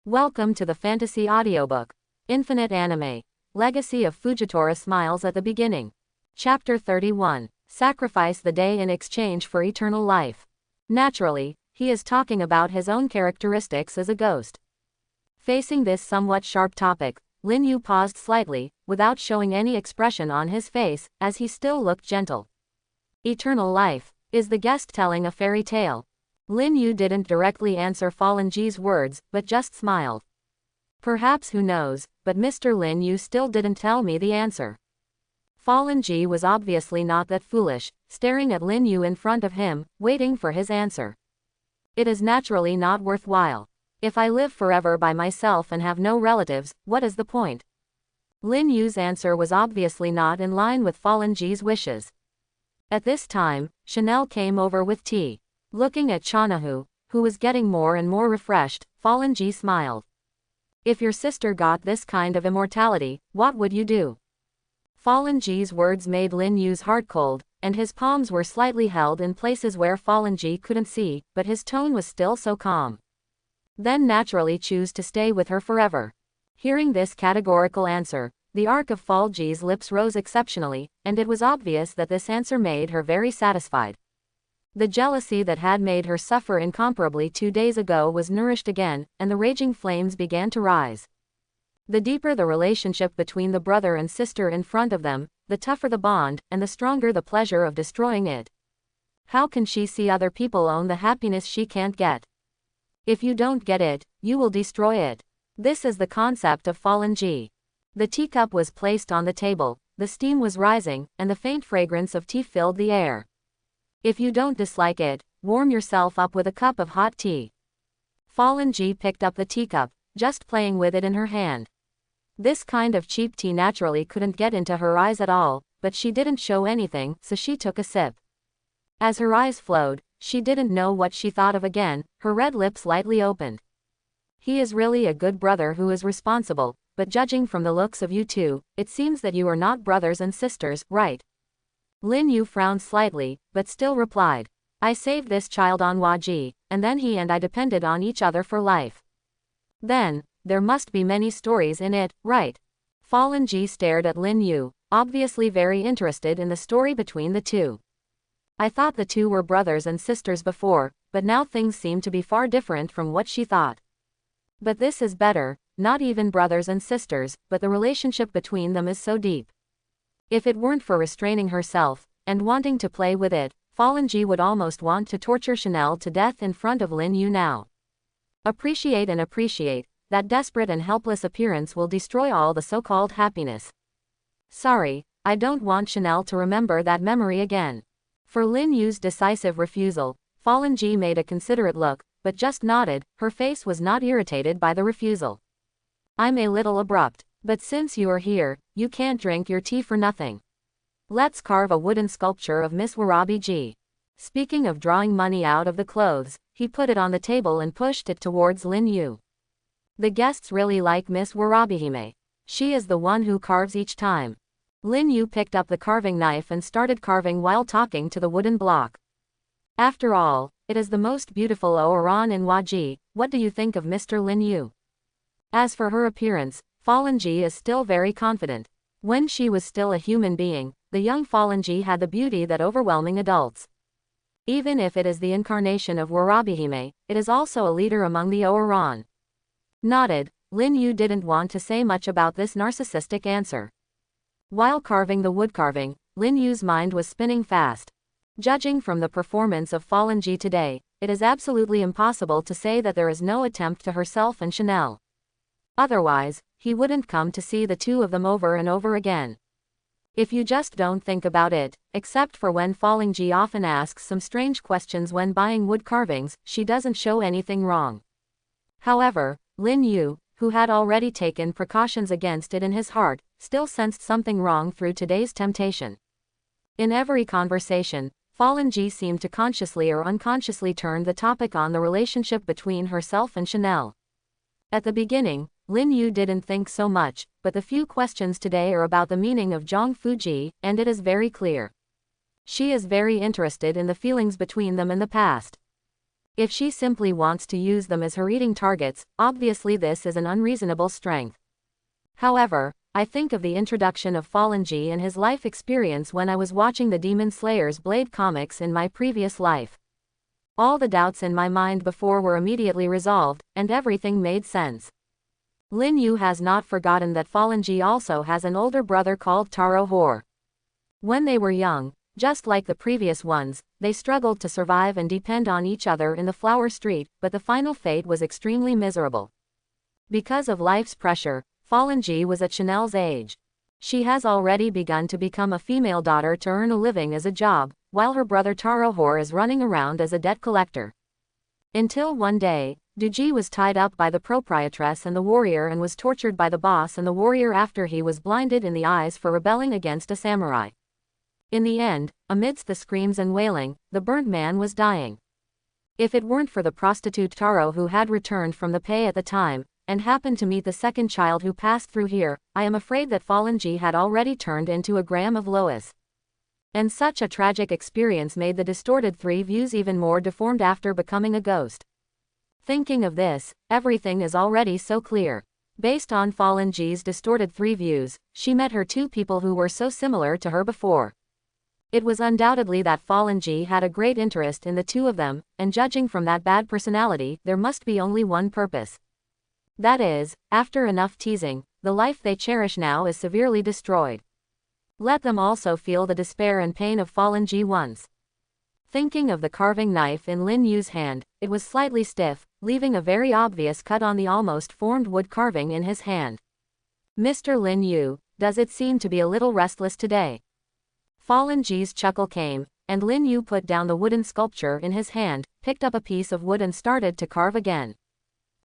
Welcome to the fantasy audiobook. Infinite Anime. Legacy of Fujitora smiles at the beginning. Chapter 31. Sacrifice the day in exchange for eternal life. Naturally, he is talking about his own characteristics as a ghost. Facing this somewhat sharp topic, Lin Yu paused slightly, without showing any expression on his face, as he still looked gentle. Eternal life. Is the guest telling a fairy tale? Lin Yu didn't directly answer Fallen Ji's words, but just smiled. Perhaps, who knows, but Mr. Lin Yu still didn't tell me the answer. Fallen Ji was obviously not that foolish, staring at Lin Yu in front of him, waiting for his answer. It is naturally not worthwhile. If I live forever by myself and have no relatives, what is the point? Lin Yu's answer was obviously not in line with Fallen Ji's wishes. At this time, Chanel came over with tea. Looking at Chanahu, who was getting more and more refreshed, Fallen Ji smiled. If your sister got this kind of immortality, what would you do? Fallen Ji's words made Lin Yu's heart cold, and his palms were slightly held in places where Fallen Ji couldn't see, but his tone was still so calm. Then naturally choose to stay with her forever. Hearing this categorical answer, the arc of Fallen Ji's lips rose exceptionally, and it was obvious that this answer made her very satisfied. The jealousy that had made her suffer incomparably 2 days ago was nourished again, and the raging flames began to rise. The deeper the relationship between the brother and sister in front of them, the tougher the bond, and the stronger the pleasure of destroying it. How can she see other people own the happiness she can't get? If you don't get it, you will destroy it. This is the concept of Fallen Ji. The teacup was placed on the table, the steam was rising, and the faint fragrance of tea filled the air. If you don't dislike it, warm yourself up with a cup of hot tea. Fallen Ji picked up the teacup, just playing with it in her hand. This kind of cheap tea naturally couldn't get into her eyes at all, but she didn't show anything, so she took a sip. As her eyes flowed, she didn't know what she thought of again, her red lips lightly opened. He is really a good brother who is responsible, but judging from the looks of you two, it seems that you are not brothers and sisters, right? Lin Yu frowned slightly, but still replied. I saved this child on Waji, and then he and I depended on each other for life. Then, there must be many stories in it, right? Fallen Ji stared at Lin Yu, obviously very interested in the story between the two. I thought the two were brothers and sisters before, but now things seem to be far different from what she thought. But this is better, not even brothers and sisters, but the relationship between them is so deep. If it weren't for restraining herself, and wanting to play with it, Fallen Ji would almost want to torture Chanel to death in front of Lin Yu now. Appreciate, that desperate and helpless appearance will destroy all the so-called happiness. Sorry, I don't want Chanel to remember that memory again. For Lin Yu's decisive refusal, Fallen Ji made a considerate look, but just nodded, her face was not irritated by the refusal. I'm a little abrupt. But since you are here, you can't drink your tea for nothing. Let's carve a wooden sculpture of Miss Warabi Ji. Speaking of drawing money out of the clothes, he put it on the table and pushed it towards Lin Yu. The guests really like Miss Warabihime. She is the one who carves each time. Lin Yu picked up the carving knife and started carving while talking to the wooden block. After all, it is the most beautiful Oran in Waji. What do you think of Mr. Lin Yu? As for her appearance, Fallen Ji is still very confident. When she was still a human being, the young Fallen Ji had the beauty that overwhelming adults. Even if it is the incarnation of Warabihime, it is also a leader among the Oran. Nodded, Lin Yu didn't want to say much about this narcissistic answer. While carving the wood carving, Lin Yu's mind was spinning fast. Judging from the performance of Fallen Ji today, it is absolutely impossible to say that there is no attempt to herself and Chanel. Otherwise, he wouldn't come to see the two of them over and over again. If you just don't think about it, except for when Fallen Ji often asks some strange questions when buying wood carvings, she doesn't show anything wrong. However, Lin Yu, who had already taken precautions against it in his heart, still sensed something wrong through today's temptation. In every conversation, Fallen Ji seemed to consciously or unconsciously turn the topic on the relationship between herself and Chanel. At the beginning, Lin Yu didn't think so much, but the few questions today are about the meaning of Zhang Fuji, and it is very clear. She is very interested in the feelings between them in the past. If she simply wants to use them as her eating targets, obviously this is an unreasonable strength. However, I think of the introduction of Fallen G and his life experience when I was watching the Demon Slayer's Blade comics in my previous life. All the doubts in my mind before were immediately resolved, and everything made sense. Lin Yu has not forgotten that Fallen G also has an older brother called Taro. When they were young, just like the previous ones, they struggled to survive and depend on each other in the Flower Street, but the final fate was extremely miserable. Because of life's pressure, Fallen G was at Chanel's age. She has already begun to become a female daughter to earn a living as a job, while her brother Taro is running around as a debt collector. Until one day, Duji was tied up by the proprietress and the warrior and was tortured by the boss and the warrior after he was blinded in the eyes for rebelling against a samurai. In the end, amidst the screams and wailing, the burnt man was dying. If it weren't for the prostitute Taro who had returned from the pay at the time, and happened to meet the second child who passed through here, I am afraid that Fallen G had already turned into a gram of Lois. And such a tragic experience made the distorted three views even more deformed after becoming a ghost. Thinking of this, everything is already so clear. Based on Fallen G's distorted three views, she met her two people who were so similar to her before. It was undoubtedly that Fallen G had a great interest in the two of them, and judging from that bad personality, there must be only one purpose. That is, after enough teasing, the life they cherish now is severely destroyed. Let them also feel the despair and pain of Fallen G once. Thinking of the carving knife in Lin Yu's hand, it was slightly stiff, leaving a very obvious cut on the almost formed wood carving in his hand. Mr. Lin Yu, does it seem to be a little restless today? Fallen G's chuckle came, and Lin Yu put down the wooden sculpture in his hand, picked up a piece of wood and started to carve again.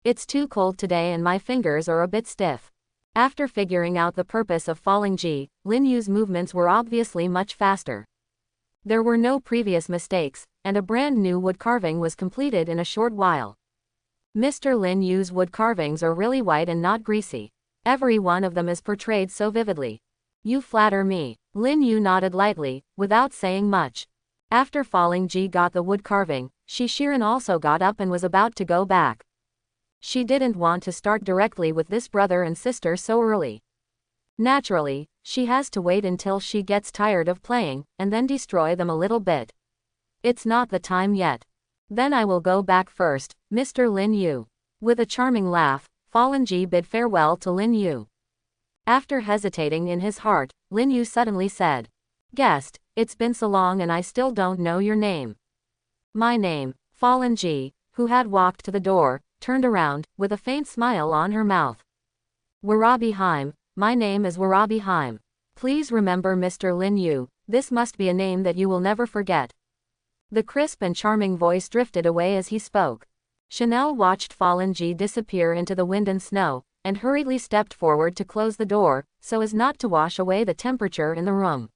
It's too cold today and my fingers are a bit stiff. After figuring out the purpose of Fallen G, Lin Yu's movements were obviously much faster. There were no previous mistakes, and a brand new wood carving was completed in a short while. Mr. Lin Yu's wood carvings are really white and not greasy. Every one of them is portrayed so vividly. You flatter me. Lin Yu nodded lightly, without saying much. After Fallen G got the wood carving, Shiren also got up and was about to go back. She didn't want to start directly with this brother and sister so early. Naturally, she has to wait until she gets tired of playing, and then destroy them a little bit. It's not the time yet. Then I will go back first, Mr. Lin Yu. With a charming laugh, Fallen G bid farewell to Lin Yu. After hesitating in his heart, Lin Yu suddenly said, "Guest, it's been so long and I still don't know your name." "My name." Fallen G, who had walked to the door, turned around, with a faint smile on her mouth. "Warabi Heim, my name is Warabi Heim. Please remember Mr. Lin Yu, this must be a name that you will never forget." The crisp and charming voice drifted away as he spoke. Chanel watched Fallen G disappear into the wind and snow, and hurriedly stepped forward to close the door, so as not to wash away the temperature in the room.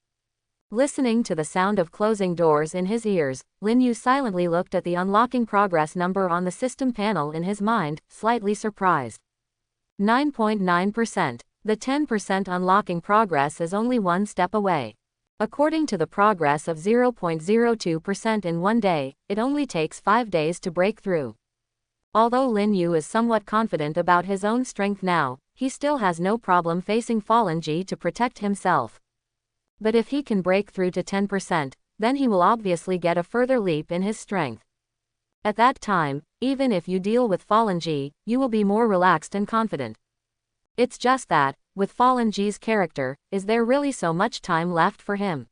Listening to the sound of closing doors in his ears, Lin Yu silently looked at the unlocking progress number on the system panel in his mind, slightly surprised. 9.9%. The 10% unlocking progress is only one step away. According to the progress of 0.02% in one day, it only takes 5 days to break through. Although Lin Yu is somewhat confident about his own strength now, he still has no problem facing Fallen G to protect himself. But if he can break through to 10%, then he will obviously get a further leap in his strength. At that time, even if you deal with Fallen G, you will be more relaxed and confident. It's just that, with Fallen G's character, is there really so much time left for him?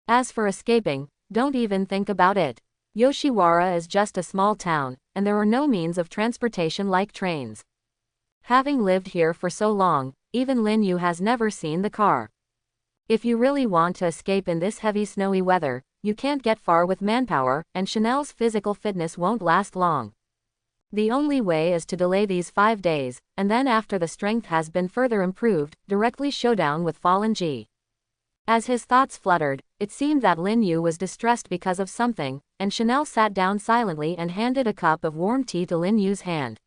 As for escaping, don't even think about it. Yoshiwara is just a small town, and there are no means of transportation like trains. Having lived here for so long, even Lin Yu has never seen the car. If you really want to escape in this heavy snowy weather, you can't get far with manpower, and Chanel's physical fitness won't last long. The only way is to delay these 5 days, and then after the strength has been further improved, directly showdown with Fallen G. As his thoughts fluttered, it seemed that Lin Yu was distressed because of something, and Chanel sat down silently and handed a cup of warm tea to Lin Yu's hand.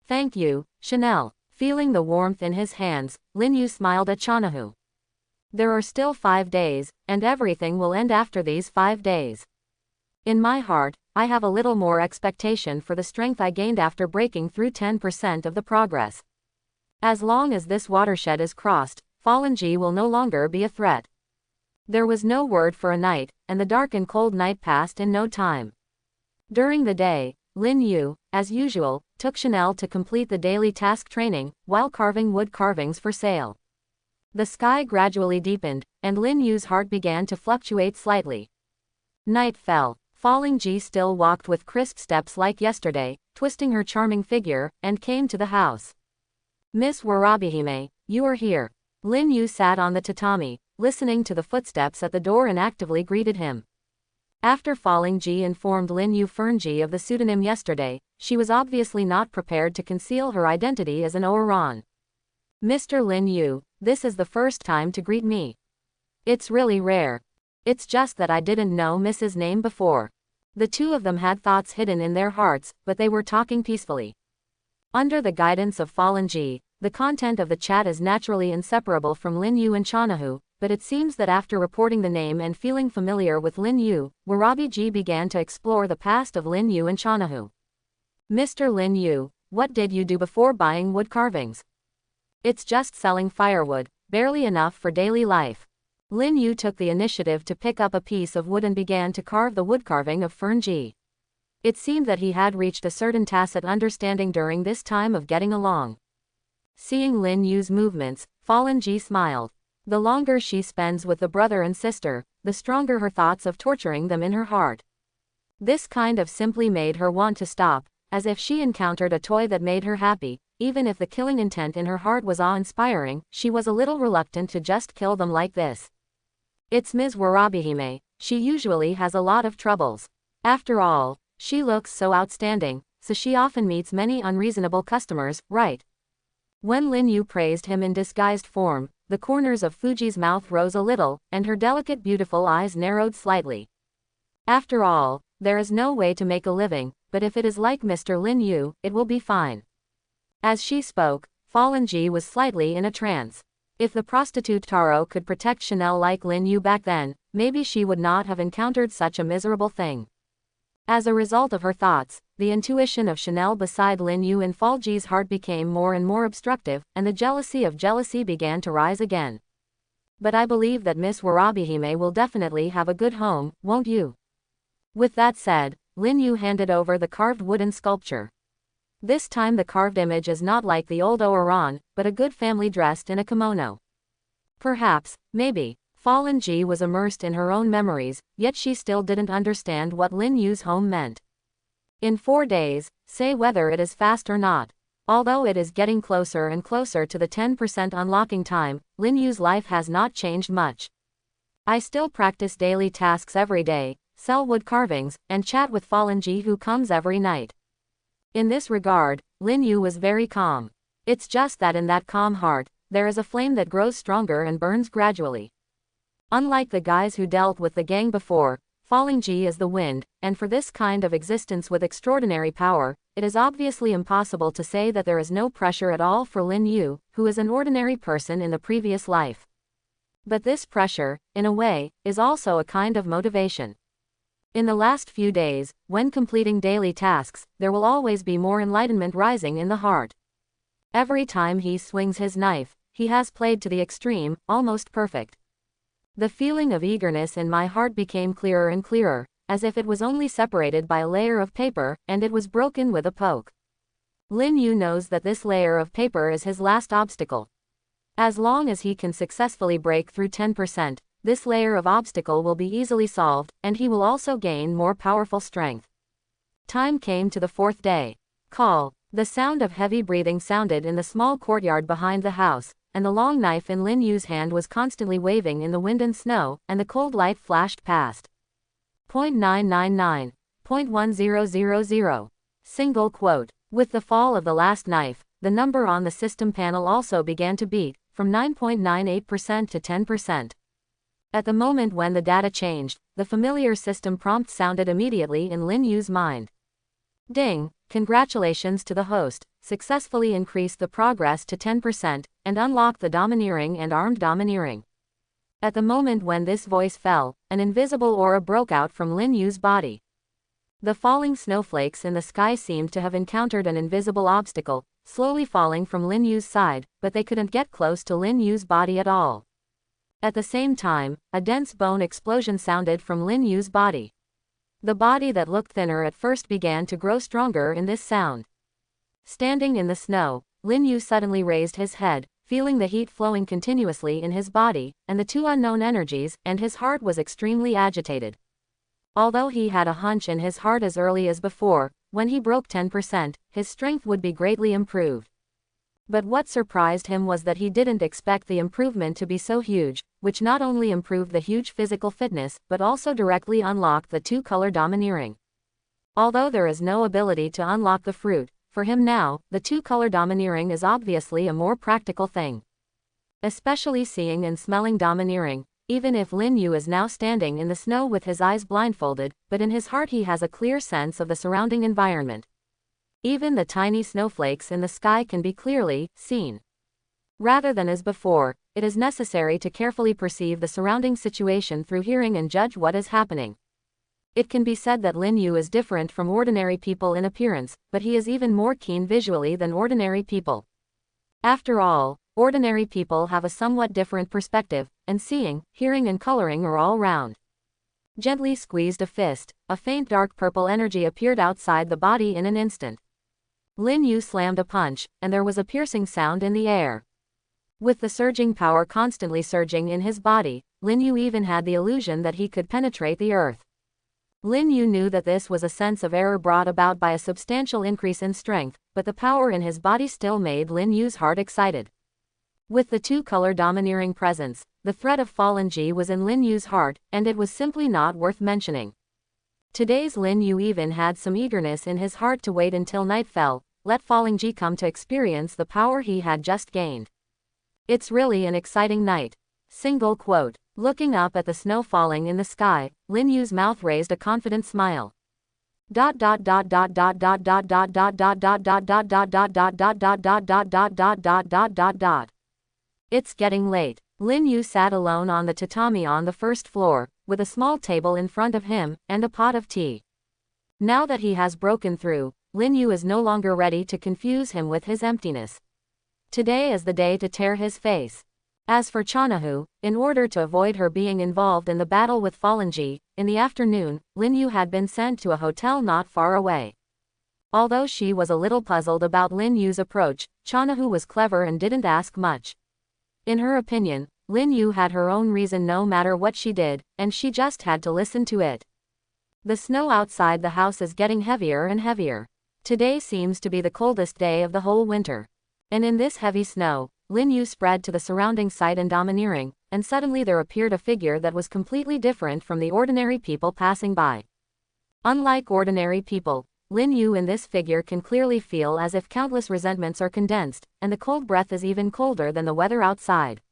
"Thank you, Chanel." Feeling the warmth in his hands, Lin Yu smiled at Chanahu. "There are still 5 days, and everything will end after these 5 days. In my heart, I have a little more expectation for the strength I gained after breaking through 10% of the progress. As long as this watershed is crossed, Fallen G will no longer be a threat. There was no word for a night, and the dark and cold night passed in no time. During the day, Lin Yu, as usual, took Chanel to complete the daily task training, while carving wood carvings for sale. The sky gradually deepened, and Lin Yu's heart began to fluctuate slightly. Night fell. Falling G still walked with crisp steps like yesterday, twisting her charming figure, and came to the house. Miss Warabihime, you are here. Lin Yu sat on the tatami, listening to the footsteps at the door and actively greeted him. After Falling G informed Lin Yu Fernji of the pseudonym yesterday, she was obviously not prepared to conceal her identity as an Oran. Mr. Lin Yu, this is the first time to greet me. It's really rare. It's just that I didn't know Mrs. name before. The two of them had thoughts hidden in their hearts, but they were talking peacefully. Under the guidance of Fallen G, the content of the chat is naturally inseparable from Lin Yu and Chanahu, but it seems that after reporting the name and feeling familiar with Lin Yu, Warabi G began to explore the past of Lin Yu and Chanahu. Mr. Lin Yu, what did you do before buying wood carvings? It's just selling firewood, barely enough for daily life. Lin Yu took the initiative to pick up a piece of wood and began to carve the wood carving of Fern Ji. It seemed that he had reached a certain tacit understanding during this time of getting along. Seeing Lin Yu's movements, Fallen Ji smiled. The longer she spends with the brother and sister, the stronger her thoughts of torturing them in her heart. This kind of simply made her want to stop, as if she encountered a toy that made her happy. Even if the killing intent in her heart was awe-inspiring, she was a little reluctant to just kill them like this. It's Ms. Warabihime, she usually has a lot of troubles. After all, she looks so outstanding, so she often meets many unreasonable customers, right? When Lin Yu praised him in disguised form, the corners of Fuji's mouth rose a little, and her delicate beautiful eyes narrowed slightly. After all, there is no way to make a living, but if it is like Mr. Lin Yu, it will be fine. As she spoke, Fallen Ji was slightly in a trance. If the prostitute Taro could protect Chanel like Lin Yu back then, maybe she would not have encountered such a miserable thing. As a result of her thoughts, the intuition of Chanel beside Lin Yu in Falji's heart became more and more obstructive, and the jealousy of jealousy began to rise again. But I believe that Miss Warabihime will definitely have a good home, won't you? With that said, Lin Yu handed over the carved wooden sculpture. This time the carved image is not like the old Oran, but a good family dressed in a kimono. Perhaps, maybe, Fallen Ji was immersed in her own memories, yet she still didn't understand what Lin Yu's home meant. In 4 days, say whether it is fast or not. Although it is getting closer and closer to the 10% unlocking time, Lin Yu's life has not changed much. I still practice daily tasks every day, sell wood carvings, and chat with Fallen Ji who comes every night. In this regard, Lin Yu was very calm. It's just that in that calm heart, there is a flame that grows stronger and burns gradually. Unlike the guys who dealt with the gang before, Falling Ji is the wind, and for this kind of existence with extraordinary power, it is obviously impossible to say that there is no pressure at all for Lin Yu, who is an ordinary person in the previous life. But this pressure, in a way, is also a kind of motivation. In the last few days, when completing daily tasks, there will always be more enlightenment rising in the heart. Every time he swings his knife, he has played to the extreme, almost perfect. The feeling of eagerness in my heart became clearer and clearer, as if it was only separated by a layer of paper, and it was broken with a poke. Lin Yu knows that this layer of paper is his last obstacle. As long as he can successfully break through 10%, this layer of obstacle will be easily solved, and he will also gain more powerful strength. Time came to the 4th day. Call. The sound of heavy breathing sounded in the small courtyard behind the house, and the long knife in Lin Yu's hand was constantly waving in the wind and snow, and the cold light flashed past. 0.999. 0.1000. Single quote. With the fall of the last knife, the number on the system panel also began to beat, from 9.98% to 10%. At the moment when the data changed, the familiar system prompt sounded immediately in Lin Yu's mind. Ding! Congratulations to the host, successfully increased the progress to 10%, and unlocked the domineering and armed domineering. At the moment when this voice fell, an invisible aura broke out from Lin Yu's body. The falling snowflakes in the sky seemed to have encountered an invisible obstacle, slowly falling from Lin Yu's side, but they couldn't get close to Lin Yu's body at all. At the same time, a dense bone explosion sounded from Lin Yu's body. The body that looked thinner at first began to grow stronger in this sound. Standing in the snow, Lin Yu suddenly raised his head, feeling the heat flowing continuously in his body, and the two unknown energies, and his heart was extremely agitated. Although he had a hunch in his heart as early as before, when he broke 10%, his strength would be greatly improved. But what surprised him was that he didn't expect the improvement to be so huge, which not only improved the huge physical fitness, but also directly unlocked the two-color domineering. Although there is no ability to unlock the fruit, for him now, the two-color domineering is obviously a more practical thing. Especially seeing and smelling domineering, even if Lin Yu is now standing in the snow with his eyes blindfolded, but in his heart he has a clear sense of the surrounding environment. Even the tiny snowflakes in the sky can be clearly seen. Rather than as before, it is necessary to carefully perceive the surrounding situation through hearing and judge what is happening. It can be said that Lin Yu is different from ordinary people in appearance, but he is even more keen visually than ordinary people. After all, ordinary people have a somewhat different perspective, and seeing, hearing and coloring are all round. Gently squeezed a fist, a faint dark purple energy appeared outside the body in an instant. Lin Yu slammed a punch, and there was a piercing sound in the air. With the surging power constantly surging in his body, Lin Yu even had the illusion that he could penetrate the earth. Lin Yu knew that this was a sense of error brought about by a substantial increase in strength, but the power in his body still made Lin Yu's heart excited. With the two-color domineering presence, the threat of fallen Ji was in Lin Yu's heart, and it was simply not worth mentioning. Today's Lin Yu even had some eagerness in his heart to wait until night fell, let falling Ji come to experience the power he had just gained. It's really an exciting night. Single quote. Looking up at the snow falling in the sky, Lin Yu's mouth raised a confident smile. It's getting late. Lin Yu sat alone on the tatami on the first floor, with a small table in front of him, and a pot of tea. Now that he has broken through, Lin Yu is no longer ready to confuse him with his emptiness. Today is the day to tear his face. As for Chanahu, in order to avoid her being involved in the battle with Fallen Ji, in the afternoon, Lin Yu had been sent to a hotel not far away. Although she was a little puzzled about Lin Yu's approach, Chanahu was clever and didn't ask much. In her opinion, Lin Yu had her own reason no matter what she did, and she just had to listen to it. The snow outside the house is getting heavier and heavier. Today seems to be the coldest day of the whole winter. And in this heavy snow, Lin Yu spread to the surrounding sight and domineering, and suddenly there appeared a figure that was completely different from the ordinary people passing by. Unlike ordinary people, Lin Yu in this figure can clearly feel as if countless resentments are condensed, and the cold breath is even colder than the weather outside.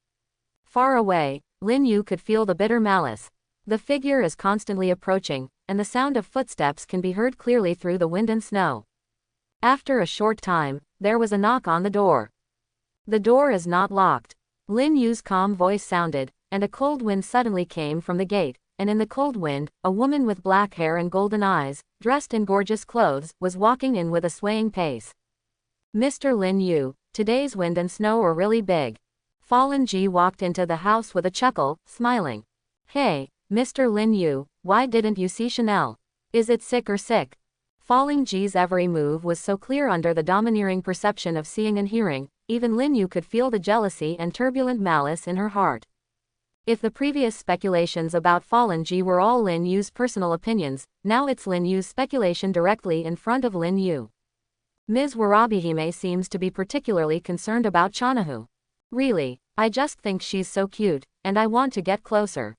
Far away, Lin Yu could feel the bitter malice. The figure is constantly approaching, and the sound of footsteps can be heard clearly through the wind and snow. After a short time, there was a knock on the door. The door is not locked. Lin Yu's calm voice sounded, and a cold wind suddenly came from the gate, and in the cold wind, a woman with black hair and golden eyes, dressed in gorgeous clothes, was walking in with a swaying pace. Mr. Lin Yu, today's wind and snow are really big. Fallen Ji walked into the house with a chuckle, smiling. Hey, Mr. Lin Yu, why didn't you see Chanel? Is it sick or sick? Falling Ji's every move was so clear under the domineering perception of seeing and hearing, even Lin Yu could feel the jealousy and turbulent malice in her heart. If the previous speculations about Fallen Ji were all Lin Yu's personal opinions, now it's Lin Yu's speculation directly in front of Lin Yu. Ms. Warabihime seems to be particularly concerned about Chanahu. Really, I just think she's so cute, and I want to get closer.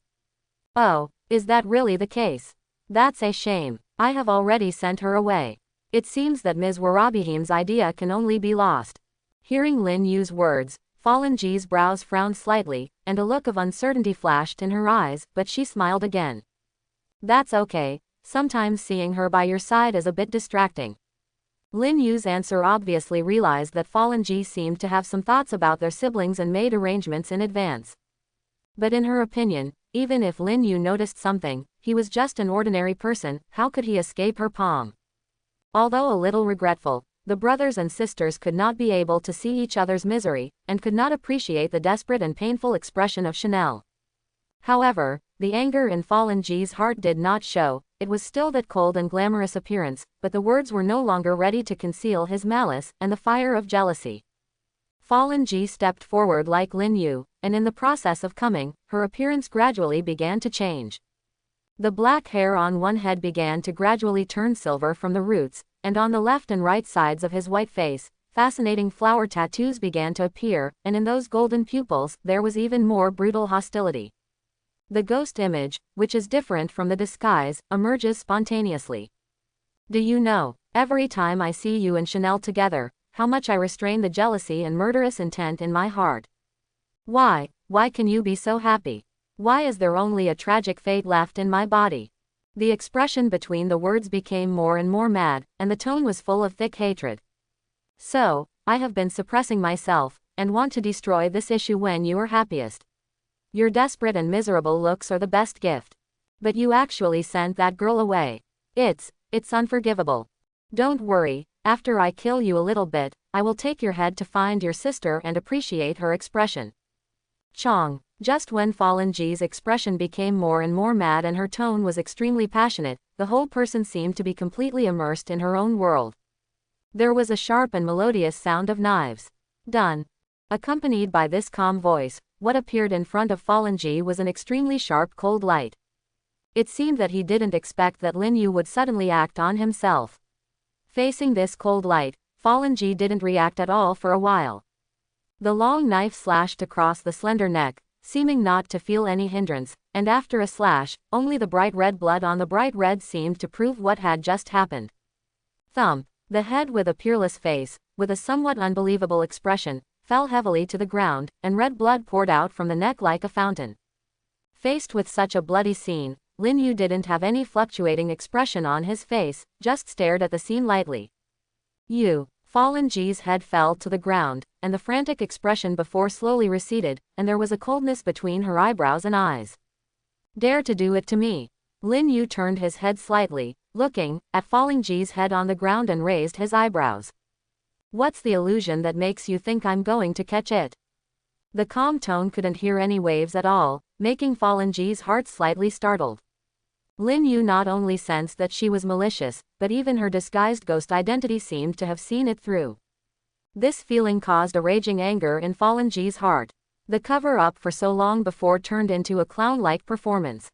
Oh, is that really the case? That's a shame. I have already sent her away. It seems that Ms. Warabihime's idea can only be lost. Hearing Lin Yu's words, Fallen Ji's brows frowned slightly, and a look of uncertainty flashed in her eyes, but she smiled again. That's okay, sometimes seeing her by your side is a bit distracting. Lin Yu's answer obviously realized that Fallen Ji seemed to have some thoughts about their siblings and made arrangements in advance. But in her opinion, even if Lin Yu noticed something, he was just an ordinary person, how could he escape her palm? Although a little regretful, the brothers and sisters could not be able to see each other's misery, and could not appreciate the desperate and painful expression of Chanel. However, the anger in Fallen G's heart did not show, it was still that cold and glamorous appearance, but the words were no longer ready to conceal his malice and the fire of jealousy. Fallen G stepped forward like Lin Yu, and in the process of coming, her appearance gradually began to change. The black hair on one head began to gradually turn silver from the roots, and on the left and right sides of his white face, fascinating flower tattoos began to appear, and in those golden pupils, there was even more brutal hostility. The ghost image, which is different from the disguise, emerges spontaneously. Do you know, every time I see you and Chanel together, how much I restrain the jealousy and murderous intent in my heart? Why can you be so happy? Why is there only a tragic fate left in my body? The expression between the words became more and more mad, and the tone was full of thick hatred. So, I have been suppressing myself, and want to destroy this issue when you are happiest. Your desperate and miserable looks are the best gift. But you actually sent that girl away. It's unforgivable. Don't worry, after I kill you a little bit, I will take your head to find your sister and appreciate her expression. Chong. Just when Fallen G's expression became more and more mad and her tone was extremely passionate, the whole person seemed to be completely immersed in her own world. There was a sharp and melodious sound of knives. Done. Accompanied by this calm voice, what appeared in front of Fallen G was an extremely sharp cold light. It seemed that he didn't expect that Lin Yu would suddenly act on himself. Facing this cold light, Fallen G didn't react at all for a while. The long knife slashed across the slender neck, seeming not to feel any hindrance, and after a slash, only the bright red blood on the bright red seemed to prove what had just happened. Thump. The head with a peerless face, with a somewhat unbelievable expression, fell heavily to the ground, and red blood poured out from the neck like a fountain. Faced with such a bloody scene, Lin Yu didn't have any fluctuating expression on his face, just stared at the scene lightly. Fallen G's head fell to the ground, and the frantic expression before slowly receded, and there was a coldness between her eyebrows and eyes. Dare to do it to me. Lin Yu turned his head slightly, looking at Fallen G's head on the ground and raised his eyebrows. What's the illusion that makes you think I'm going to catch it? The calm tone couldn't hear any waves at all, making Fallen G's heart slightly startled. Lin Yu not only sensed that she was malicious, but even her disguised ghost identity seemed to have seen it through. This feeling caused a raging anger in Fallen G's heart. The cover-up for so long before turned into a clown-like performance.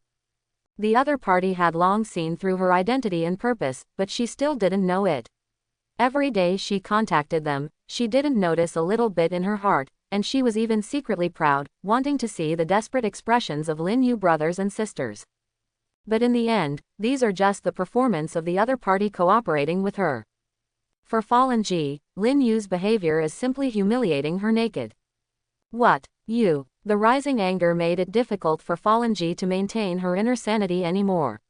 The other party had long seen through her identity and purpose, but she still didn't know it. Every day she contacted them, she didn't notice a little bit in her heart, and she was even secretly proud, wanting to see the desperate expressions of Lin Yu brothers and sisters. But in the end, these are just the performance of the other party cooperating with her. For Fallen G, Lin Yu's behavior is simply humiliating her naked. What? You? The rising anger made it difficult for Fallen G to maintain her inner sanity anymore.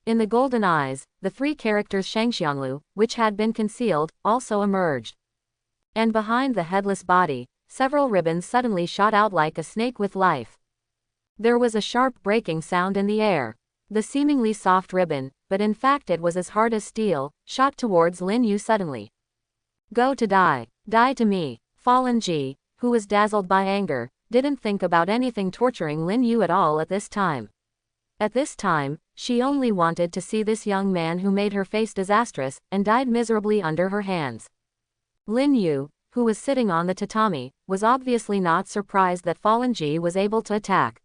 In the golden eyes, the three characters Shangxianglu, which had been concealed, also emerged. And behind the headless body, several ribbons suddenly shot out like a snake with life. There was a sharp breaking sound in the air. The seemingly soft ribbon, but in fact it was as hard as steel, shot towards Lin Yu suddenly. Go to die. Die to me. Fallen G, who was dazzled by anger, didn't think about anything torturing Lin Yu at all at this time. At this time, she only wanted to see this young man who made her face disastrous, and died miserably under her hands. Lin Yu, who was sitting on the tatami, was obviously not surprised that Fallen G was able to attack.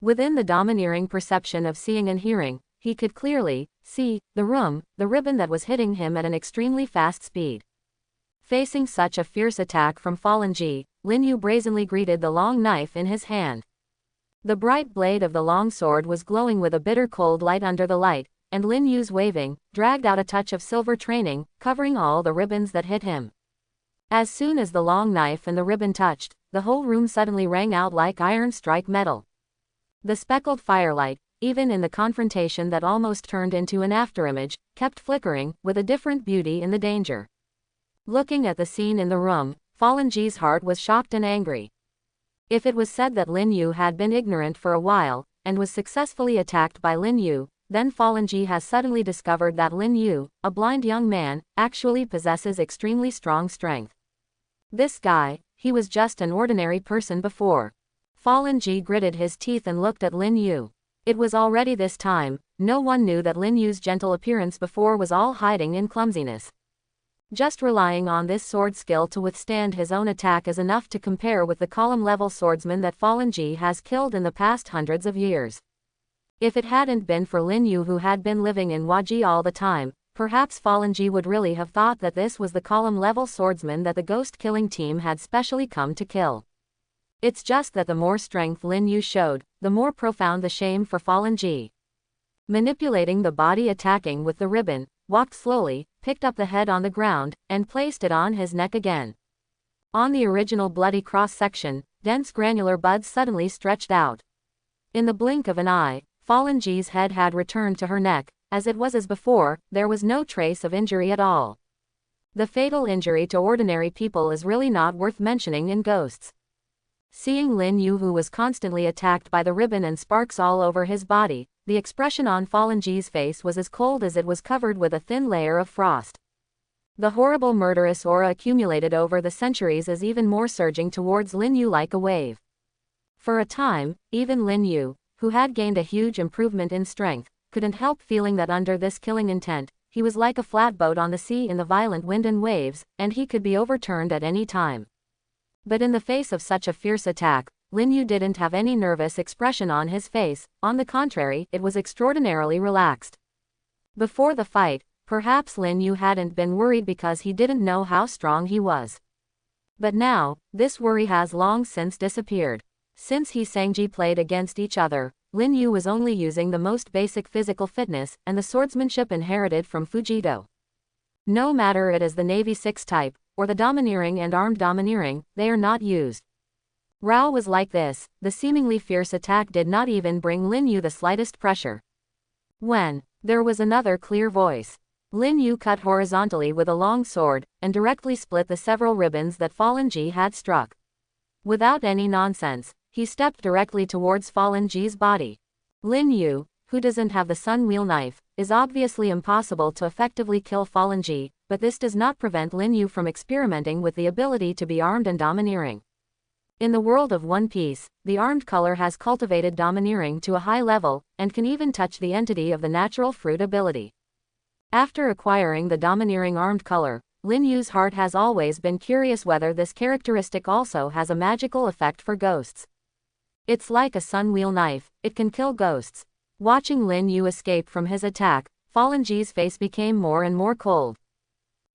Within the domineering perception of seeing and hearing, he could clearly see the ribbon that was hitting him at an extremely fast speed. Facing such a fierce attack from Fallen G, Lin Yu brazenly greeted the long knife in his hand. The bright blade of the long sword was glowing with a bitter cold light under the light, and Lin Yu's waving, dragged out a touch of silver training, covering all the ribbons that hit him. As soon as the long knife and the ribbon touched, the whole room suddenly rang out like iron strike metal. The speckled firelight, even in the confrontation that almost turned into an afterimage, kept flickering, with a different beauty in the danger. Looking at the scene in the room, Fallen G's heart was shocked and angry. If it was said that Lin Yu had been ignorant for a while, and was successfully attacked by Lin Yu. Then Fallen Ji has suddenly discovered that Lin Yu, a blind young man, actually possesses extremely strong strength. This guy, he was just an ordinary person before. Fallen Ji gritted his teeth and looked at Lin Yu. It was already this time, no one knew that Lin Yu's gentle appearance before was all hiding in clumsiness. Just relying on this sword skill to withstand his own attack is enough to compare with the column-level swordsman that Fallen Ji has killed in the past hundreds of years. If it hadn't been for Lin Yu who had been living in Huaji all the time, perhaps Fallen Ji would really have thought that this was the column-level swordsman that the ghost-killing team had specially come to kill. It's just that the more strength Lin Yu showed, the more profound the shame for Fallen Ji. Manipulating the body, attacking with the ribbon, walked slowly, picked up the head on the ground, and placed it on his neck again. On the original bloody cross-section, dense granular buds suddenly stretched out. In the blink of an eye, Fallen Ji's head had returned to her neck. As it was as before, there was no trace of injury at all. The fatal injury to ordinary people is really not worth mentioning in ghosts. Seeing Lin Yu, who was constantly attacked by the ribbon and sparks all over his body, the expression on Fallen Ji's face was as cold as it was covered with a thin layer of frost. The horrible murderous aura accumulated over the centuries is even more surging towards Lin Yu like a wave. For a time, even Lin Yu, who had gained a huge improvement in strength, couldn't help feeling that under this killing intent, he was like a flatboat on the sea in the violent wind and waves, and he could be overturned at any time. But in the face of such a fierce attack, Lin Yu didn't have any nervous expression on his face. On the contrary, it was extraordinarily relaxed. Before the fight, perhaps Lin Yu hadn't been worried because he didn't know how strong he was. But now, this worry has long since disappeared. Since he Sangji played against each other, Lin Yu was only using the most basic physical fitness and the swordsmanship inherited from Fujitora. No matter it is the Navy 6 type, or the domineering and armed domineering, they are not used. Rao was like this. The seemingly fierce attack did not even bring Lin Yu the slightest pressure. When there was another clear voice. Lin Yu cut horizontally with a long sword, and directly split the several ribbons that Fallen Ji had struck. Without any nonsense, he stepped directly towards Fallen Ji's body. Lin Yu, who doesn't have the sun wheel knife, is obviously impossible to effectively kill Fallen Ji, but this does not prevent Lin Yu from experimenting with the ability to be armed and domineering. In the world of One Piece, the armed color has cultivated domineering to a high level, and can even touch the entity of the natural fruit ability. After acquiring the domineering armed color, Lin Yu's heart has always been curious whether this characteristic also has a magical effect for ghosts. It's like a sun wheel knife, it can kill ghosts. Watching Lin Yu escape from his attack, Fallen Ji's face became more and more cold.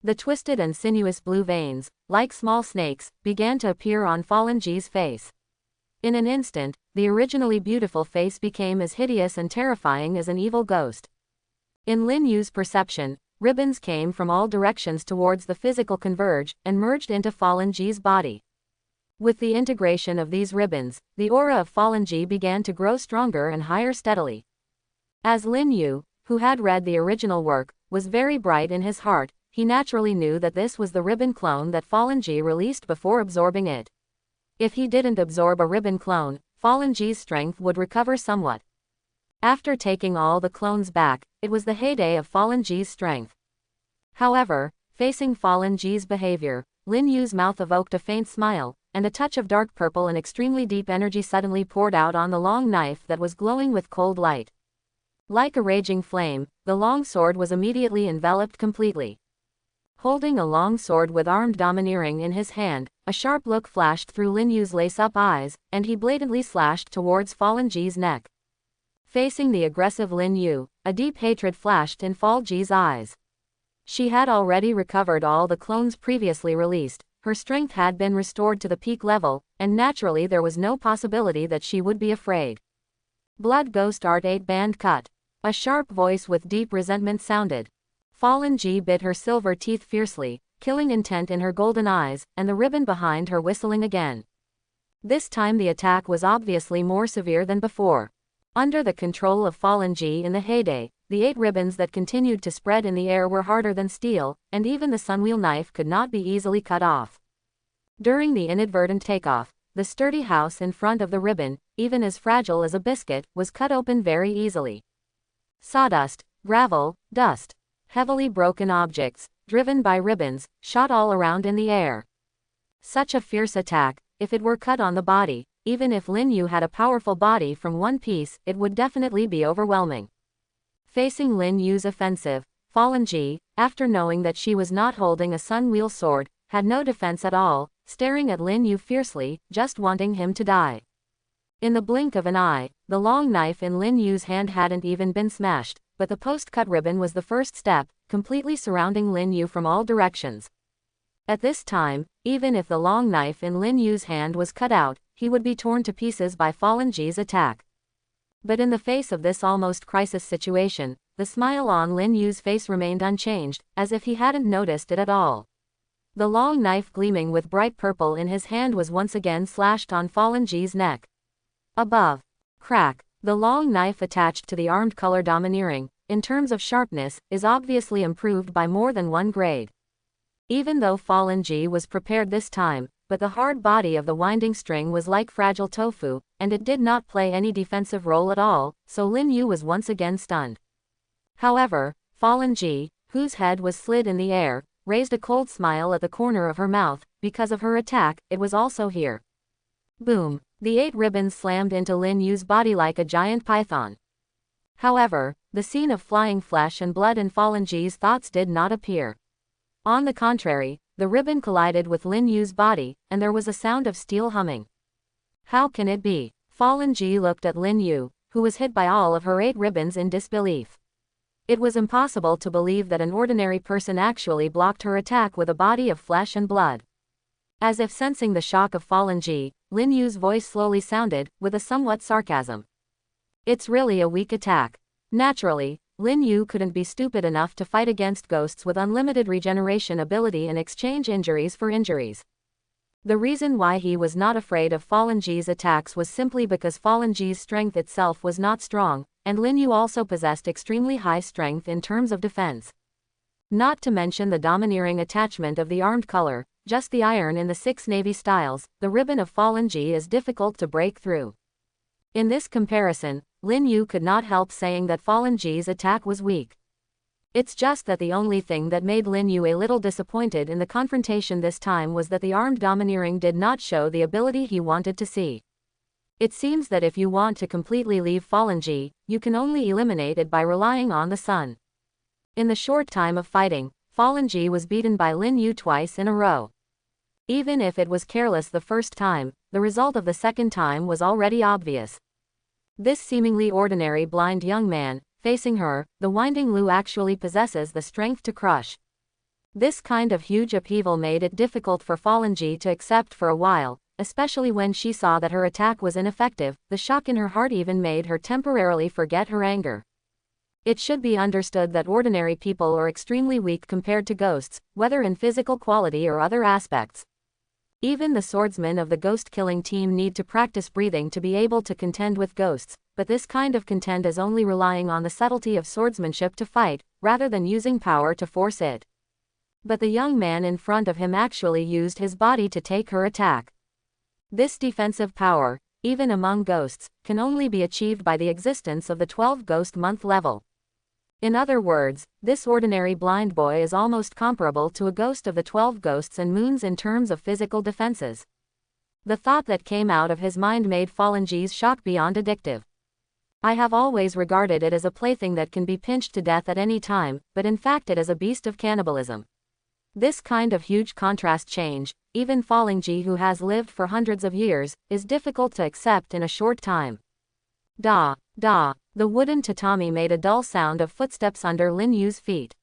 The twisted and sinuous blue veins, like small snakes, began to appear on Fallen Ji's face. In an instant, the originally beautiful face became as hideous and terrifying as an evil ghost. In Lin Yu's perception, ribbons came from all directions towards the physical converge, and merged into Fallen Ji's body. With the integration of these ribbons, the aura of Fallen Ji began to grow stronger and higher steadily. As Lin Yu, who had read the original work, was very bright in his heart, he naturally knew that this was the ribbon clone that Fallen Ji released before absorbing it. If he didn't absorb a ribbon clone, Fallen Ji's strength would recover somewhat. After taking all the clones back, it was the heyday of Fallen Ji's strength. However, facing Fallen Ji's behavior, Lin Yu's mouth evoked a faint smile, and a touch of dark purple and extremely deep energy suddenly poured out on the long knife that was glowing with cold light. Like a raging flame, the long sword was immediately enveloped completely. Holding a long sword with armed domineering in his hand, a sharp look flashed through Lin Yu's lace-up eyes, and he blatantly slashed towards Fallen Ji's neck. Facing the aggressive Lin Yu, a deep hatred flashed in Fallen Ji's eyes. She had already recovered all the clones previously released, her strength had been restored to the peak level, and naturally there was no possibility that she would be afraid. Blood Ghost Art 8 Band Cut. A sharp voice with deep resentment sounded. Fallen Ji bit her silver teeth fiercely, killing intent in her golden eyes, and the ribbon behind her whistling again. This time the attack was obviously more severe than before. Under the control of Fallen Ji in the heyday, the 8 ribbons that continued to spread in the air were harder than steel, and even the sunwheel knife could not be easily cut off. During the inadvertent takeoff, the sturdy house in front of the ribbon, even as fragile as a biscuit, was cut open very easily. Sawdust, gravel, dust, heavily broken objects, driven by ribbons, shot all around in the air. Such a fierce attack, if it were cut on the body, even if Lin Yu had a powerful body from one piece, it would definitely be overwhelming. Facing Lin Yu's offensive, Fallen Ji, after knowing that she was not holding a sun wheel sword, had no defense at all, staring at Lin Yu fiercely, just wanting him to die. In the blink of an eye, the long knife in Lin Yu's hand hadn't even been smashed, but the post-cut ribbon was the first step, completely surrounding Lin Yu from all directions. At this time, even if the long knife in Lin Yu's hand was cut out, he would be torn to pieces by Fallen Ji's attack. But in the face of this almost crisis situation, the smile on Lin Yu's face remained unchanged, as if he hadn't noticed it at all. The long knife gleaming with bright purple in his hand was once again slashed on Fallen Ji's neck. Above. Crack. The long knife attached to the armed color domineering, in terms of sharpness, is obviously improved by more than one grade. Even though Fallen Ji was prepared this time, but the hard body of the winding string was like fragile tofu, and it did not play any defensive role at all, so Lin Yu was once again stunned. However, Fallen Ji, whose head was slid in the air, raised a cold smile at the corner of her mouth. Because of her attack, it was also here. Boom. The 8 ribbons slammed into Lin Yu's body like a giant python. However, the scene of flying flesh and blood in Fallen Ji's thoughts did not appear. On the contrary, the ribbon collided with Lin Yu's body, and there was a sound of steel humming. How can it be? Fallen Ji looked at Lin Yu, who was hit by all of her 8 ribbons in disbelief. It was impossible to believe that an ordinary person actually blocked her attack with a body of flesh and blood. As if sensing the shock of Fallen Ji, Lin Yu's voice slowly sounded, with a somewhat sarcasm. It's really a weak attack. Naturally, Lin Yu couldn't be stupid enough to fight against ghosts with unlimited regeneration ability and exchange injuries for injuries. The reason why he was not afraid of Fallen Ji's attacks was simply because Fallen Ji's strength itself was not strong, and Lin Yu also possessed extremely high strength in terms of defense. Not to mention the domineering attachment of the armed color, just the iron in the 6 navy styles, the ribbon of Fallen Ji is difficult to break through. In this comparison, Lin Yu could not help saying that Fallen Ji's attack was weak. It's just that the only thing that made Lin Yu a little disappointed in the confrontation this time was that the armed domineering did not show the ability he wanted to see. It seems that if you want to completely leave Fallen Ji, you can only eliminate it by relying on the sun. In the short time of fighting, Fallen Ji was beaten by Lin Yu twice in a row. Even if it was careless the first time, the result of the second time was already obvious. This seemingly ordinary blind young man, facing her, the Winding Lu actually possesses the strength to crush. This kind of huge upheaval made it difficult for Fallen Ji to accept for a while, especially when she saw that her attack was ineffective. The shock in her heart even made her temporarily forget her anger. It should be understood that ordinary people are extremely weak compared to ghosts, whether in physical quality or other aspects. Even the swordsmen of the ghost-killing team need to practice breathing to be able to contend with ghosts, but this kind of contend is only relying on the subtlety of swordsmanship to fight, rather than using power to force it. But the young man in front of him actually used his body to take her attack. This defensive power, even among ghosts, can only be achieved by the existence of the 12 ghost month level. In other words, this ordinary blind boy is almost comparable to a ghost of the 12 ghosts and moons in terms of physical defenses. The thought that came out of his mind made Fallen Ji's shock beyond addictive. I have always regarded it as a plaything that can be pinched to death at any time, but in fact it is a beast of cannibalism. This kind of huge contrast change, even Fallen Ji who has lived for hundreds of years, is difficult to accept in a short time. Da, da. The wooden tatami made a dull sound of footsteps under Lin Yu's feet.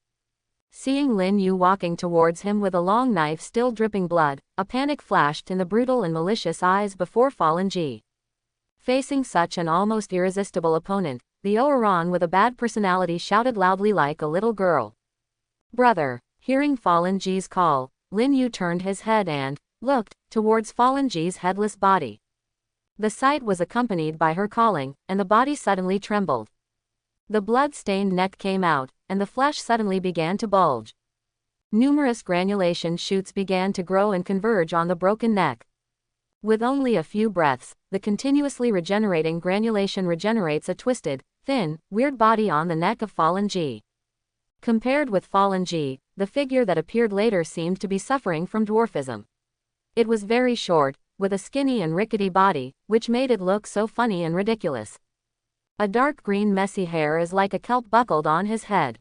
Seeing Lin Yu walking towards him with a long knife still dripping blood, a panic flashed in the brutal and malicious eyes before Fallen Ji. Facing such an almost irresistible opponent, the Oran with a bad personality shouted loudly like a little girl. Brother! Hearing Fallen Ji's call, Lin Yu turned his head and looked towards Fallen Ji's headless body. The sight was accompanied by her calling, and the body suddenly trembled. The blood-stained neck came out, and the flesh suddenly began to bulge. Numerous granulation shoots began to grow and converge on the broken neck. With only a few breaths, the continuously regenerating granulation regenerates a twisted, thin, weird body on the neck of Fallen G. Compared with Fallen G, the figure that appeared later seemed to be suffering from dwarfism. It was very short, with a skinny and rickety body, which made it look so funny and ridiculous. A dark green messy hair is like a kelp buckled on his head.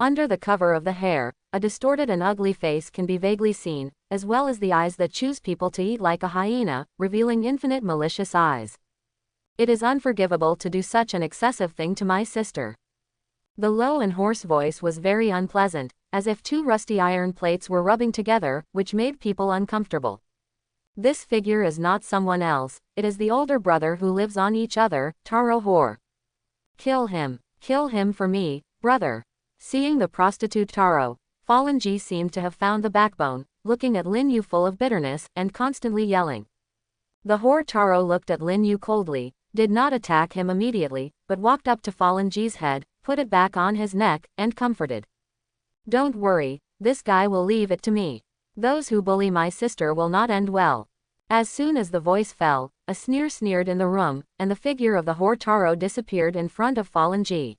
Under the cover of the hair, a distorted and ugly face can be vaguely seen, as well as the eyes that choose people to eat like a hyena, revealing infinite malicious eyes. It is unforgivable to do such an excessive thing to my sister. The low and hoarse voice was very unpleasant, as if two rusty iron plates were rubbing together, which made people uncomfortable. This figure is not someone else, it is the older brother who lives on each other, Taro Hor. Kill him for me, brother. Seeing the prostitute Taro, Fallen G seemed to have found the backbone, looking at Lin Yu full of bitterness, and constantly yelling. The whore Taro looked at Lin Yu coldly, did not attack him immediately, but walked up to Fallen G's head, put it back on his neck, and comforted. Don't worry, this guy will leave it to me. Those who bully my sister will not end well. As soon as the voice fell, a sneer sneered in the room, and the figure of the whore Taro disappeared in front of Fallen G.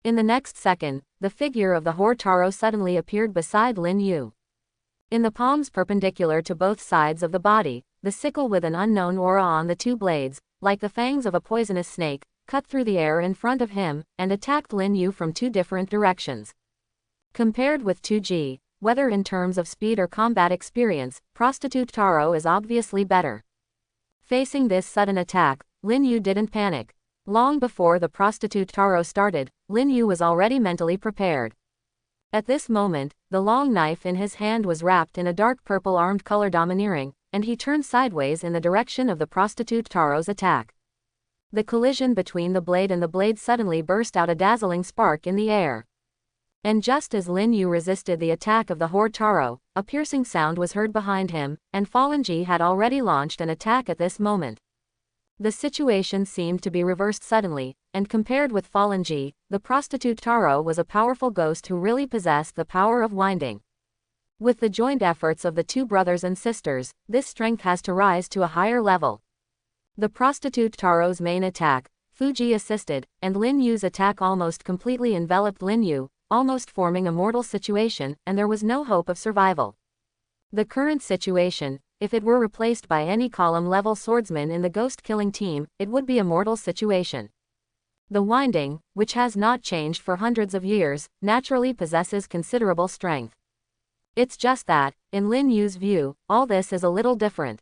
In the next second, the figure of the whore Taro suddenly appeared beside Lin Yu. In the palms perpendicular to both sides of the body, the sickle with an unknown aura on the two blades, like the fangs of a poisonous snake, cut through the air in front of him, and attacked Lin Yu from two different directions. Compared with 2G, whether in terms of speed or combat experience, prostitute Taro is obviously better. Facing this sudden attack, Lin Yu didn't panic. Long before the prostitute Taro started, Lin Yu was already mentally prepared. At this moment, the long knife in his hand was wrapped in a dark purple armed color domineering, and he turned sideways in the direction of the prostitute Taro's attack. The collision between the blade and the blade suddenly burst out a dazzling spark in the air. And just as Lin Yu resisted the attack of the whore Taro, a piercing sound was heard behind him, and Fallen G had already launched an attack at this moment. The situation seemed to be reversed suddenly, and compared with Fallen G, the prostitute Taro was a powerful ghost who really possessed the power of winding. With the joint efforts of the two brothers and sisters, this strength has to rise to a higher level. The prostitute Taro's main attack, Fuji assisted, and Lin Yu's attack almost completely enveloped Lin Yu, almost forming a mortal situation, and there was no hope of survival. The current situation, if it were replaced by any column-level swordsman in the ghost-killing team, it would be a mortal situation. The winding, which has not changed for hundreds of years, naturally possesses considerable strength. It's just that, in Lin Yu's view, all this is a little different.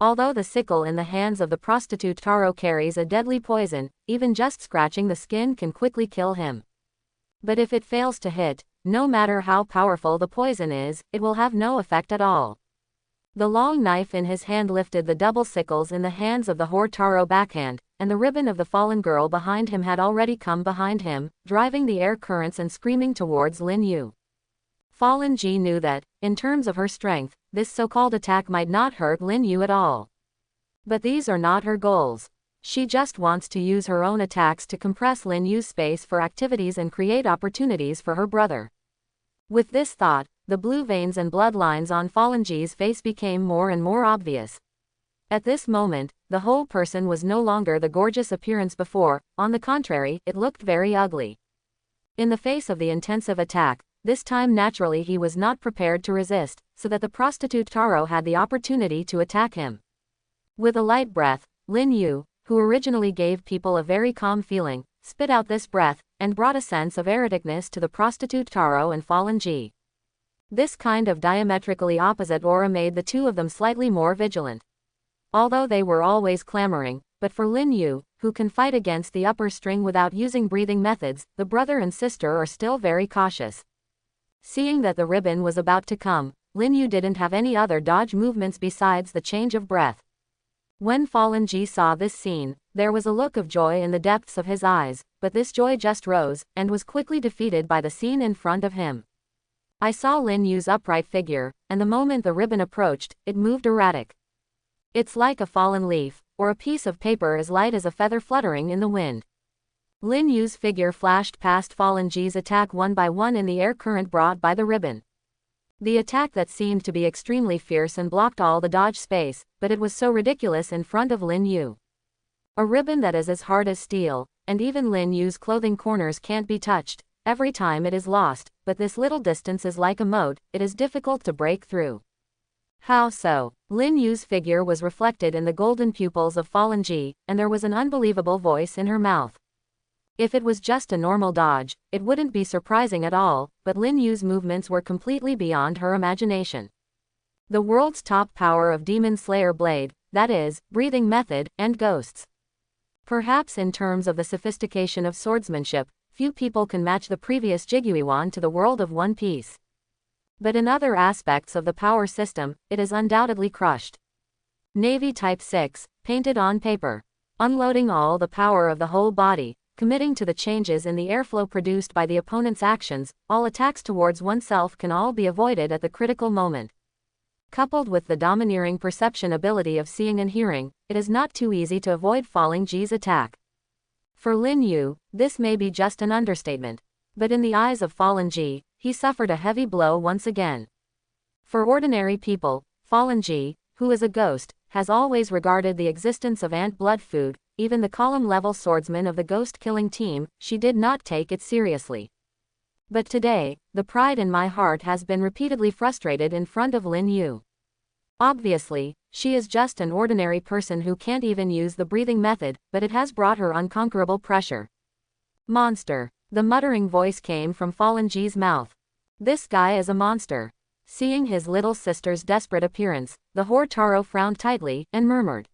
Although the sickle in the hands of the prostitute Taro carries a deadly poison, even just scratching the skin can quickly kill him. But if it fails to hit, no matter how powerful the poison is, it will have no effect at all. The long knife in his hand lifted the double sickles in the hands of the whore Taro backhand, and the ribbon of the fallen girl behind him had already come behind him, driving the air currents and screaming towards Lin Yu. Fallen G knew that, in terms of her strength, this so-called attack might not hurt Lin Yu at all. But these are not her goals. She just wants to use her own attacks to compress Lin Yu's space for activities and create opportunities for her brother. With this thought, the blue veins and bloodlines on Fallen G's face became more and more obvious. At this moment, the whole person was no longer the gorgeous appearance before, on the contrary, it looked very ugly. In the face of the intensive attack, this time naturally he was not prepared to resist, so that the prostitute Taro had the opportunity to attack him. With a light breath, Lin Yu, who originally gave people a very calm feeling, spit out this breath, and brought a sense of erraticness to the prostitute Taro and Fallen G. This kind of diametrically opposite aura made the two of them slightly more vigilant. Although they were always clamoring, but for Lin Yu, who can fight against the upper string without using breathing methods, the brother and sister are still very cautious. Seeing that the ribbon was about to come, Lin Yu didn't have any other dodge movements besides the change of breath. When Fallen G saw this scene, there was a look of joy in the depths of his eyes, but this joy just rose, and was quickly defeated by the scene in front of him. I saw Lin Yu's upright figure, and the moment the ribbon approached, it moved erratic. It's like a fallen leaf, or a piece of paper as light as a feather fluttering in the wind. Lin Yu's figure flashed past Fallen G's attack one by one in the air current brought by the ribbon. The attack that seemed to be extremely fierce and blocked all the dodge space, but it was so ridiculous in front of Lin Yu. A ribbon that is as hard as steel, and even Lin Yu's clothing corners can't be touched. Every time it is lost, but this little distance is like a moat, it is difficult to break through. How so? Lin Yu's figure was reflected in the golden pupils of Fallen Ji, and there was an unbelievable voice in her mouth. If it was just a normal dodge, it wouldn't be surprising at all, but Lin Yu's movements were completely beyond her imagination. The world's top power of Demon Slayer Blade, that is, breathing method, and ghosts. Perhaps in terms of the sophistication of swordsmanship, few people can match the previous Jiguiwan to the world of One Piece. But in other aspects of the power system, it is undoubtedly crushed. Navy Type 6, painted on paper. Unloading all the power of the whole body, committing to the changes in the airflow produced by the opponent's actions, all attacks towards oneself can all be avoided at the critical moment. Coupled with the domineering perception ability of seeing and hearing, it is not too easy to avoid Falling Ji's attack. For Lin Yu, this may be just an understatement. But in the eyes of Fallen Ji, he suffered a heavy blow once again. For ordinary people, Fallen Ji, who is a ghost, has always regarded the existence of ant blood food. Even the column-level swordsman of the ghost-killing team, she did not take it seriously. But today, the pride in my heart has been repeatedly frustrated in front of Lin Yu. Obviously, she is just an ordinary person who can't even use the breathing method, but it has brought her unconquerable pressure. Monster. The muttering voice came from Fallen Ji's mouth. This guy is a monster. Seeing his little sister's desperate appearance, the whore Taro frowned tightly, and murmured.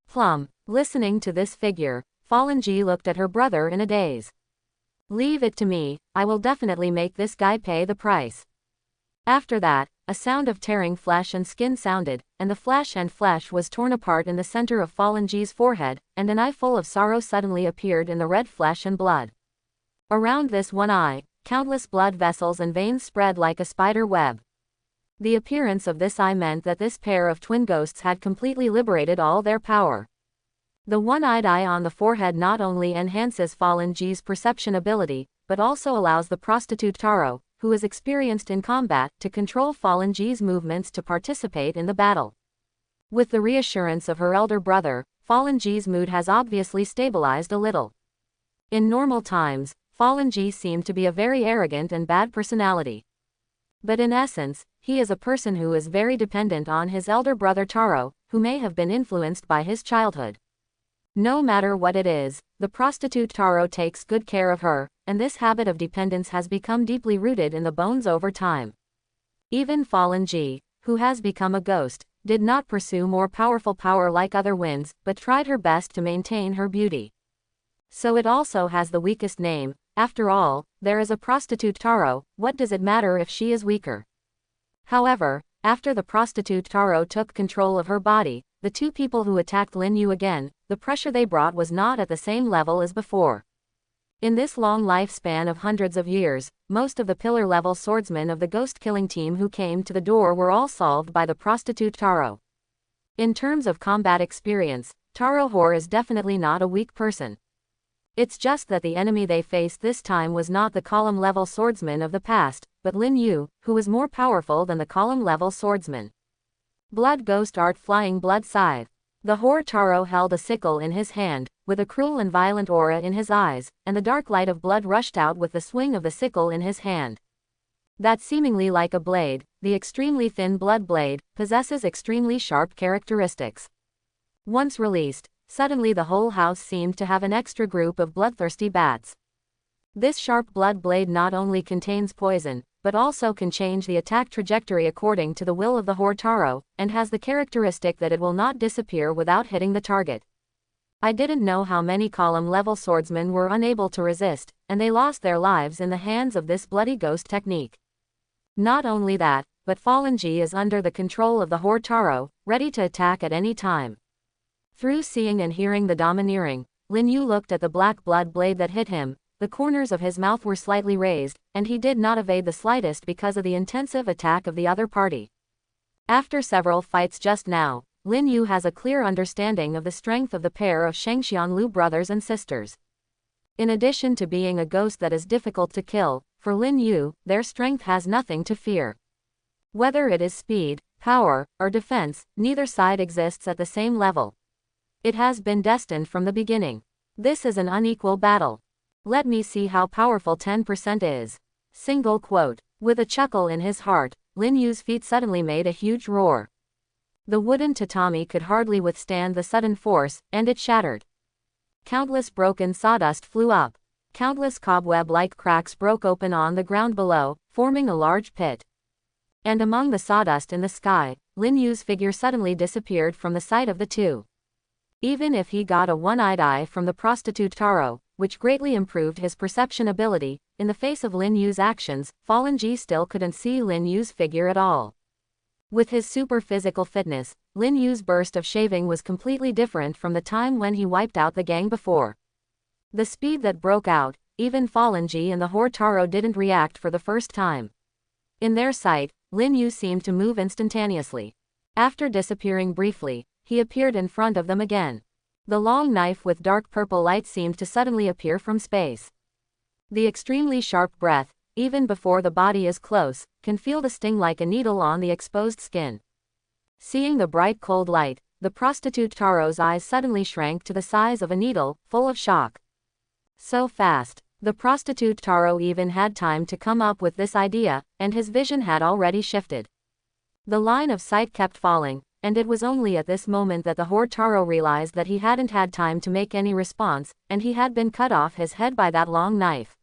Plum. Listening to this figure, Fallen Ji looked at her brother in a daze. Leave it to me, I will definitely make this guy pay the price. After that, a sound of tearing flesh and skin sounded, and the flesh and flesh was torn apart in the center of Fallen Ji's forehead, and an eye full of sorrow suddenly appeared in the red flesh and blood. Around this one eye, countless blood vessels and veins spread like a spider web. The appearance of this eye meant that this pair of twin ghosts had completely liberated all their power. The one-eyed eye on the forehead not only enhances Fallen Ji's perception ability, but also allows the prostitute Taro, who is experienced in combat, to control Fallen Ji's movements to participate in the battle. With the reassurance of her elder brother, Fallen Ji's mood has obviously stabilized a little. In normal times, Fallen Ji seemed to be a very arrogant and bad personality. But in essence, he is a person who is very dependent on his elder brother Taro, who may have been influenced by his childhood. No matter what it is, the prostitute Taro takes good care of her, and this habit of dependence has become deeply rooted in the bones over time. Even Fallen Ji, who has become a ghost, did not pursue more powerful power like other winds, but tried her best to maintain her beauty. So it also has the weakest name. After all, there is a prostitute Taro, what does it matter if she is weaker? However, after the prostitute Taro took control of her body, the two people who attacked Lin Yu again, the pressure they brought was not at the same level as before. In this long lifespan of hundreds of years, most of the pillar-level swordsmen of the ghost-killing team who came to the door were all solved by the prostitute Taro. In terms of combat experience, Taro Hor is definitely not a weak person. It's just that the enemy they faced this time was not the column-level swordsman of the past, but Lin Yu, who was more powerful than the column-level swordsman. Blood Ghost Art Flying Blood Scythe. The whore Taro held a sickle in his hand, with a cruel and violent aura in his eyes, and the dark light of blood rushed out with the swing of the sickle in his hand. That seemingly like a blade, the extremely thin blood blade, possesses extremely sharp characteristics. Once released, suddenly the whole house seemed to have an extra group of bloodthirsty bats. This sharp blood blade not only contains poison, but also can change the attack trajectory according to the will of the whore Taro, and has the characteristic that it will not disappear without hitting the target. I didn't know how many column-level swordsmen were unable to resist, and they lost their lives in the hands of this bloody ghost technique. Not only that, but Fallen Ji is under the control of the whore Taro, ready to attack at any time. Through seeing and hearing the domineering, Lin Yu looked at the black blood blade that hit him. The corners of his mouth were slightly raised, and he did not evade the slightest because of the intensive attack of the other party. After several fights just now, Lin Yu has a clear understanding of the strength of the pair of Shangxianlu brothers and sisters. In addition to being a ghost that is difficult to kill, for Lin Yu, their strength has nothing to fear. Whether it is speed, power, or defense, neither side exists at the same level. It has been destined from the beginning. This is an unequal battle. Let me see how powerful 10% is. Single quote. With a chuckle in his heart, Lin Yu's feet suddenly made a huge roar. The wooden tatami could hardly withstand the sudden force, and it shattered. Countless broken sawdust flew up. Countless cobweb-like cracks broke open on the ground below, forming a large pit. And among the sawdust in the sky, Lin Yu's figure suddenly disappeared from the sight of the two. Even if he got a one-eyed eye from the prostitute Taro, which greatly improved his perception ability, in the face of Lin Yu's actions, Fallen Ji still couldn't see Lin Yu's figure at all. With his super physical fitness, Lin Yu's burst of shaving was completely different from the time when he wiped out the gang before. The speed that broke out, even Fallen Ji and the Horde Taro didn't react for the first time. In their sight, Lin Yu seemed to move instantaneously. After disappearing briefly, he appeared in front of them again. The long knife with dark purple light seemed to suddenly appear from space. The extremely sharp breath, even before the body is close, can feel the sting like a needle on the exposed skin. Seeing the bright cold light, the prostitute Taro's eyes suddenly shrank to the size of a needle, full of shock. So fast, the prostitute Taro even had time to come up with this idea, and his vision had already shifted. The line of sight kept falling, and it was only at this moment that the Horde Taro realized that he hadn't had time to make any response, and he had been cut off his head by that long knife.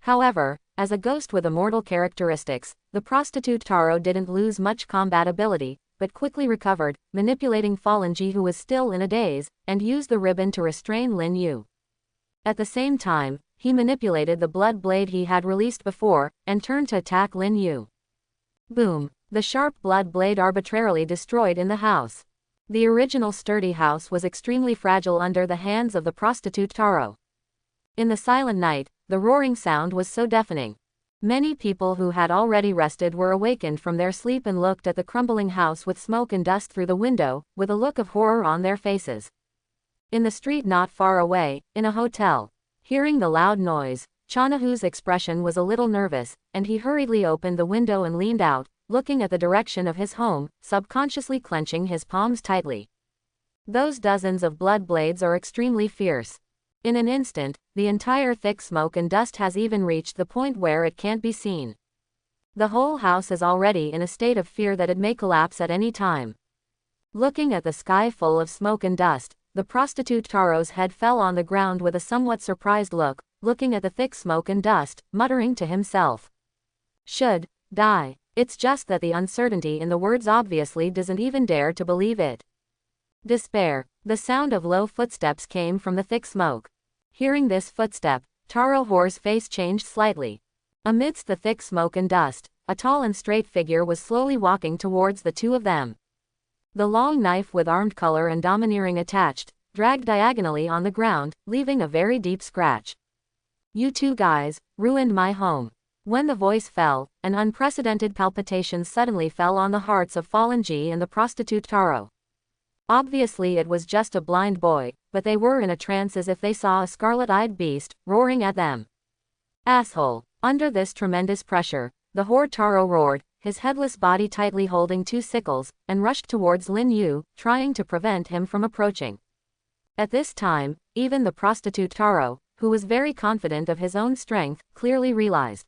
However, as a ghost with immortal characteristics, the prostitute Taro didn't lose much combat ability, but quickly recovered, manipulating Fallen Ji, who was still in a daze, and used the ribbon to restrain Lin Yu. At the same time, he manipulated the blood blade he had released before, and turned to attack Lin Yu. Boom! The sharp blood blade arbitrarily destroyed in the house. The original sturdy house was extremely fragile under the hands of the prostitute Taro. In the silent night, the roaring sound was so deafening. Many people who had already rested were awakened from their sleep and looked at the crumbling house with smoke and dust through the window, with a look of horror on their faces. In the street not far away, in a hotel, hearing the loud noise, Chanahu's expression was a little nervous, and he hurriedly opened the window and leaned out, looking at the direction of his home, subconsciously clenching his palms tightly. Those dozens of blood blades are extremely fierce. In an instant, the entire thick smoke and dust has even reached the point where it can't be seen. The whole house is already in a state of fear that it may collapse at any time. Looking at the sky full of smoke and dust, the prostitute Taro's head fell on the ground with a somewhat surprised look, looking at the thick smoke and dust, muttering to himself. Should die. It's just that the uncertainty in the words obviously doesn't even dare to believe it. Despair. The sound of low footsteps came from the thick smoke. Hearing this footstep, Taro Hore's face changed slightly. Amidst the thick smoke and dust, a tall and straight figure was slowly walking towards the two of them. The long knife with armed color and domineering attached, dragged diagonally on the ground, leaving a very deep scratch. You two guys ruined my home. When the voice fell, an unprecedented palpitation suddenly fell on the hearts of Fallen Ji and the prostitute Taro. Obviously it was just a blind boy, but they were in a trance as if they saw a scarlet-eyed beast, roaring at them. Asshole! Under this tremendous pressure, the Horde Taro roared, his headless body tightly holding two sickles, and rushed towards Lin Yu, trying to prevent him from approaching. At this time, even the prostitute Taro, who was very confident of his own strength, clearly realized.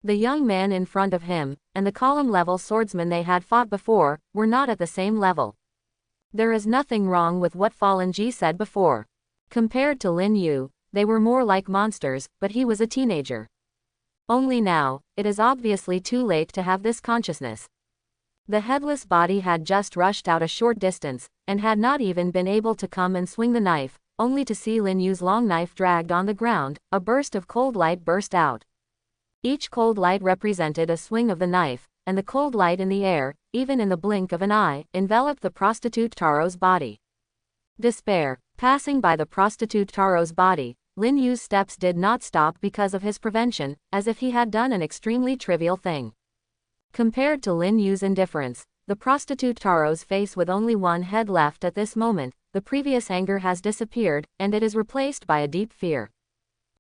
The young man in front of him, and the column-level swordsman they had fought before, were not at the same level. There is nothing wrong with what Fallen Ji said before. Compared to Lin Yu, they were more like monsters, but he was a teenager. Only now, it is obviously too late to have this consciousness. The headless body had just rushed out a short distance, and had not even been able to come and swing the knife, only to see Lin Yu's long knife dragged on the ground. A burst of cold light burst out. Each cold light represented a swing of the knife, and the cold light in the air, even in the blink of an eye, enveloped the prostitute Taro's body. Despair. Passing by the prostitute Taro's body, Lin Yu's steps did not stop because of his prevention, as if he had done an extremely trivial thing. Compared to Lin Yu's indifference, the prostitute Taro's face with only one head left at this moment, the previous anger has disappeared, and it is replaced by a deep fear.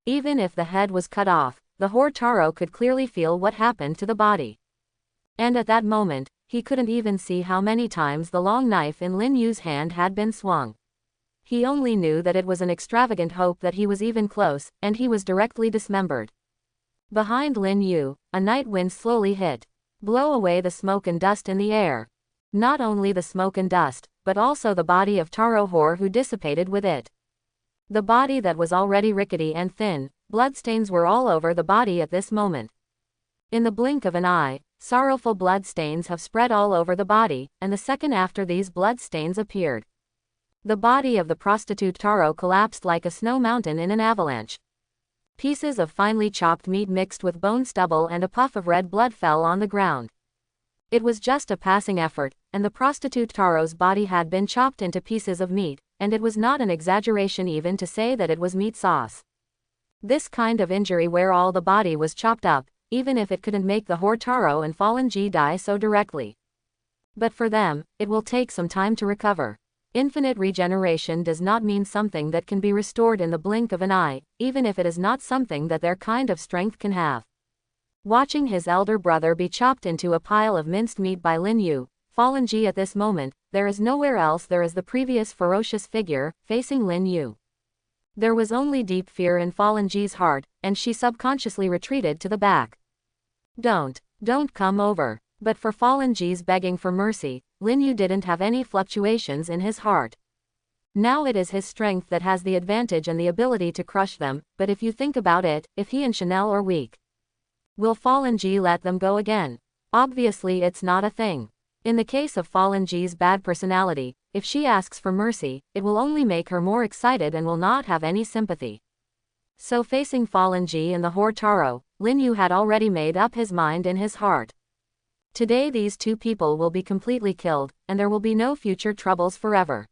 Even if the head was cut off, the Horde Taro could clearly feel what happened to the body. And at that moment, he couldn't even see how many times the long knife in Lin Yu's hand had been swung. He only knew that it was an extravagant hope that he was even close, and he was directly dismembered. Behind Lin Yu, a night wind slowly hit. Blow away the smoke and dust in the air. Not only the smoke and dust, but also the body of Taro who dissipated with it. The body that was already rickety and thin, bloodstains were all over the body at this moment. In the blink of an eye, sorrowful bloodstains have spread all over the body, and the second after these bloodstains appeared, the body of the prostitute Taro collapsed like a snow mountain in an avalanche. Pieces of finely chopped meat mixed with bone stubble and a puff of red blood fell on the ground. It was just a passing effort, and the prostitute Taro's body had been chopped into pieces of meat, and it was not an exaggeration even to say that it was meat sauce. This kind of injury where all the body was chopped up, even if it couldn't make the Taro and Fallen G die so directly. But for them, it will take some time to recover. Infinite regeneration does not mean something that can be restored in the blink of an eye, even if it is not something that their kind of strength can have. Watching his elder brother be chopped into a pile of minced meat by Lin Yu, Fallen G at this moment, there is nowhere else there is the previous ferocious figure, facing Lin Yu. There was only deep fear in Fallen G's heart, and she subconsciously retreated to the back. Don't come over. But for Fallen G's begging for mercy, Lin Yu didn't have any fluctuations in his heart. Now it is his strength that has the advantage and the ability to crush them, but if you think about it, if he and Chanel are weak, will Fallen G let them go again? Obviously it's not a thing. In the case of Fallen G's bad personality, if she asks for mercy, it will only make her more excited and will not have any sympathy. So facing Fallen G and the Taro, Lin Yu had already made up his mind in his heart. Today these two people will be completely killed, and there will be no future troubles forever.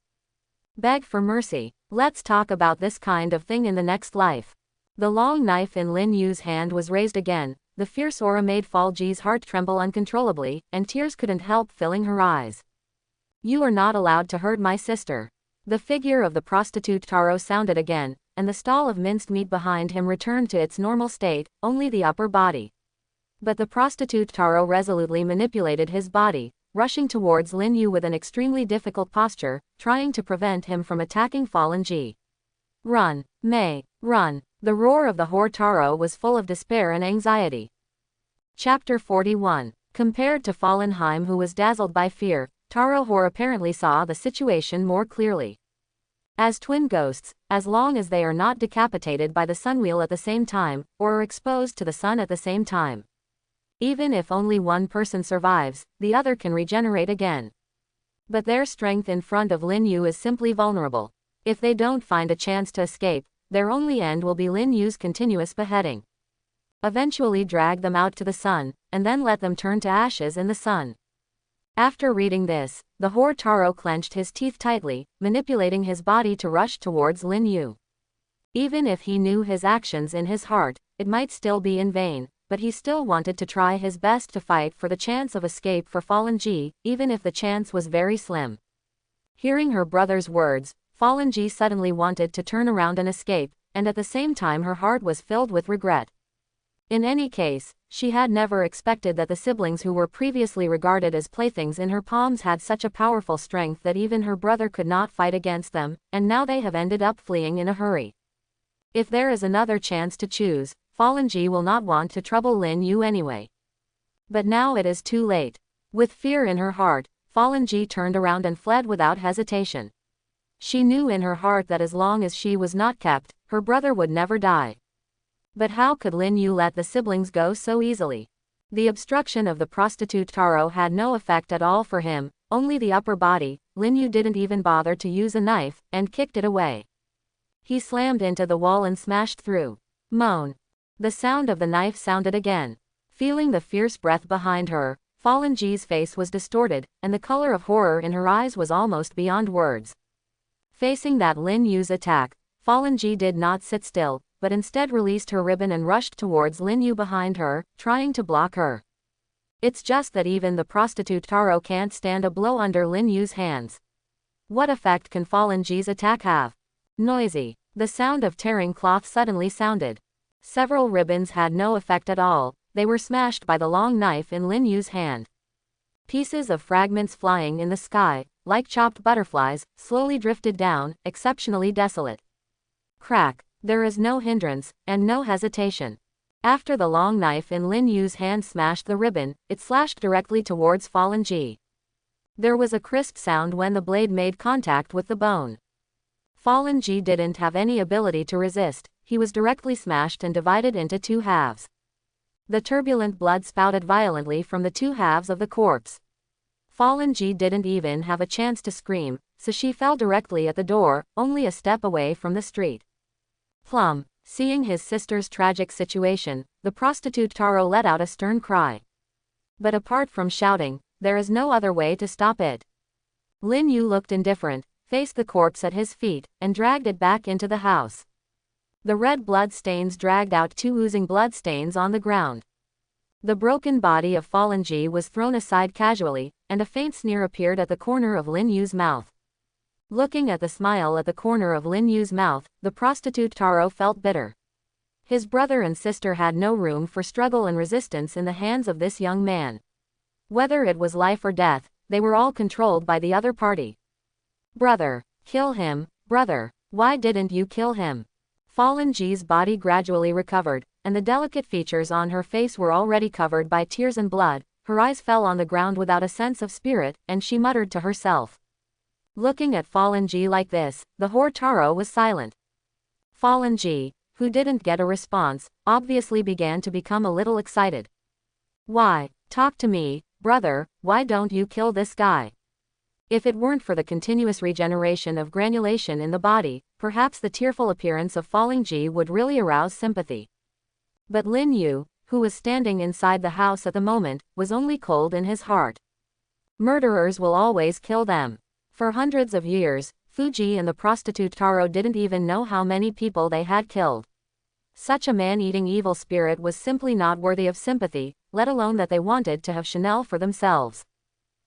Beg for mercy. Let's talk about this kind of thing in the next life. The long knife in Lin Yu's hand was raised again, the fierce aura made Fall G's heart tremble uncontrollably, and tears couldn't help filling her eyes. You are not allowed to hurt my sister. The figure of the prostitute Taro sounded again, and the stall of minced meat behind him returned to its normal state, only the upper body. But the prostitute Taro resolutely manipulated his body, rushing towards Lin Yu with an extremely difficult posture, trying to prevent him from attacking Fallen G. Run, Mei, run. The roar of the Taro was full of despair and anxiety. Chapter 41. Compared to Fallenheim, who was dazzled by fear, Taro apparently saw the situation more clearly. As twin ghosts, as long as they are not decapitated by the sunwheel at the same time, or are exposed to the sun at the same time, even if only one person survives, the other can regenerate again. But their strength in front of Lin Yu is simply vulnerable. If they don't find a chance to escape, their only end will be Lin Yu's continuous beheading. Eventually drag them out to the sun, and then let them turn to ashes in the sun. After reading this, the Taro clenched his teeth tightly, manipulating his body to rush towards Lin Yu. Even if he knew his actions in his heart, it might still be in vain, but he still wanted to try his best to fight for the chance of escape for Fallen G, even if the chance was very slim. Hearing her brother's words, Fallen G suddenly wanted to turn around and escape, and at the same time her heart was filled with regret. In any case, she had never expected that the siblings who were previously regarded as playthings in her palms had such a powerful strength that even her brother could not fight against them, and now they have ended up fleeing in a hurry. If there is another chance to choose, Fallen G will not want to trouble Lin Yu anyway. But now it is too late. With fear in her heart, Fallen G turned around and fled without hesitation. She knew in her heart that as long as she was not kept, her brother would never die. But how could Lin Yu let the siblings go so easily? The obstruction of the prostitute Taro had no effect at all for him, only the upper body. Lin Yu didn't even bother to use a knife, and kicked it away. He slammed into the wall and smashed through. Moan. The sound of the knife sounded again. Feeling the fierce breath behind her, Fallen G's face was distorted, and the color of horror in her eyes was almost beyond words. Facing that Lin Yu's attack, Fallen G did not sit still, but instead released her ribbon and rushed towards Lin Yu behind her, trying to block her. It's just that even the prostitute Taro can't stand a blow under Lin Yu's hands. What effect can Fallen G's attack have? Noisy. The sound of tearing cloth suddenly sounded. Several ribbons had no effect at all, they were smashed by the long knife in Lin Yu's hand. Pieces of fragments flying in the sky, like chopped butterflies, slowly drifted down, exceptionally desolate. Crack. There is no hindrance, and no hesitation. After the long knife in Lin Yu's hand smashed the ribbon, it slashed directly towards Fallen Ji. There was a crisp sound when the blade made contact with the bone. Fallen Ji didn't have any ability to resist, he was directly smashed and divided into two halves. The turbulent blood spouted violently from the two halves of the corpse. Fallen Ji didn't even have a chance to scream, so she fell directly at the door, only a step away from the street. Plum. Seeing his sister's tragic situation, the prostitute Taro let out a stern cry. But apart from shouting, there is no other way to stop it. Lin Yu looked indifferent, faced the corpse at his feet, and dragged it back into the house. The red blood stains dragged out two oozing blood stains on the ground. The broken body of Fallen Ji was thrown aside casually, and a faint sneer appeared at the corner of Lin Yu's mouth. Looking at the smile at the corner of Lin Yu's mouth, the prostitute Taro felt bitter. His brother and sister had no room for struggle and resistance in the hands of this young man. Whether it was life or death, they were all controlled by the other party. Brother, kill him, brother, why didn't you kill him? Fallen Ji's body gradually recovered, and the delicate features on her face were already covered by tears and blood. Her eyes fell on the ground without a sense of spirit, and she muttered to herself. Looking at Fallen Ji like this, the whore Taro was silent. Fallen Ji, who didn't get a response, obviously began to become a little excited. Why, talk to me, brother, why don't you kill this guy? If it weren't for the continuous regeneration of granulation in the body, perhaps the tearful appearance of Fallen Ji would really arouse sympathy. But Lin Yu, who was standing inside the house at the moment, was only cold in his heart. Murderers will always kill them. For hundreds of years, Fuji and the prostitute Taro didn't even know how many people they had killed. Such a man-eating evil spirit was simply not worthy of sympathy, let alone that they wanted to have Chanel for themselves.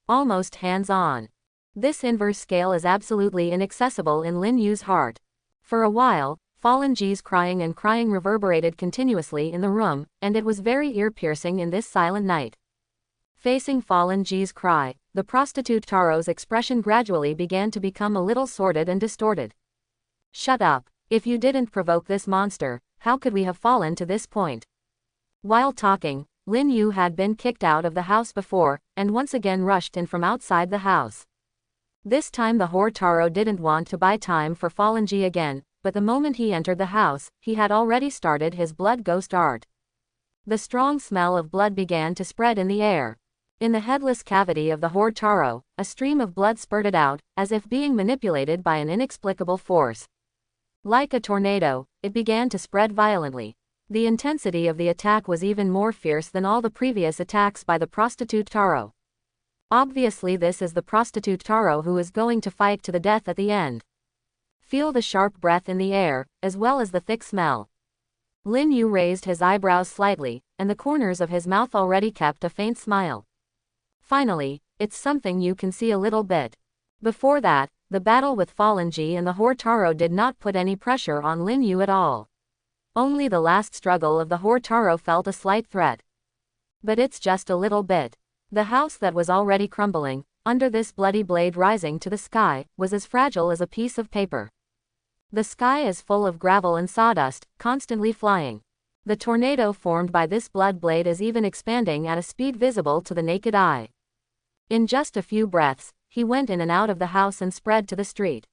Almost hands-on. This inverse scale is absolutely inaccessible in Lin Yu's heart. For a while, Fallen Ji's crying and crying reverberated continuously in the room, and it was very ear-piercing in this silent night. Facing Fallen Ji's cry, the prostitute Taro's expression gradually began to become a little sordid and distorted. Shut up. If you didn't provoke this monster, how could we have fallen to this point? While talking, Lin Yu had been kicked out of the house before, and once again rushed in from outside the house. This time the whore Taro didn't want to buy time for Fallen Ji again, but the moment he entered the house, he had already started his blood ghost art. The strong smell of blood began to spread in the air. In the headless cavity of the whore Taro, a stream of blood spurted out, as if being manipulated by an inexplicable force. Like a tornado, it began to spread violently. The intensity of the attack was even more fierce than all the previous attacks by the prostitute Taro. Obviously this is the prostitute Taro who is going to fight to the death at the end. Feel the sharp breath in the air, as well as the thick smell. Lin Yu raised his eyebrows slightly, and the corners of his mouth already kept a faint smile. Finally, it's something you can see a little bit. Before that, the battle with Fallen Ji and the whore Taro did not put any pressure on Lin Yu at all. Only the last struggle of the whore Taro felt a slight threat. But it's just a little bit. The house that was already crumbling, under this bloody blade rising to the sky, was as fragile as a piece of paper. The sky is full of gravel and sawdust, constantly flying. The tornado formed by this blood blade is even expanding at a speed visible to the naked eye. In just a few breaths, he went in and out of the house and spread to the street.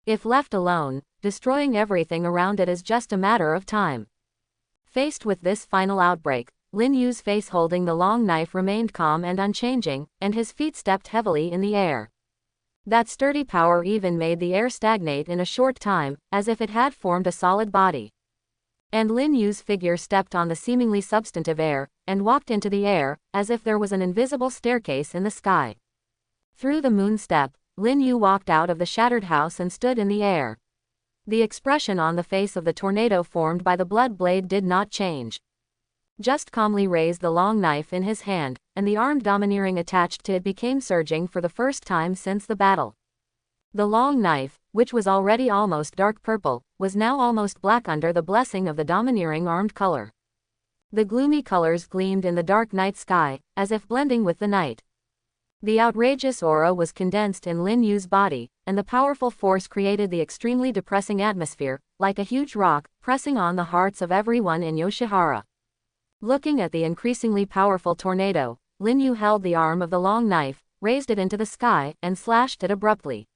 If left alone, destroying everything around it is just a matter of time. Faced with this final outbreak, Lin Yu's face holding the long knife remained calm and unchanging, and his feet stepped heavily in the air. That sturdy power even made the air stagnate in a short time, as if it had formed a solid body. And Lin Yu's figure stepped on the seemingly substantive air, and walked into the air, as if there was an invisible staircase in the sky. Through the moon step, Lin Yu walked out of the shattered house and stood in the air. The expression on the face of the tornado formed by the blood blade did not change. Just calmly raised the long knife in his hand, and the armed domineering attached to it became surging for the first time since the battle. The long knife, which was already almost dark purple, was now almost black under the blessing of the domineering armed color. The gloomy colors gleamed in the dark night sky, as if blending with the night. The outrageous aura was condensed in Lin Yu's body, and the powerful force created the extremely depressing atmosphere, like a huge rock, pressing on the hearts of everyone in Yoshihara. Looking at the increasingly powerful tornado, Lin Yu held the arm of the long knife, raised it into the sky, and slashed it abruptly.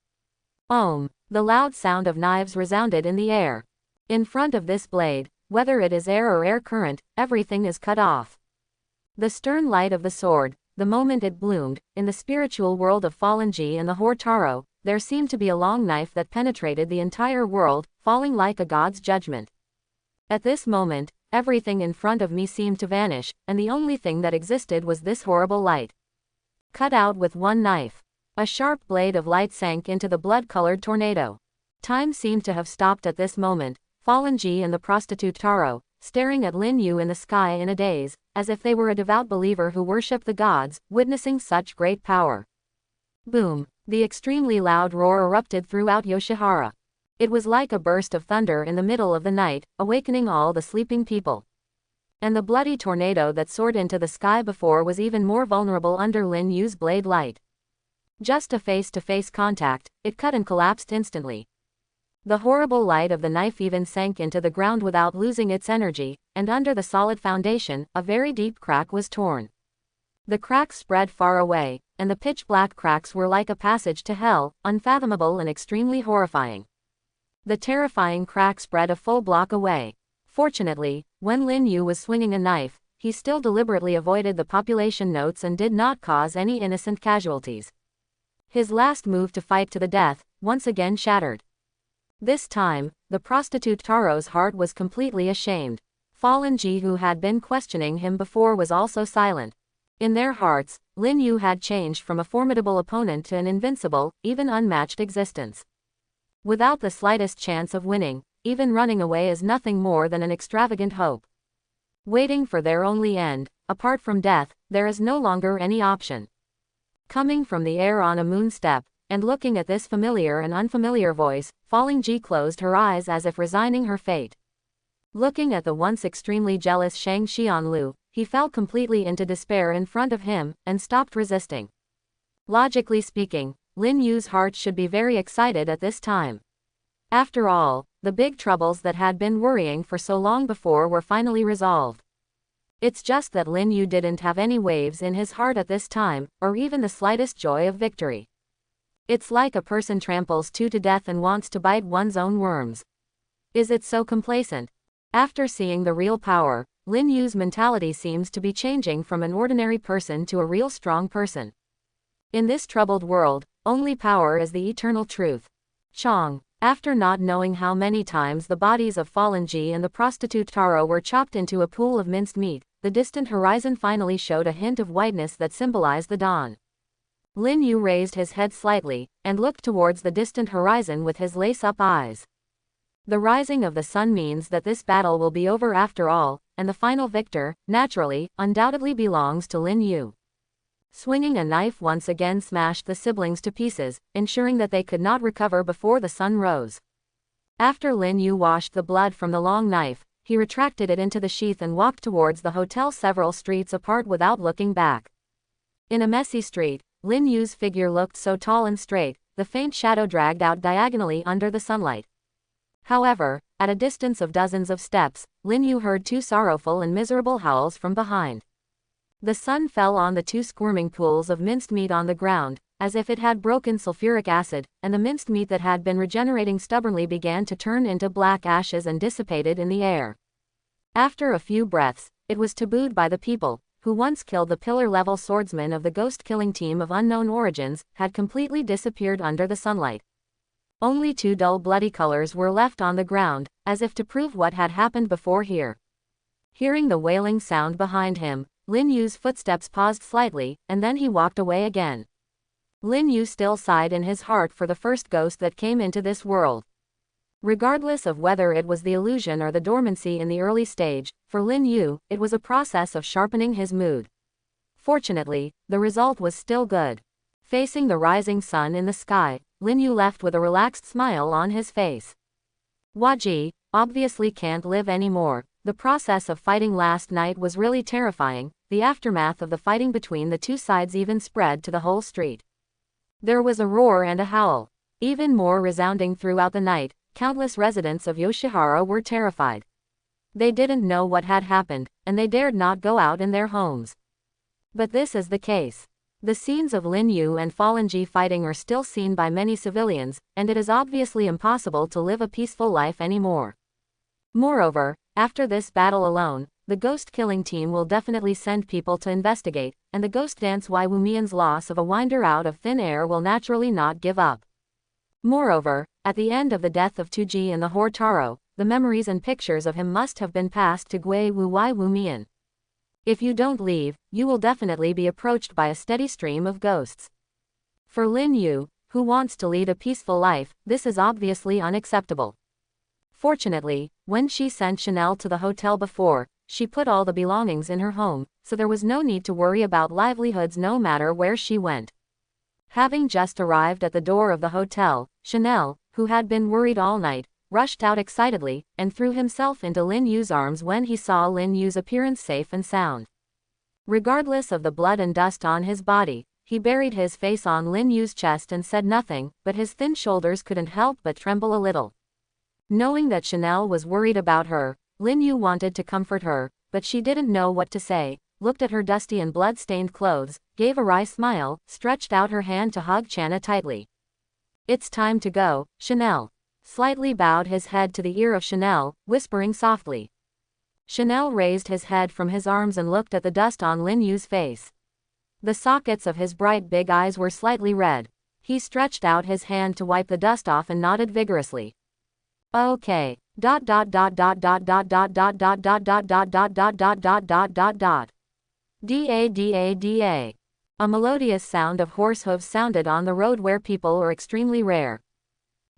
Om! The loud sound of knives resounded in the air. In front of this blade, whether it is air or air current, everything is cut off. The stern light of the sword, the moment it bloomed, in the spiritual world of Fallen Ji and the Horde Taro, there seemed to be a long knife that penetrated the entire world, falling like a god's judgment. At this moment, everything in front of me seemed to vanish, and the only thing that existed was this horrible light. Cut out with one knife. A sharp blade of light sank into the blood-colored tornado. Time seemed to have stopped at this moment, Fallen Ji and the prostitute Taro, staring at Lin Yu in the sky in a daze, as if they were a devout believer who worshipped the gods, witnessing such great power. Boom! The extremely loud roar erupted throughout Yoshihara. It was like a burst of thunder in the middle of the night, awakening all the sleeping people. And the bloody tornado that soared into the sky before was even more vulnerable under Lin Yu's blade light. Just a face-to-face contact, it cut and collapsed instantly. The horrible light of the knife even sank into the ground without losing its energy, and under the solid foundation, a very deep crack was torn. The cracks spread far away, and the pitch-black cracks were like a passage to hell, unfathomable and extremely horrifying. The terrifying crack spread a full block away. Fortunately, when Lin Yu was swinging a knife, he still deliberately avoided the population notes and did not cause any innocent casualties. His last move to fight to the death, once again shattered. This time, the prostitute Taro's heart was completely ashamed. Fallen Ji, who had been questioning him before, was also silent. In their hearts, Lin Yu had changed from a formidable opponent to an invincible, even unmatched existence. Without the slightest chance of winning, even running away is nothing more than an extravagant hope. Waiting for their only end, apart from death, there is no longer any option. Coming from the air on a moon step, and looking at this familiar and unfamiliar voice, Falling Ji closed her eyes as if resigning her fate. Looking at the once extremely jealous Shang Xianlu, he fell completely into despair in front of him, and stopped resisting. Logically speaking, Lin Yu's heart should be very excited at this time. After all, the big troubles that had been worrying for so long before were finally resolved. It's just that Lin Yu didn't have any waves in his heart at this time, or even the slightest joy of victory. It's like a person tramples two to death and wants to bite one's own worms. Is it so complacent? After seeing the real power, Lin Yu's mentality seems to be changing from an ordinary person to a real strong person. In this troubled world, only power is the eternal truth. Chong. After not knowing how many times the bodies of Fallen Ji and the prostitute Taro were chopped into a pool of minced meat, the distant horizon finally showed a hint of whiteness that symbolized the dawn. Lin Yu raised his head slightly, and looked towards the distant horizon with his lace-up eyes. The rising of the sun means that this battle will be over after all, and the final victor, naturally, undoubtedly belongs to Lin Yu. Swinging a knife once again smashed the siblings to pieces, ensuring that they could not recover before the sun rose. After Lin Yu washed the blood from the long knife, he retracted it into the sheath and walked towards the hotel several streets apart without looking back. In a messy street, Lin Yu's figure looked so tall and straight, the faint shadow dragged out diagonally under the sunlight. However, at a distance of dozens of steps, Lin Yu heard two sorrowful and miserable howls from behind. The sun fell on the two squirming pools of minced meat on the ground, as if it had broken sulfuric acid, and the minced meat that had been regenerating stubbornly began to turn into black ashes and dissipated in the air. After a few breaths, it was tabooed by the people, who once killed the pillar-level swordsman of the ghost-killing team of unknown origins, had completely disappeared under the sunlight. Only two dull bloody colors were left on the ground, as if to prove what had happened before here. Hearing the wailing sound behind him, Lin Yu's footsteps paused slightly, and then he walked away again. Lin Yu still sighed in his heart for the first ghost that came into this world. Regardless of whether it was the illusion or the dormancy in the early stage, for Lin Yu, it was a process of sharpening his mood. Fortunately, the result was still good. Facing the rising sun in the sky, Lin Yu left with a relaxed smile on his face. Waji obviously can't live anymore, The process of fighting last night was really terrifying. The aftermath of the fighting between the two sides even spread to the whole street. There was a roar and a howl. Even more resounding throughout the night, countless residents of Yoshihara were terrified. They didn't know what had happened, and they dared not go out in their homes. But this is the case. The scenes of Lin Yu and Fallen Ji fighting are still seen by many civilians, and it is obviously impossible to live a peaceful life anymore. Moreover, after this battle alone, the ghost killing team will definitely send people to investigate, and the ghost dance Wai Wumian's loss of a winder out of thin air will naturally not give up. Moreover, at the end of the death of Tuji and the whore Taro, the memories and pictures of him must have been passed to Gui Wu Wai Wumian. If you don't leave, you will definitely be approached by a steady stream of ghosts. For Lin Yu, who wants to lead a peaceful life, this is obviously unacceptable. Fortunately, when she sent Chanel to the hotel before, she put all the belongings in her home, so there was no need to worry about livelihoods no matter where she went. Having just arrived at the door of the hotel, Chanel, who had been worried all night, rushed out excitedly, and threw himself into Lin Yu's arms when he saw Lin Yu's appearance safe and sound. Regardless of the blood and dust on his body, he buried his face on Lin Yu's chest and said nothing, but his thin shoulders couldn't help but tremble a little. Knowing that Chanel was worried about her, Lin Yu wanted to comfort her, but she didn't know what to say, looked at her dusty and blood-stained clothes, gave a wry smile, stretched out her hand to hug Channa tightly. "It's time to go, Chanel." Slightly bowed his head to the ear of Chanel, whispering softly. Chanel raised his head from his arms and looked at the dust on Lin Yu's face. The sockets of his bright big eyes were slightly red. He stretched out his hand to wipe the dust off and nodded vigorously. Okay. Dot dot dot dot dot dot dot dot dot dot dot dot dot dot dot dot dot dot dot. Da. A melodious sound of horse hooves sounded on the road where people are extremely rare.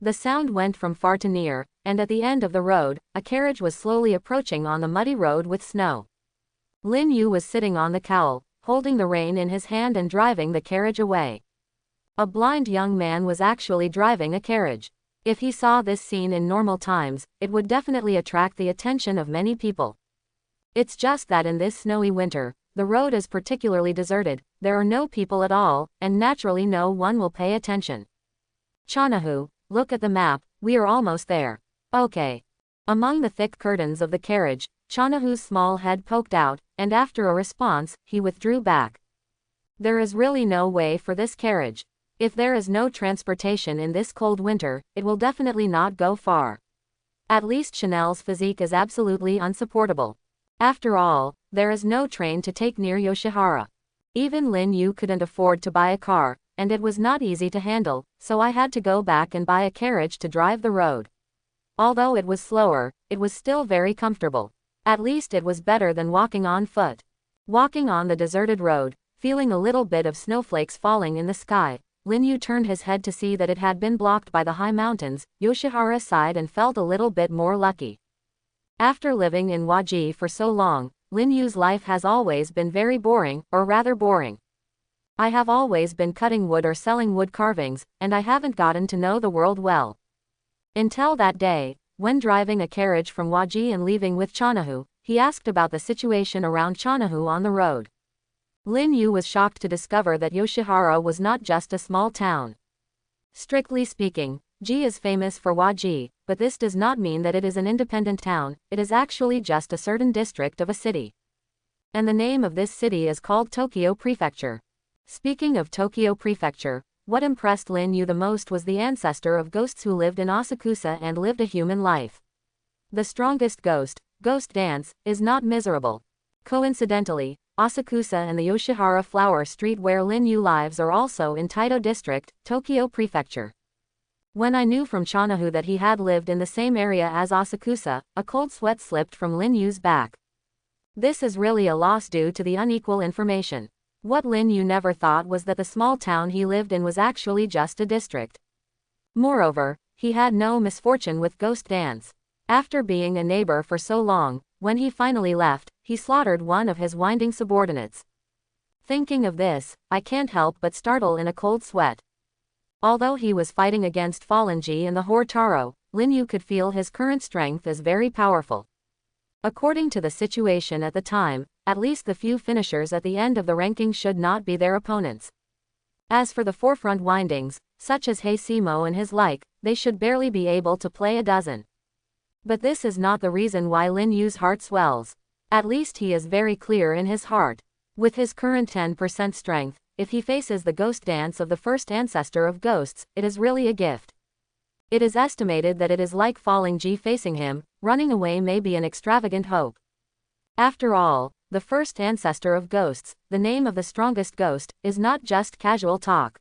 The sound went from far to near, and at the end of the road, a carriage was slowly approaching on the muddy road with snow. Lin Yu was sitting on the cowl, holding the rein in his hand and driving the carriage away. A blind young man was actually driving a carriage. If he saw this scene in normal times, it would definitely attract the attention of many people. It's just that in this snowy winter, the road is particularly deserted, there are no people at all, and naturally no one will pay attention. Chanahu, look at the map, we are almost there. Okay. Among the thick curtains of the carriage, Chanahu's small head poked out, and after a response, he withdrew back. There is really no way for this carriage. If there is no transportation in this cold winter, it will definitely not go far. At least Chanel's physique is absolutely unsupportable. After all, there is no train to take near Yoshihara. Even Lin Yu couldn't afford to buy a car, and it was not easy to handle, so I had to go back and buy a carriage to drive the road. Although it was slower, it was still very comfortable. At least it was better than walking on foot. Walking on the deserted road, feeling a little bit of snowflakes falling in the sky, Lin Yu turned his head to see that it had been blocked by the high mountains. Yoshihara sighed and felt a little bit more lucky. After living in Waji for so long, Lin Yu's life has always been very boring, or rather boring. I have always been cutting wood or selling wood carvings, and I haven't gotten to know the world well. Until that day, when driving a carriage from Waji and leaving with Chanahu, he asked about the situation around Chanahu on the road. Lin Yu was shocked to discover that Yoshihara was not just a small town. Strictly speaking, Ji is famous for Waji, but this does not mean that it is an independent town, it is actually just a certain district of a city. And the name of this city is called Tokyo Prefecture. Speaking of Tokyo Prefecture, what impressed Lin Yu the most was the ancestor of ghosts who lived in Asakusa and lived a human life. The strongest ghost, Ghost Dance, is not miserable. Coincidentally, Asakusa and the Yoshihara Flower Street where Lin Yu lives are also in Taito District, Tokyo Prefecture. When I knew from Chanahu that he had lived in the same area as Asakusa, a cold sweat slipped from Lin Yu's back. This is really a loss due to the unequal information. What Lin Yu never thought was that the small town he lived in was actually just a district. Moreover, he had no misfortune with Ghost Dance. After being a neighbor for so long, when he finally left, he slaughtered one of his winding subordinates. Thinking of this, I can't help but startle in a cold sweat. Although he was fighting against Fallen Ji and the whore Taro, Lin Yu could feel his current strength is very powerful. According to the situation at the time, at least the few finishers at the end of the ranking should not be their opponents. As for the forefront windings, such as Heisimo and his like, they should barely be able to play a dozen. But this is not the reason why Lin Yu's heart swells. At least he is very clear in his heart. With his current 10% strength, if he faces the ghost dance of the first ancestor of ghosts, it is really a gift. It is estimated that it is like falling G facing him, running away may be an extravagant hope. After all, the first ancestor of ghosts, the name of the strongest ghost, is not just casual talk.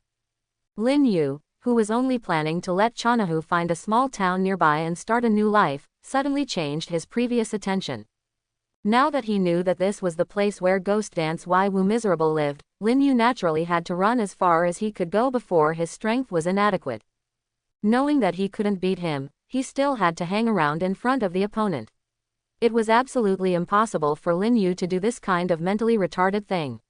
Lin Yu, who was only planning to let Chanahu find a small town nearby and start a new life, suddenly changed his previous attention. Now that he knew that this was the place where Ghost Dance Wai Wu Miserable lived, Lin Yu naturally had to run as far as he could go before his strength was inadequate. Knowing that he couldn't beat him, he still had to hang around in front of the opponent. It was absolutely impossible for Lin Yu to do this kind of mentally retarded thing.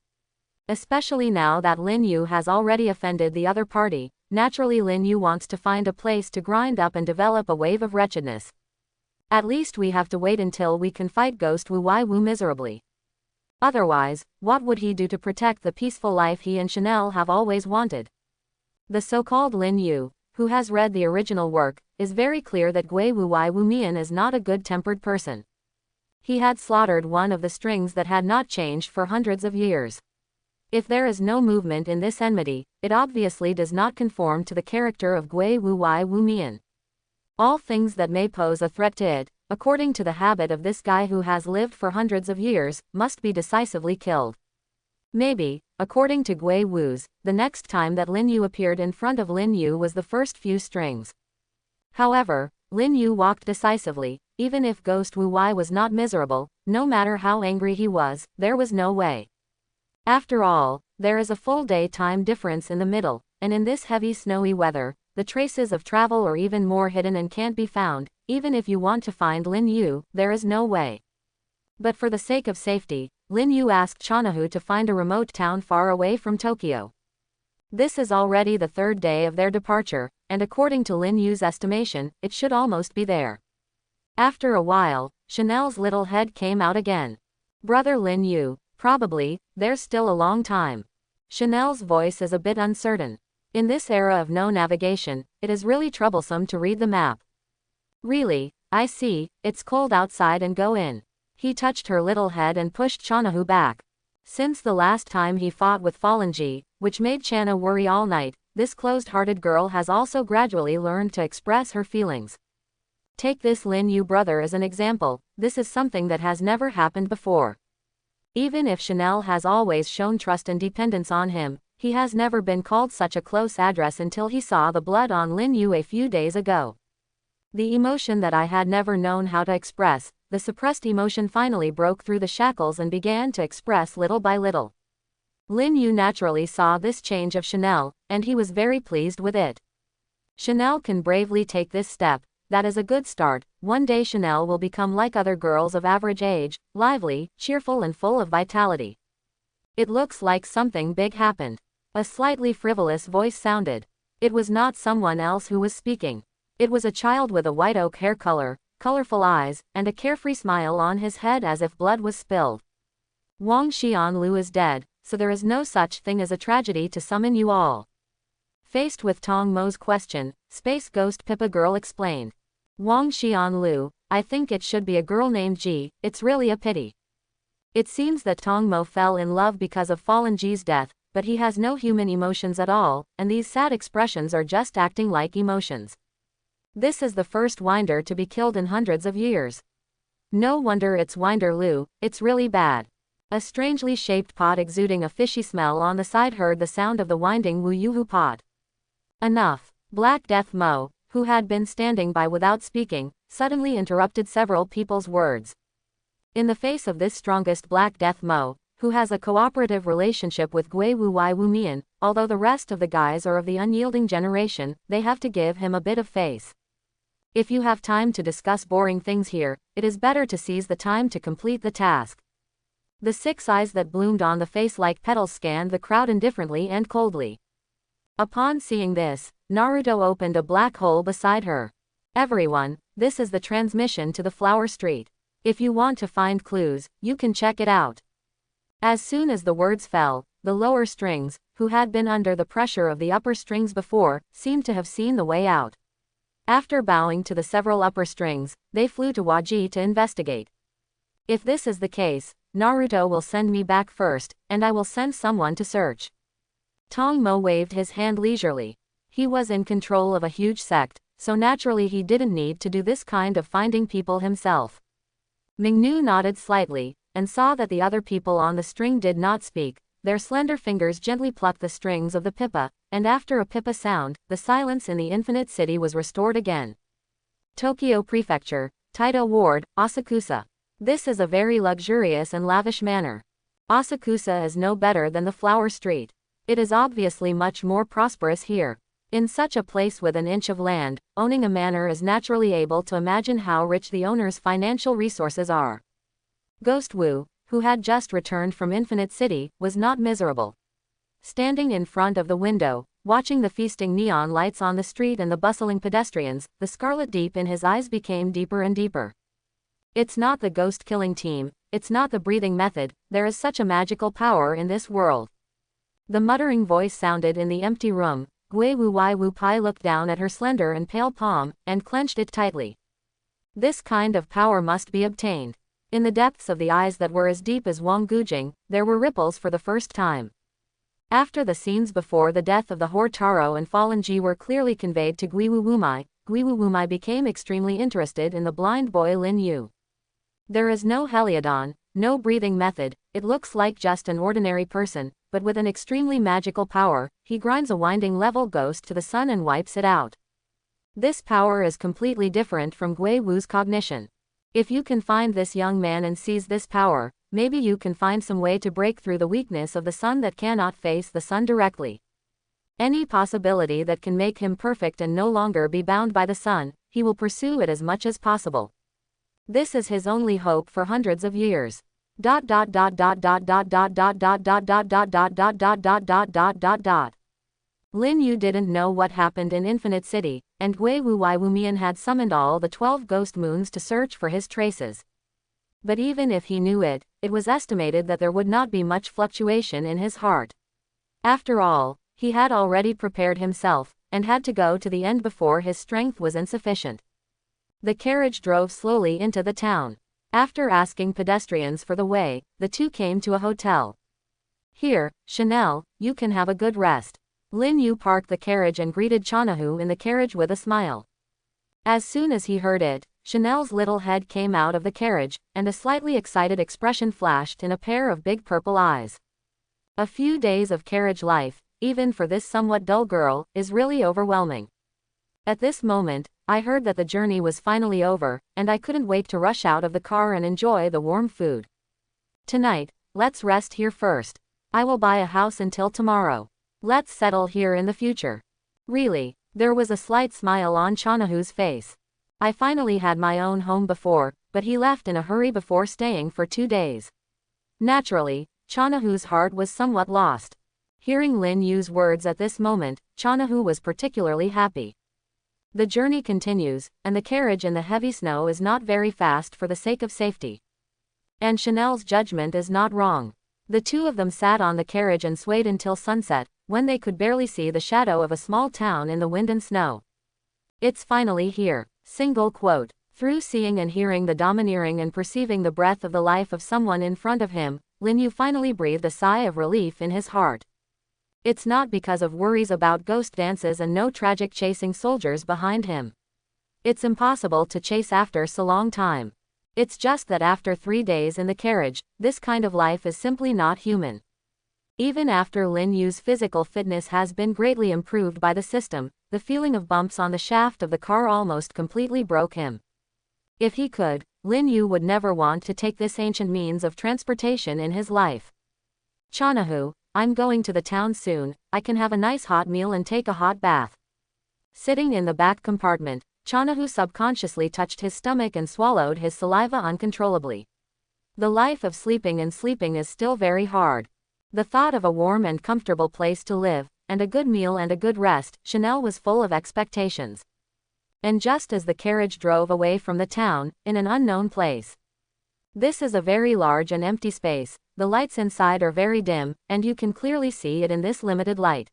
Especially now that Lin Yu has already offended the other party, naturally Lin Yu wants to find a place to grind up and develop a wave of wretchedness. At least we have to wait until we can fight Ghost Wu Wai Wu miserably. Otherwise, what would he do to protect the peaceful life he and Chanel have always wanted? The so-called Lin Yu, who has read the original work, is very clear that Gui Wu Wai Wu Mian is not a good-tempered person. He had slaughtered one of the strings that had not changed for hundreds of years. If there is no movement in this enmity, it obviously does not conform to the character of Gui Wu Wai Wu Mian. All things that may pose a threat to it, according to the habit of this guy who has lived for hundreds of years, must be decisively killed. Maybe, according to Gui Wu's, the next time that Lin Yu appeared in front of Lin Yu was the first few strings. However, Lin Yu walked decisively. Even if Ghost Wu Wai was not miserable, no matter how angry he was, there was no way. After all, there is a full day time difference in the middle, and in this heavy snowy weather, the traces of travel are even more hidden and can't be found. Even if you want to find Lin Yu, there is no way. But for the sake of safety, Lin Yu asked Chanahu to find a remote town far away from Tokyo. This is already the third day of their departure, and according to Lin Yu's estimation, it should almost be there. After a while, Chanel's little head came out again. Brother Lin Yu, probably, there's still a long time. Chanel's voice is a bit uncertain. In this era of no navigation, it is really troublesome to read the map. Really, I see, it's cold outside and go in. He touched her little head and pushed Chanahu back. Since the last time he fought with Falanji, which made Chana worry all night, this closed-hearted girl has also gradually learned to express her feelings. Take this Lin Yu brother as an example. This is something that has never happened before. Even if Chanel has always shown trust and dependence on him, he has never been called such a close address until he saw the blood on Lin Yu a few days ago. The emotion that I had never known how to express, the suppressed emotion finally broke through the shackles and began to express little by little. Lin Yu naturally saw this change of Chanel, and he was very pleased with it. Chanel can bravely take this step. That is a good start. One day Chanel will become like other girls of average age, lively, cheerful and full of vitality. It looks like something big happened. A slightly frivolous voice sounded. It was not someone else who was speaking. It was a child with a white oak hair color, colorful eyes, and a carefree smile on his head as if blood was spilled. Wang Xianlu is dead, so there is no such thing as a tragedy to summon you all. Faced with Tong Mo's question, Space Ghost Pippa Girl explained. Wang Xianlu, I think it should be a girl named Ji, it's really a pity. It seems that Tong Mo fell in love because of Fallen Ji's death, but he has no human emotions at all, and these sad expressions are just acting like emotions. This is the first Winder to be killed in hundreds of years. No wonder it's Winder Lu, it's really bad. A strangely shaped pot exuding a fishy smell on the side heard the sound of the winding Wu Yuhu pot. Enough. Black Death Mo, who had been standing by without speaking, suddenly interrupted several people's words. In the face of this strongest Black Death Mo, who has a cooperative relationship with Gui Wu Wai Wu Mian, although the rest of the guys are of the unyielding generation, they have to give him a bit of face. If you have time to discuss boring things here, it is better to seize the time to complete the task. The 6 eyes that bloomed on the face like petals scanned the crowd indifferently and coldly. Upon seeing this, Naruto opened a black hole beside her. Everyone, this is the transmission to the Flower Street. If you want to find clues, you can check it out. As soon as the words fell, the lower strings, who had been under the pressure of the upper strings before, seemed to have seen the way out. After bowing to the several upper strings, they flew to Waji to investigate. If this is the case, Naruto will send me back first, and I will send someone to search. Tong Mo waved his hand leisurely. He was in control of a huge sect, so naturally he didn't need to do this kind of finding people himself. Mingnu nodded slightly, and saw that the other people on the string did not speak. Their slender fingers gently plucked the strings of the pippa, and after a pippa sound, the silence in the infinite city was restored again. Tokyo Prefecture, Taito Ward, Asakusa. This is a very luxurious and lavish manor. Asakusa is no better than the Flower Street. It is obviously much more prosperous here. In such a place with an inch of land, owning a manor is naturally able to imagine how rich the owner's financial resources are. Ghost Wu, who had just returned from Infinite City, was not miserable. Standing in front of the window, watching the feasting neon lights on the street and the bustling pedestrians, the scarlet deep in his eyes became deeper and deeper. It's not the ghost-killing team, it's not the breathing method, there is such a magical power in this world. The muttering voice sounded in the empty room. Gui Wu Wai Wu Pai looked down at her slender and pale palm, and clenched it tightly. This kind of power must be obtained. In the depths of the eyes that were as deep as Wang Gujing, there were ripples for the first time. After the scenes before the death of the Horde Taro and Fallen Ji were clearly conveyed to Gui Wu Wumai, Gui Wu Wumai became extremely interested in the blind boy Lin Yu. There is no Heliodon, no breathing method, it looks like just an ordinary person, but with an extremely magical power. He grinds a winding level ghost to the sun and wipes it out. This power is completely different from Gui Wu's cognition. If you can find this young man and seize this power, maybe you can find some way to break through the weakness of the sun that cannot face the sun directly. Any possibility that can make him perfect and no longer be bound by the sun, he will pursue it as much as possible. This is his only hope for hundreds of years. Lin Yu didn't know what happened in Infinite City, and Gui Wu Wai Wu Mian had summoned all the 12 ghost moons to search for his traces. But even if he knew it, it was estimated that there would not be much fluctuation in his heart. After all, he had already prepared himself, and had to go to the end before his strength was insufficient. The carriage drove slowly into the town. After asking pedestrians for the way, the two came to a hotel. Here, Chanel, you can have a good rest. Lin Yu parked the carriage and greeted Chanahu in the carriage with a smile. As soon as he heard it, Chanel's little head came out of the carriage, and a slightly excited expression flashed in a pair of big purple eyes. A few days of carriage life, even for this somewhat dull girl, is really overwhelming. At this moment, I heard that the journey was finally over, and I couldn't wait to rush out of the car and enjoy the warm food. Tonight, let's rest here first. I will buy a house until tomorrow. Let's settle here in the future. Really, there was a slight smile on Chanahu's face. I finally had my own home before, but he left in a hurry before staying for 2 days. Naturally, Chanahu's heart was somewhat lost. Hearing Lin Yu's words at this moment, Chanahu was particularly happy. The journey continues, and the carriage in the heavy snow is not very fast for the sake of safety. And Chanel's judgment is not wrong. The two of them sat on the carriage and swayed until sunset, when they could barely see the shadow of a small town in the wind and snow. It's finally here. Single quote. Through seeing and hearing the domineering and perceiving the breath of the life of someone in front of him, Lin Yu finally breathed a sigh of relief in his heart. It's not because of worries about ghost dances and no tragic chasing soldiers behind him. It's impossible to chase after so long time. It's just that after 3 days in the carriage, this kind of life is simply not human. Even after Lin Yu's physical fitness has been greatly improved by the system, the feeling of bumps on the shaft of the car almost completely broke him. If he could, Lin Yu would never want to take this ancient means of transportation in his life. Chanahu, I'm going to the town soon, I can have a nice hot meal and take a hot bath. Sitting in the back compartment, Chanahu subconsciously touched his stomach and swallowed his saliva uncontrollably. The life of sleeping and sleeping is still very hard. The thought of a warm and comfortable place to live, and a good meal and a good rest, Chanel was full of expectations. And just as the carriage drove away from the town, in an unknown place, This is a very large and empty space. The lights inside are very dim, and you can clearly see it in this limited light.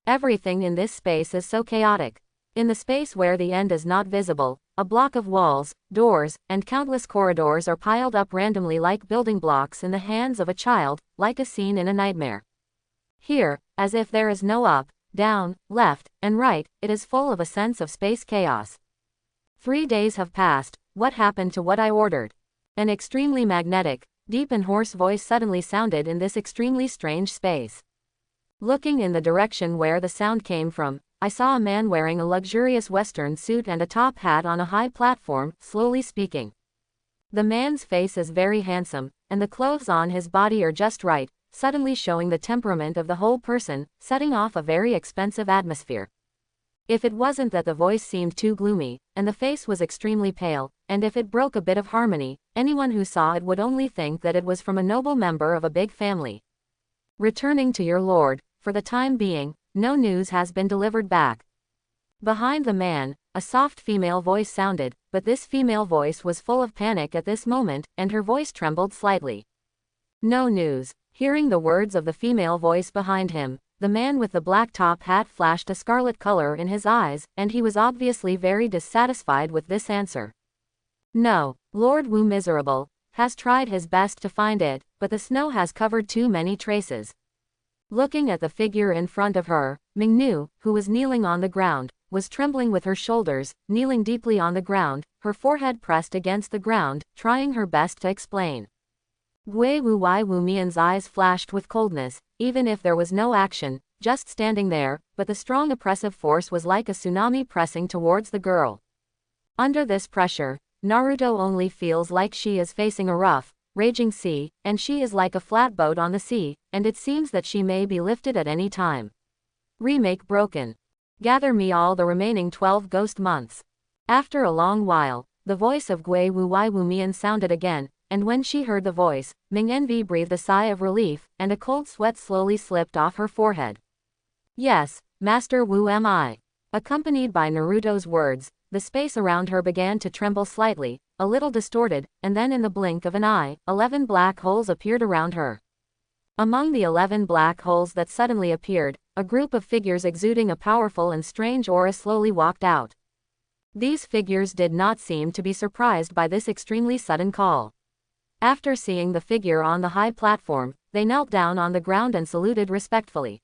Everything in this space is so chaotic. In the space where the end is not visible, a block of walls, doors, and countless corridors are piled up randomly like building blocks in the hands of a child, like a scene in a nightmare. Here, as if there is no up, down, left, and right, it is full of a sense of space chaos. 3 days have passed. What happened to what I ordered? An extremely magnetic, deep and hoarse voice suddenly sounded in this extremely strange space. Looking in the direction where the sound came from, I saw a man wearing a luxurious Western suit and a top hat on a high platform, slowly speaking. The man's face is very handsome, and the clothes on his body are just right, suddenly showing the temperament of the whole person, setting off a very expensive atmosphere. If it wasn't that the voice seemed too gloomy, and the face was extremely pale, and if it broke a bit of harmony, anyone who saw it would only think that it was from a noble member of a big family. Returning to your lord, for the time being, no news has been delivered back. Behind the man, a soft female voice sounded, but this female voice was full of panic at this moment, and her voice trembled slightly. No news. Hearing the words of the female voice behind him, the man with the black top hat flashed a scarlet color in his eyes, and he was obviously very dissatisfied with this answer. No, Lord Wu Miserable has tried his best to find it, but the snow has covered too many traces. Looking at the figure in front of her, Mingnu, who was kneeling on the ground, was trembling with her shoulders, kneeling deeply on the ground, her forehead pressed against the ground, trying her best to explain. Gui Wu Wai Wu Mian's eyes flashed with coldness, even if there was no action, just standing there, but the strong oppressive force was like a tsunami pressing towards the girl. Under this pressure, Naruto only feels like she is facing a rough, raging sea, and she is like a flatboat on the sea, and it seems that she may be lifted at any time. Remake broken. Gather me all the remaining 12 ghost months. After a long while, the voice of Gui Wu Wai Wu Mian sounded again, and when she heard the voice, Ming Envy breathed a sigh of relief, and a cold sweat slowly slipped off her forehead. Yes, Master Wu am I. Accompanied by Naruto's words, the space around her began to tremble slightly, a little distorted, and then in the blink of an eye, 11 black holes appeared around her. Among the 11 black holes that suddenly appeared, a group of figures exuding a powerful and strange aura slowly walked out. These figures did not seem to be surprised by this extremely sudden call. After seeing the figure on the high platform, they knelt down on the ground and saluted respectfully.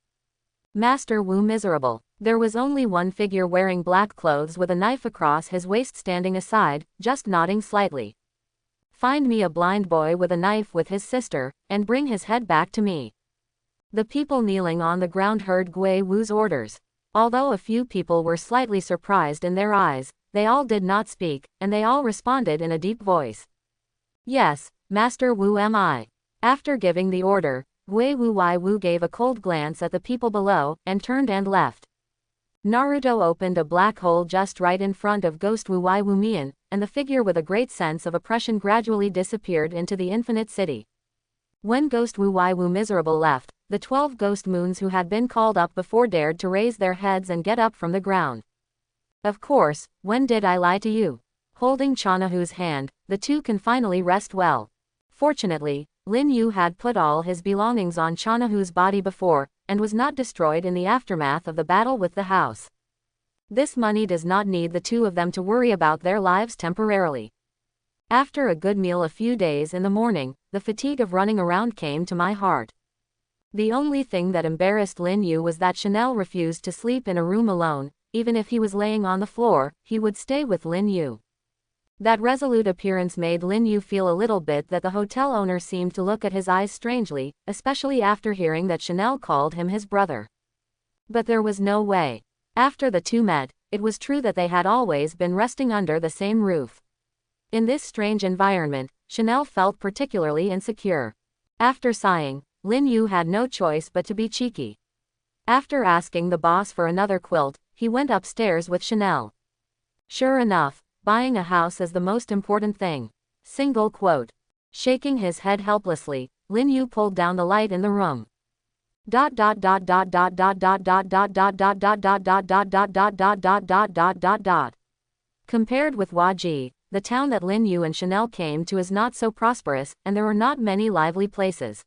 Master Wu Miserable. There was only one figure wearing black clothes with a knife across his waist standing aside, just nodding slightly. Find me a blind boy with a knife with his sister, and bring his head back to me. The people kneeling on the ground heard Gui Wu's orders. Although a few people were slightly surprised in their eyes, they all did not speak, and they all responded in a deep voice. Yes, Master Wu am I. After giving the order, Gui Wu Wai Wu gave a cold glance at the people below, and turned and left. Naruto opened a black hole just right in front of Ghost Wu Wai Wu Mian, and the figure with a great sense of oppression gradually disappeared into the infinite city. When Ghost Wu Wai Wu Miserable left, the 12 ghost moons who had been called up before dared to raise their heads and get up from the ground. Of course, when did I lie to you? Holding Chanahu's hand, the two can finally rest well. Fortunately, Lin Yu had put all his belongings on Chanahu's body before, and was not destroyed in the aftermath of the battle with the house. This money does not need the two of them to worry about their lives temporarily. After a good meal a few days in the morning, the fatigue of running around came to my heart. The only thing that embarrassed Lin Yu was that Chanel refused to sleep in a room alone. Even if he was laying on the floor, he would stay with Lin Yu. That resolute appearance made Lin Yu feel a little bit that the hotel owner seemed to look at his eyes strangely, especially after hearing that Chanel called him his brother. But there was no way. After the two met, it was true that they had always been resting under the same roof. In this strange environment, Chanel felt particularly insecure. After sighing, Lin Yu had no choice but to be cheeky. After asking the boss for another quilt, he went upstairs with Chanel. Sure enough, buying a house is the most important thing. Single quote. Shaking his head helplessly, Lin Yu pulled down the light in the room. Compared with Waji, the town that Lin Yu and Chanel came to is not so prosperous, and there are not many lively places.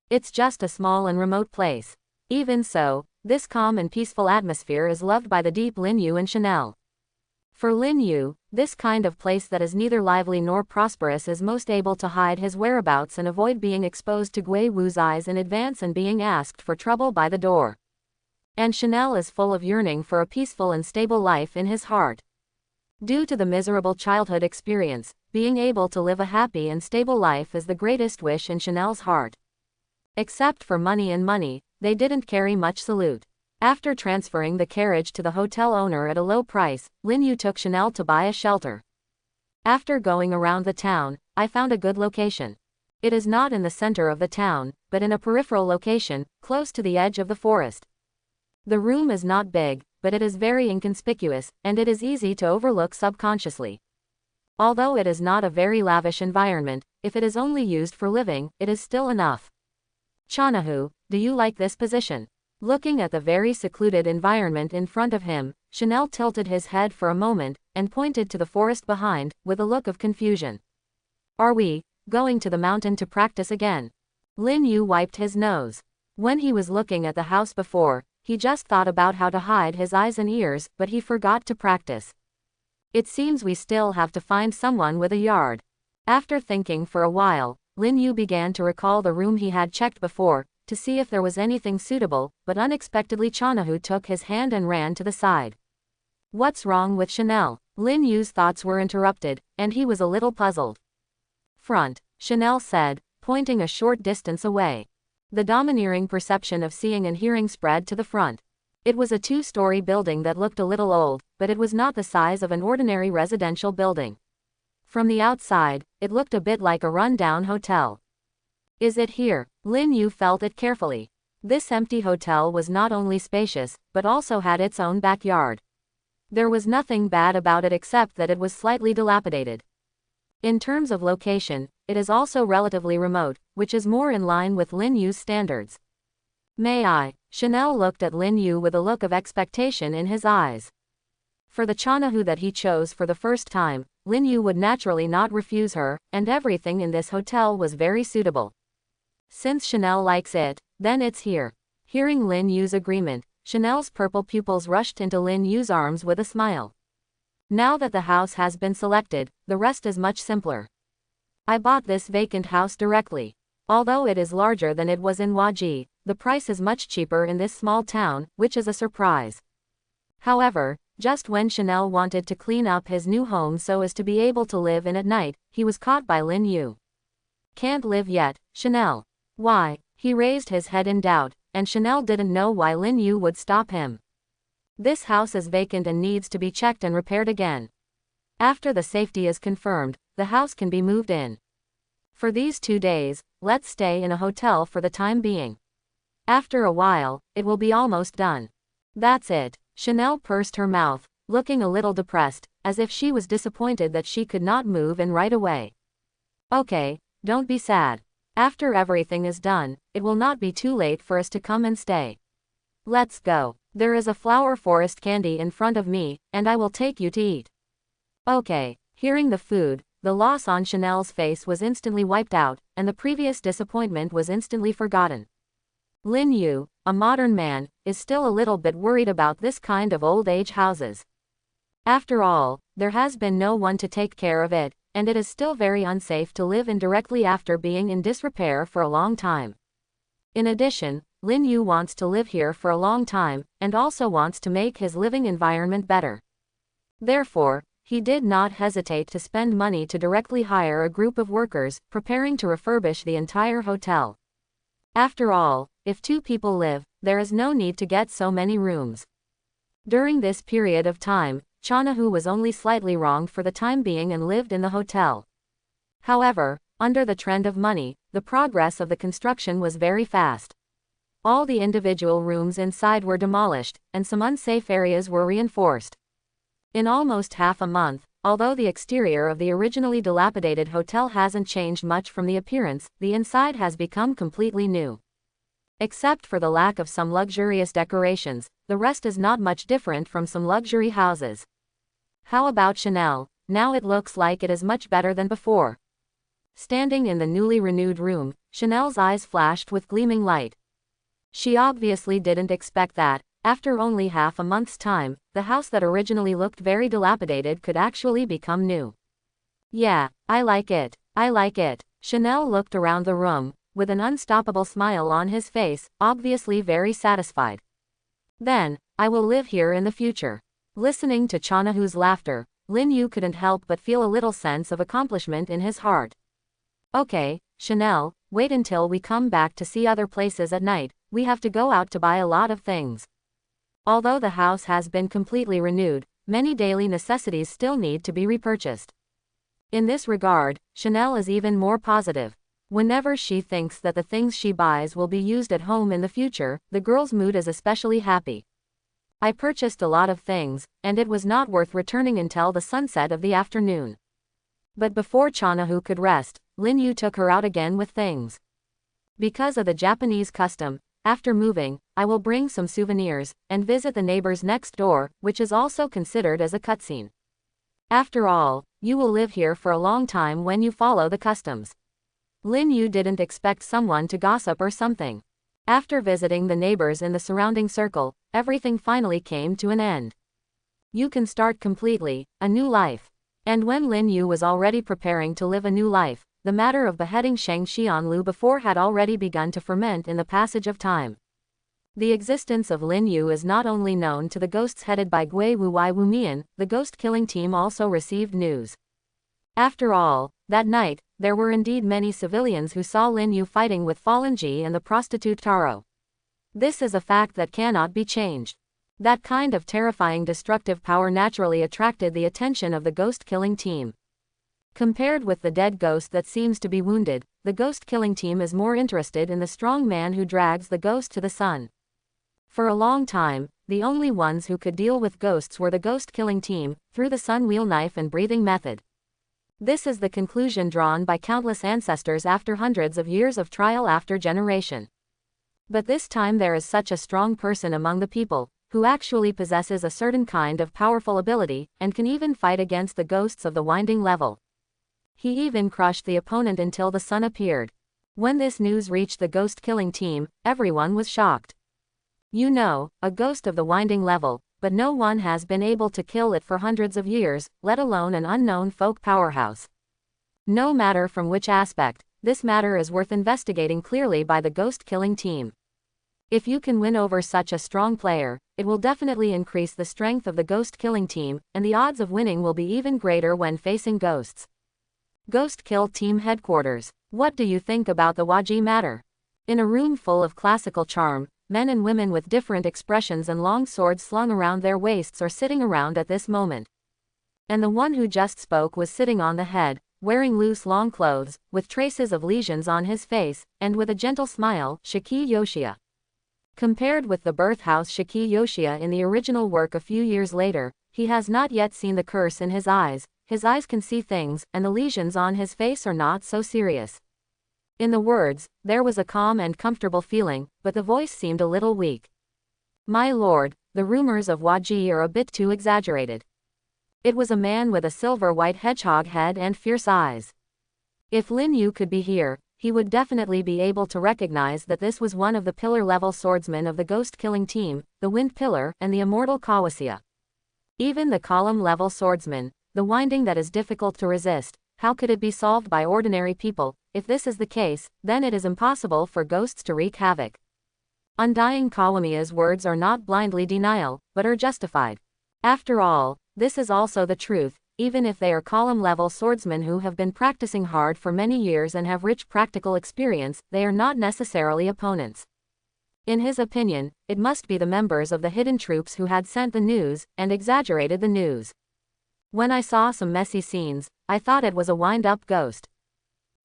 It's just a small and remote place. Even so, this calm and peaceful atmosphere is loved by the deep Lin Yu and Chanel. For Lin Yu, this kind of place that is neither lively nor prosperous is most able to hide his whereabouts and avoid being exposed to Gui Wu's eyes in advance and being asked for trouble by the door. And Chanel is full of yearning for a peaceful and stable life in his heart. Due to the miserable childhood experience, being able to live a happy and stable life is the greatest wish in Chanel's heart. Except for money, they didn't carry much salute. After transferring the carriage to the hotel owner at a low price, Lin Yu took Chanel to buy a shelter. After going around the town, I found a good location. It is not in the center of the town, but in a peripheral location, close to the edge of the forest. The room is not big, but it is very inconspicuous, and it is easy to overlook subconsciously. Although it is not a very lavish environment, if it is only used for living, it is still enough. Chanahu, do you like this position? Looking at the very secluded environment in front of him, Chanel tilted his head for a moment, and pointed to the forest behind, with a look of confusion. Are we going to the mountain to practice again? Lin Yu wiped his nose. When he was looking at the house before, he just thought about how to hide his eyes and ears, but he forgot to practice. It seems we still have to find someone with a yard. After thinking for a while, Lin Yu began to recall the room he had checked before, to see if there was anything suitable, but unexpectedly Chanahu took his hand and ran to the side. What's wrong with Chanel? Lin Yu's thoughts were interrupted, and he was a little puzzled. Front, Chanel said, pointing a short distance away. The domineering perception of seeing and hearing spread to the front. It was a two-story building that looked a little old, but it was not the size of an ordinary residential building. From the outside, it looked a bit like a run-down hotel. Is it here? Lin Yu felt it carefully. This empty hotel was not only spacious, but also had its own backyard. There was nothing bad about it except that it was slightly dilapidated. In terms of location, it is also relatively remote, which is more in line with Lin Yu's standards. May I? Chanel looked at Lin Yu with a look of expectation in his eyes. For the Chanahu that he chose for the first time, Lin Yu would naturally not refuse her, and everything in this hotel was very suitable. Since Chanel likes it, then it's here. Hearing Lin Yu's agreement, Chanel's purple pupils rushed into Lin Yu's arms with a smile. Now that the house has been selected, the rest is much simpler. I bought this vacant house directly. Although it is larger than it was in Waji, the price is much cheaper in this small town, which is a surprise. However, just when Chanel wanted to clean up his new home so as to be able to live in at night, he was caught by Lin Yu. Can't live yet, Chanel. Why? He raised his head in doubt, and Chanel didn't know why Lin Yu would stop him. This house is vacant and needs to be checked and repaired again. After the safety is confirmed, the house can be moved in. For these 2 days, let's stay in a hotel for the time being. After a while, it will be almost done. That's it. Chanel pursed her mouth, looking a little depressed, as if she was disappointed that she could not move in right away. Okay, don't be sad. After everything is done, it will not be too late for us to come and stay. Let's go. There is a flower forest candy in front of me, and I will take you to eat. Okay. Hearing the food, the loss on Chanel's face was instantly wiped out, and the previous disappointment was instantly forgotten. Lin Yu, a modern man, is still a little bit worried about this kind of old age houses. After all, there has been no one to take care of it, and it is still very unsafe to live in directly after being in disrepair for a long time. In addition, Lin Yu wants to live here for a long time, and also wants to make his living environment better. Therefore, he did not hesitate to spend money to directly hire a group of workers, preparing to refurbish the entire hotel. After all, if 2 people live, there is no need to get so many rooms. During this period of time, Chanahu was only slightly wronged for the time being and lived in the hotel. However, under the trend of money, the progress of the construction was very fast. All the individual rooms inside were demolished, and some unsafe areas were reinforced. In almost half a month, although the exterior of the originally dilapidated hotel hasn't changed much from the appearance, the inside has become completely new. Except for the lack of some luxurious decorations, the rest is not much different from some luxury houses. How about Chanel? now it looks like it is much better than before. Standing in the newly renewed room, Chanel's eyes flashed with gleaming light. She obviously didn't expect that, after only half a month's time, the house that originally looked very dilapidated could actually become new. Yeah, I like it. I like it. Chanel looked around the room, with an unstoppable smile on his face, obviously very satisfied. Then, I will live here in the future. Listening to Chanahu's laughter, Lin Yu couldn't help but feel a little sense of accomplishment in his heart. Okay, Chanel, wait until we come back to see other places at night, we have to go out to buy a lot of things. Although the house has been completely renewed, many daily necessities still need to be repurchased. In this regard, Chanel is even more positive. Whenever she thinks that the things she buys will be used at home in the future, the girl's mood is especially happy. I purchased a lot of things, and it was not worth returning until the sunset of the afternoon. But before Chanahu could rest, Lin Yu took her out again with things. Because of the Japanese custom, after moving, I will bring some souvenirs, and visit the neighbors next door, which is also considered as a cutscene. After all, you will live here for a long time when you follow the customs. Lin Yu didn't expect someone to gossip or something. After visiting the neighbors in the surrounding circle, everything finally came to an end. You can start completely, a new life. And when Lin Yu was already preparing to live a new life, the matter of beheading Sheng Xianlu before had already begun to ferment in the passage of time. The existence of Lin Yu is not only known to the ghosts headed by Gui Wuwai Wumian, the ghost-killing team also received news. After all, that night, there were indeed many civilians who saw Lin Yu fighting with Fallen Ji and the prostitute Taro. This is a fact that cannot be changed. That kind of terrifying destructive power naturally attracted the attention of the ghost-killing team. Compared with the dead ghost that seems to be wounded, the ghost-killing team is more interested in the strong man who drags the ghost to the sun. For a long time, the only ones who could deal with ghosts were the ghost-killing team, through the sun wheel knife and breathing method. This is the conclusion drawn by countless ancestors after hundreds of years of trial after generation. But this time there is such a strong person among the people, who actually possesses a certain kind of powerful ability, and can even fight against the ghosts of the winding level. He even crushed the opponent until the sun appeared. When this news reached the ghost-killing team, everyone was shocked. You know, a ghost of the winding level, but no one has been able to kill it for hundreds of years, let alone an unknown folk powerhouse. No matter from which aspect, this matter is worth investigating clearly by the ghost-killing team. If you can win over such a strong player, it will definitely increase the strength of the ghost-killing team, and the odds of winning will be even greater when facing ghosts. Ghost Kill Team Headquarters. What do you think about the Waji matter? In a room full of classical charm, men and women with different expressions and long swords slung around their waists are sitting around at this moment. And the one who just spoke was sitting on the head, wearing loose long clothes, with traces of lesions on his face, and with a gentle smile, Shiki Yoshia. Compared with the birthhouse Shiki Yoshia in the original work a few years later, he has not yet seen the curse in his eyes can see things, and the lesions on his face are not so serious. In the words, there was a calm and comfortable feeling, but the voice seemed a little weak. My lord, the rumors of Waji are a bit too exaggerated. It was a man with a silver-white hedgehog head and fierce eyes. If Lin Yu could be here, he would definitely be able to recognize that this was one of the pillar-level swordsmen of the ghost-killing team, the Wind Pillar, and the immortal Kawasia. Even the column-level swordsman, the winding that is difficult to resist, how could it be solved by ordinary people? If this is the case, then it is impossible for ghosts to wreak havoc. Undying Kawamiya's words are not blindly denial, but are justified. After all, this is also the truth, even if they are column-level swordsmen who have been practicing hard for many years and have rich practical experience, they are not necessarily opponents. In his opinion, it must be the members of the hidden troops who had sent the news, and exaggerated the news. When I saw some messy scenes, I thought it was a wind-up ghost.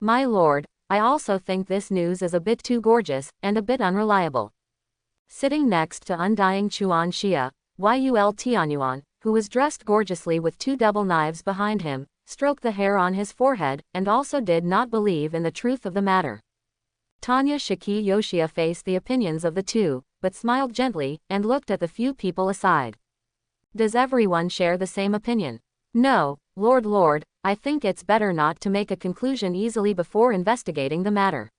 My lord, I also think this news is a bit too gorgeous, and a bit unreliable. Sitting next to Undying Chuan Xia, Yul Tianyuan, who was dressed gorgeously with two double knives behind him, stroked the hair on his forehead, and also did not believe in the truth of the matter. Tanya Shiki Yoshia faced the opinions of the two, but smiled gently, and looked at the few people aside. Does everyone share the same opinion? No, Lord, I think it's better not to make a conclusion easily before investigating the matter.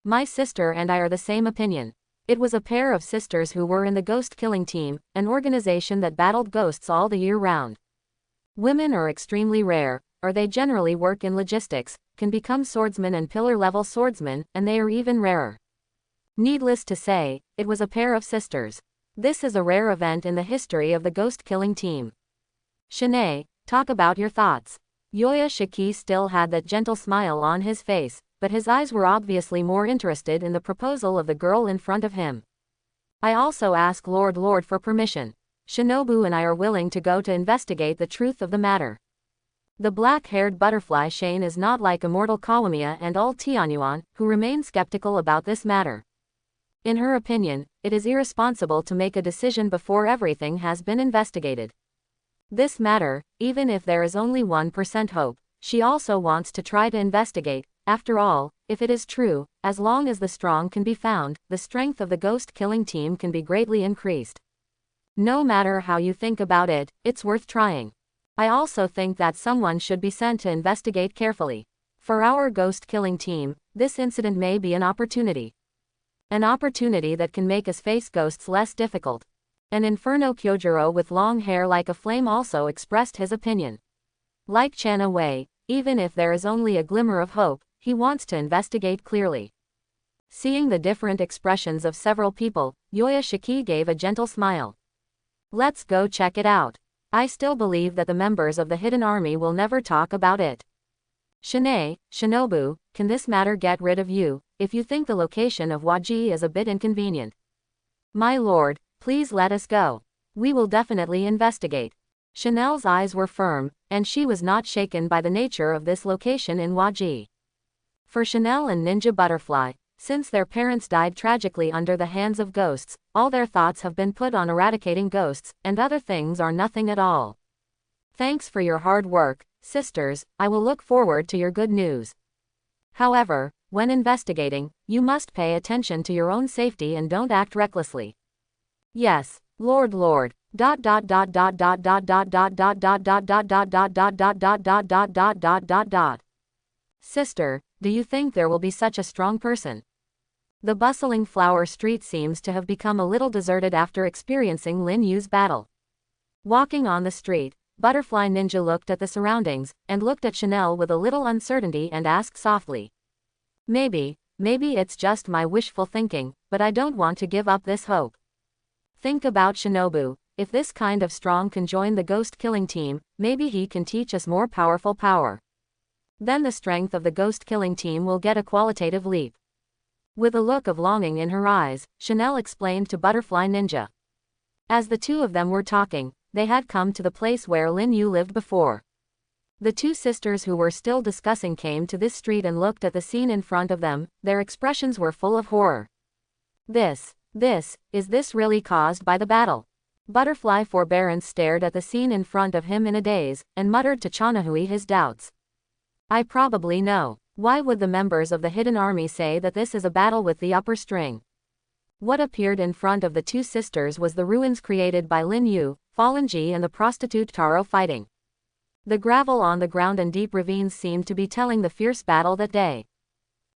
My sister and I are the same opinion. It was a pair of sisters who were in the ghost killing team, an organization that battled ghosts all the year round. Women are extremely rare, or they generally work in logistics, can become swordsmen and pillar-level swordsmen, and they are even rarer. Needless to say, it was a pair of sisters. This is a rare event in the history of the ghost killing team. Shanae, talk about your thoughts. Yoya Shiki still had that gentle smile on his face, but his eyes were obviously more interested in the proposal of the girl in front of him. I also ask Lord for permission. Shinobu and I are willing to go to investigate the truth of the matter. The black-haired butterfly Shane is not like immortal Kawamiya and old Tianyuan, who remain skeptical about this matter. In her opinion, it is irresponsible to make a decision before everything has been investigated. This matter, even if there is only 1% hope, she also wants to try to investigate. After all, if it is true, as long as the strong can be found, the strength of the ghost-killing team can be greatly increased. No matter how you think about it, it's worth trying. I also think that someone should be sent to investigate carefully. For our ghost-killing team, this incident may be an opportunity. An opportunity that can make us face ghosts less difficult. An Inferno Kyojuro with long hair like a flame also expressed his opinion. Like Chana Wei, even if there is only a glimmer of hope, he wants to investigate clearly. Seeing the different expressions of several people, Yoya Shiki gave a gentle smile. Let's go check it out. I still believe that the members of the Hidden Army will never talk about it. Shanae, Shinobu, can this matter get rid of you, if you think the location of Waji is a bit inconvenient? My lord, please let us go. We will definitely investigate. Chanel's eyes were firm, and she was not shaken by the nature of this location in Waji. For Chanel and Ninja Butterfly, since their parents died tragically under the hands of ghosts, all their thoughts have been put on eradicating ghosts, and other things are nothing at all. Thanks for your hard work, sisters, I will look forward to your good news. However, when investigating, you must pay attention to your own safety and don't act recklessly. Yes, Lord. Sister, do you think there will be such a strong person? The bustling flower street seems to have become a little deserted after experiencing Lin Yu's battle. Walking on the street, Butterfly Ninja looked at the surroundings, and looked at Chanel with a little uncertainty and asked softly. Maybe it's just my wishful thinking, but I don't want to give up this hope. Think about Shinobu, if this kind of strong can join the ghost-killing team, maybe he can teach us more powerful power. Then the strength of the ghost-killing team will get a qualitative leap. With a look of longing in her eyes, Chanel explained to Butterfly Ninja. As the two of them were talking, they had come to the place where Lin Yu lived before. The two sisters who were still discussing came to this street and looked at the scene in front of them, their expressions were full of horror. Is this really caused by the battle? Butterfly Forbearance stared at the scene in front of him in a daze, and muttered to Chanahui his doubts. I probably know. Why would the members of the Hidden Army say that this is a battle with the upper string? What appeared in front of the two sisters was the ruins created by Lin Yu, Fallen Ji and the prostitute Taro fighting. The gravel on the ground and deep ravines seemed to be telling the fierce battle that day.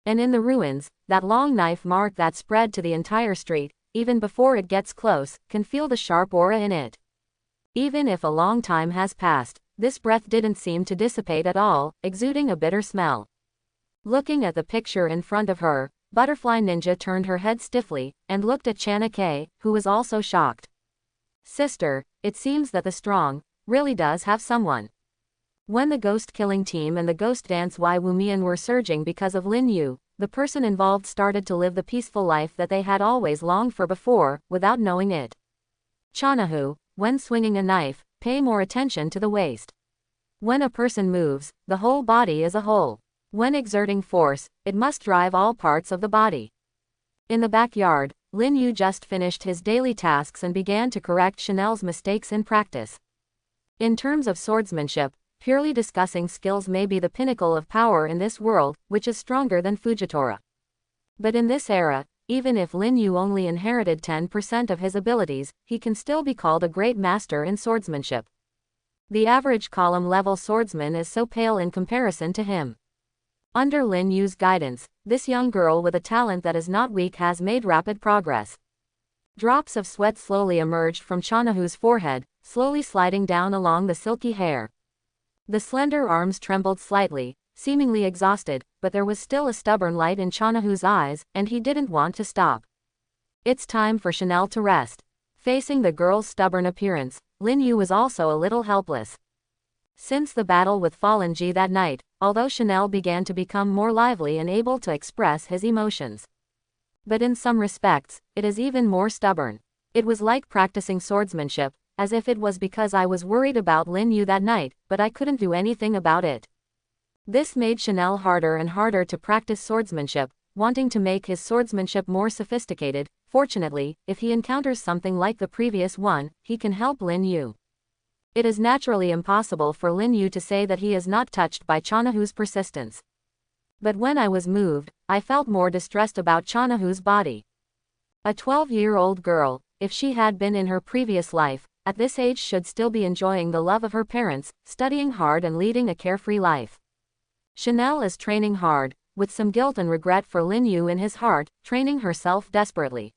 And in the ruins, that long knife mark that spread to the entire street, even before it gets close, can feel the sharp aura in it. Even if a long time has passed, this breath didn't seem to dissipate at all, exuding a bitter smell. Looking at the picture in front of her, Butterfly Ninja turned her head stiffly, and looked at Chana Kei, who was also shocked. Sister, it seems that the strong really does have someone. When the ghost-killing team and the ghost dance Wumian were surging because of Lin Yu, the person involved started to live the peaceful life that they had always longed for before, without knowing it. Chanahu, when swinging a knife, pay more attention to the waist. When a person moves, the whole body is a whole. When exerting force, it must drive all parts of the body. In the backyard, Lin Yu just finished his daily tasks and began to correct Chanel's mistakes in practice. In terms of swordsmanship, purely discussing skills may be the pinnacle of power in this world, which is stronger than Fujitora. But in this era, even if Lin Yu only inherited 10% of his abilities, he can still be called a great master in swordsmanship. The average column-level swordsman is so pale in comparison to him. Under Lin Yu's guidance, this young girl with a talent that is not weak has made rapid progress. Drops of sweat slowly emerged from Chanahu's forehead, slowly sliding down along the silky hair. The slender arms trembled slightly, seemingly exhausted, but there was still a stubborn light in Chanahu's eyes, and he didn't want to stop. It's time for Chanel to rest. Facing the girl's stubborn appearance, Lin Yu was also a little helpless. Since the battle with Fallen Ji that night, although Chanel began to become more lively and able to express his emotions. But in some respects, it is even more stubborn. It was like practicing swordsmanship, as if it was because I was worried about Lin Yu that night, but I couldn't do anything about it. This made Chanel harder and harder to practice swordsmanship, wanting to make his swordsmanship more sophisticated. Fortunately, if he encounters something like the previous one, he can help Lin Yu. It is naturally impossible for Lin Yu to say that he is not touched by Chanahu's persistence. But when I was moved, I felt more distressed about Chanahu's body. A 12-year-old girl, if she had been in her previous life, at this age should still be enjoying the love of her parents, studying hard and leading a carefree life. Chanel is training hard, with some guilt and regret for Lin Yu in his heart, training herself desperately.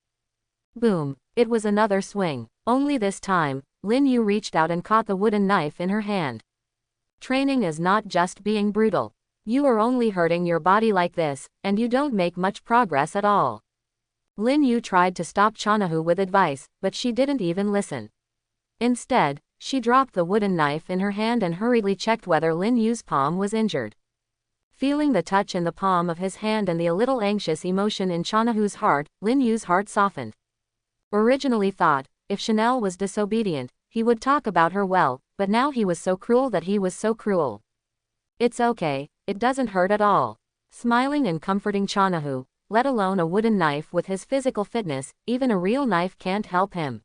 Boom! It was another swing. Only this time, Lin Yu reached out and caught the wooden knife in her hand. Training is not just being brutal. You are only hurting your body like this, and you don't make much progress at all. Lin Yu tried to stop Chanahu with advice, but she didn't even listen. Instead, she dropped the wooden knife in her hand and hurriedly checked whether Lin Yu's palm was injured. Feeling the touch in the palm of his hand and the a little anxious emotion in Chanahu's heart, Lin Yu's heart softened. Originally thought, if Chanel was disobedient, he would talk about her well, but now he was so cruel that he was so cruel. It's okay, it doesn't hurt at all. Smiling and comforting Chanahu, let alone a wooden knife with his physical fitness, even a real knife can't help him.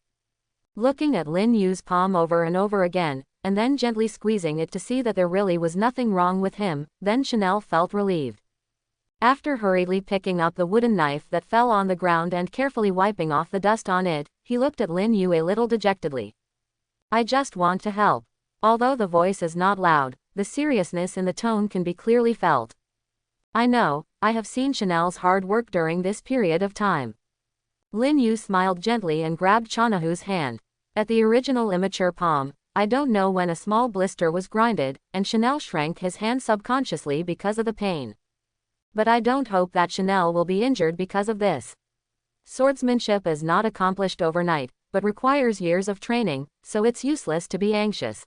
Looking at Lin Yu's palm over and over again, and then gently squeezing it to see that there really was nothing wrong with him, then Chanel felt relieved. After hurriedly picking up the wooden knife that fell on the ground and carefully wiping off the dust on it, he looked at Lin Yu a little dejectedly. I just want to help. Although the voice is not loud, the seriousness in the tone can be clearly felt. I know, I have seen Chanel's hard work during this period of time. Lin Yu smiled gently and grabbed Chanahu's hand. At the original immature palm, I don't know when a small blister was grinded, and Chanel shrank his hand subconsciously because of the pain. But I don't hope that Chanel will be injured because of this. Swordsmanship is not accomplished overnight, but requires years of training, so it's useless to be anxious.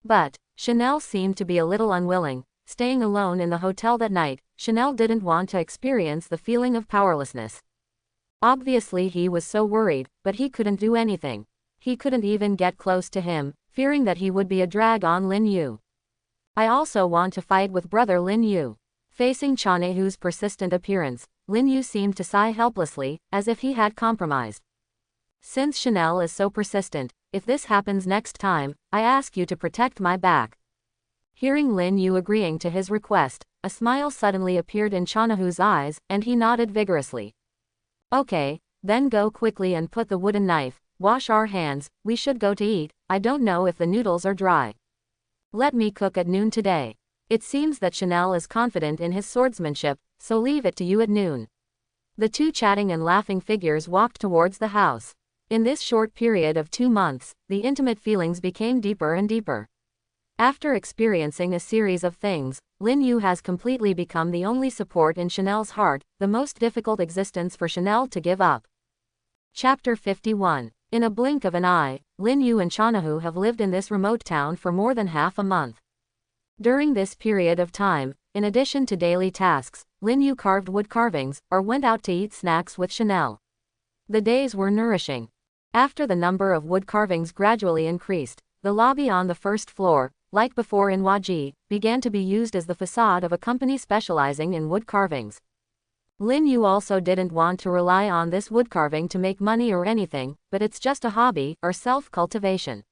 But Chanel seemed to be a little unwilling. Staying alone in the hotel that night, Chanel didn't want to experience the feeling of powerlessness. Obviously he was so worried, but he couldn't do anything. He couldn't even get close to him, fearing that he would be a drag on Lin Yu. I also want to fight with brother Lin Yu. Facing Chanahu's persistent appearance, Lin Yu seemed to sigh helplessly, as if he had compromised. Since Chanel is so persistent, if this happens next time, I ask you to protect my back. Hearing Lin Yu agreeing to his request, a smile suddenly appeared in Chanahu's eyes, and he nodded vigorously. Okay, then go quickly and put the wooden knife, wash our hands, we should go to eat. I don't know if the noodles are dry. Let me cook at noon today. It seems that Chanel is confident in his swordsmanship, so leave it to you at noon. The two chatting and laughing figures walked towards the house. In this short period of 2 months, the intimate feelings became deeper and deeper. After experiencing a series of things, Lin Yu has completely become the only support in Chanel's heart, the most difficult existence for Chanel to give up. Chapter 51. In a blink of an eye, Lin Yu and Chanahu have lived in this remote town for more than half a month. During this period of time, in addition to daily tasks, Lin Yu carved wood carvings, or went out to eat snacks with Chanel. The days were nourishing. After the number of wood carvings gradually increased, the lobby on the first floor, like before in Waji, began to be used as the facade of a company specializing in wood carvings. Lin Yu also didn't want to rely on this wood carving to make money or anything, but it's just a hobby, or self-cultivation.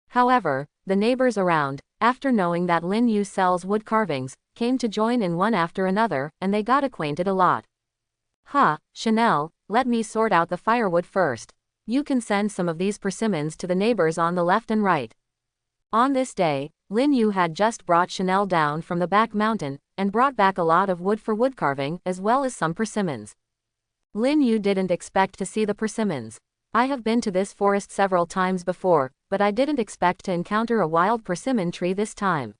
However, the neighbors around, after knowing that Lin Yu sells wood carvings, came to join in one after another, and they got acquainted a lot. Chanel, let me sort out the firewood first. You can send some of these persimmons to the neighbors on the left and right. On this day, Lin Yu had just brought Chanel down from the back mountain, and brought back a lot of wood for woodcarving as well as some persimmons. Lin Yu didn't expect to see the persimmons. I have been to this forest several times before, but I didn't expect to encounter a wild persimmon tree this time.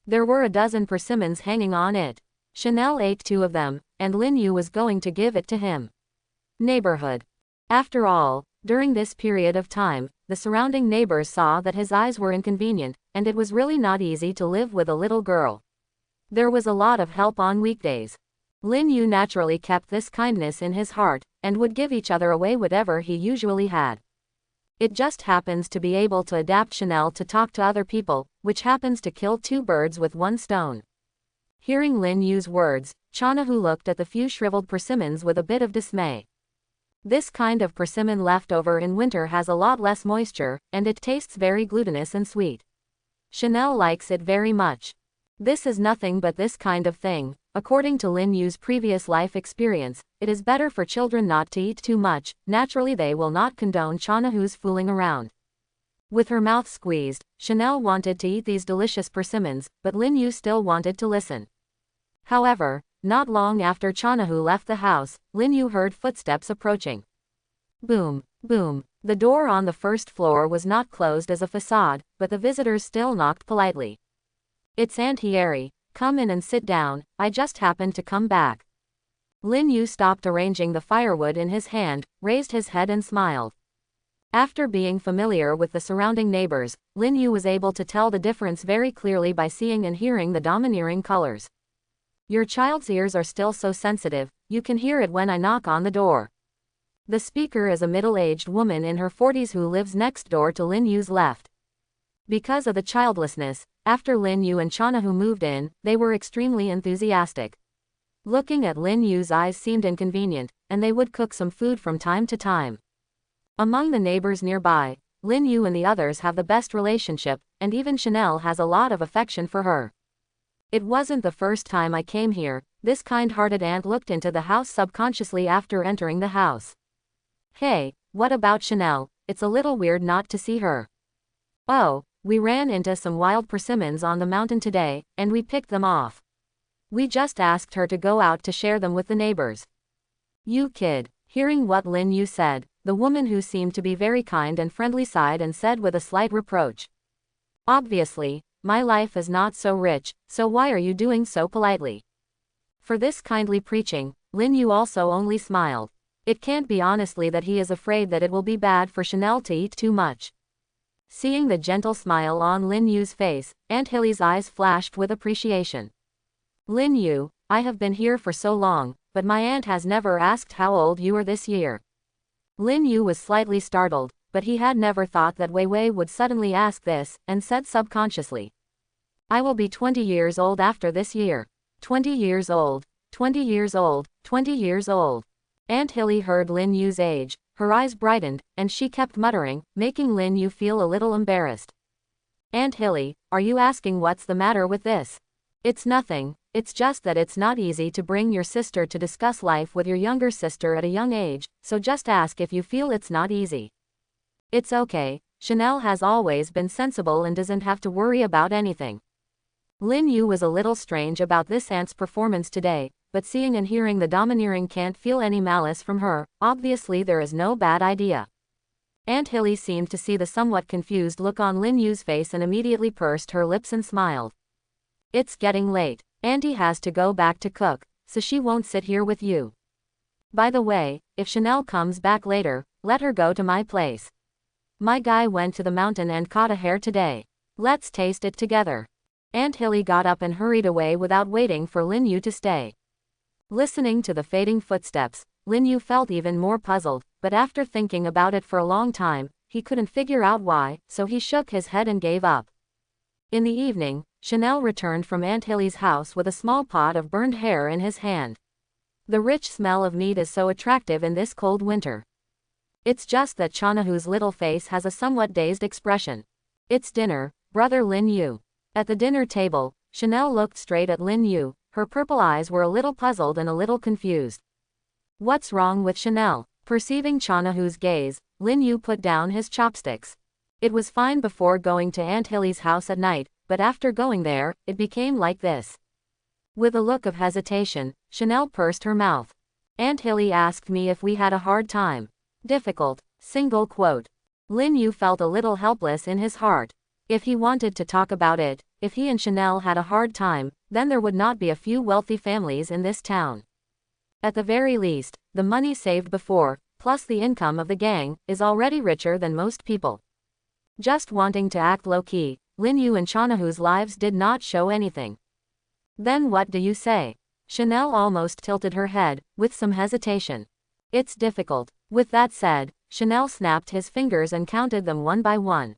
There were a dozen persimmons hanging on it. Chanel ate 2 of them, and Lin Yu was going to give it to him. Neighborhood. After all, during this period of time, the surrounding neighbors saw that his eyes were inconvenient, and it was really not easy to live with a little girl. There was a lot of help on weekdays. Lin Yu naturally kept this kindness in his heart, and would give each other away whatever he usually had. It just happens to be able to adapt Chanel to talk to other people, which happens to kill 2 birds with 1 stone. Hearing Lin Yu's words, Chanahu looked at the few shriveled persimmons with a bit of dismay. This kind of persimmon left over in winter has a lot less moisture, and it tastes very glutinous and sweet. Chanel likes it very much. This is nothing but this kind of thing. According to Lin Yu's previous life experience, it is better for children not to eat too much. Naturally they will not condone Chanahu's fooling around. With her mouth squeezed, Chanel wanted to eat these delicious persimmons, but Lin Yu still wanted to listen. However, not long after Chanahu left the house, Lin Yu heard footsteps approaching. Boom, boom. The door on the first floor was not closed as a facade, but the visitors still knocked politely. It's Aunt Hieri, come in and sit down, I just happened to come back. Lin Yu stopped arranging the firewood in his hand, raised his head and smiled. After being familiar with the surrounding neighbors, Lin Yu was able to tell the difference very clearly by seeing and hearing the domineering colors. Your child's ears are still so sensitive, you can hear it when I knock on the door. The speaker is a middle-aged woman in her 40s who lives next door to Lin Yu's left. Because of the childlessness, after Lin Yu and Chanahu moved in, they were extremely enthusiastic. Looking at Lin Yu's eyes seemed inconvenient, and they would cook some food from time to time. Among the neighbors nearby, Lin Yu and the others have the best relationship, and even Chanel has a lot of affection for her. It wasn't the first time I came here, this kind-hearted aunt looked into the house subconsciously after entering the house. Hey, what about Chanel? It's a little weird not to see her. Oh, we ran into some wild persimmons on the mountain today, and we picked them off. We just asked her to go out to share them with the neighbors. You kid. Hearing what Lin Yu said, the woman who seemed to be very kind and friendly sighed and said with a slight reproach. Obviously, my life is not so rich, so why are you doing so politely? For this kindly preaching, Lin Yu also only smiled. It can't be honestly that he is afraid that it will be bad for Chanel to eat too much. Seeing the gentle smile on Lin Yu's face, Aunt Hilly's eyes flashed with appreciation. Lin Yu, I have been here for so long, but my aunt has never asked how old you are this year. Lin Yu was slightly startled, but he had never thought that Wei Wei would suddenly ask this, and said subconsciously. I will be 20 years old after this year. 20 years old, 20 years old, 20 years old. Aunt Hilly heard Lin Yu's age, her eyes brightened, and she kept muttering, making Lin Yu feel a little embarrassed. Aunt Hilly, are you asking what's the matter with this? It's nothing, it's just that it's not easy to bring your sister to discuss life with your younger sister at a young age, so just ask if you feel it's not easy. It's okay, Chanel has always been sensible and doesn't have to worry about anything. Lin Yu was a little strange about this aunt's performance today, but seeing and hearing the domineering can't feel any malice from her, obviously there is no bad idea. Aunt Hilly seemed to see the somewhat confused look on Lin Yu's face and immediately pursed her lips and smiled. It's getting late. Auntie has to go back to cook, so she won't sit here with you. By the way, if Chanel comes back later, let her go to my place. My guy went to the mountain and caught a hare today. Let's taste it together. Aunt Hilly got up and hurried away without waiting for Lin Yu to stay. Listening to the fading footsteps, Lin Yu felt even more puzzled, but after thinking about it for a long time, he couldn't figure out why, so he shook his head and gave up. In the evening, Chanel returned from Aunt Hilly's house with a small pot of burned hare in his hand. The rich smell of meat is so attractive in this cold winter. It's just that Chanahu's little face has a somewhat dazed expression. It's dinner, brother Lin Yu. At the dinner table, Chanel looked straight at Lin Yu, her purple eyes were a little puzzled and a little confused. What's wrong with Chanel? Perceiving Chanahu's gaze, Lin Yu put down his chopsticks. It was fine before going to Aunt Hilly's house at night, but after going there, it became like this. With a look of hesitation, Chanel pursed her mouth. Aunt Hilly asked me if we had a hard time. Difficult. Single quote. Lin Yu felt a little helpless in his heart. If he wanted to talk about it, if he and Chanel had a hard time, then there would not be a few wealthy families in this town. At the very least, the money saved before, plus the income of the gang, is already richer than most people. Just wanting to act low-key, Lin Yu and Chanahu's lives did not show anything. Then what do you say? Chanel almost tilted her head, with some hesitation. It's difficult. With that said, Chanel snapped his fingers and counted them one by one.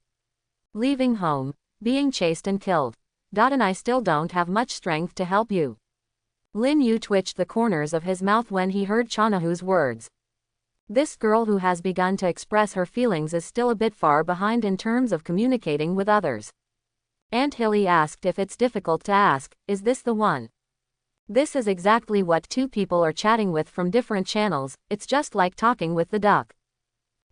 Leaving home, being chased and killed. And I still don't have much strength to help you. Lin Yu twitched the corners of his mouth when he heard Chanahu's words. This girl who has begun to express her feelings is still a bit far behind in terms of communicating with others. Aunt Hilly asked if it's difficult to ask, is this the one? This is exactly what two people are chatting with from different channels, it's just like talking with the duck.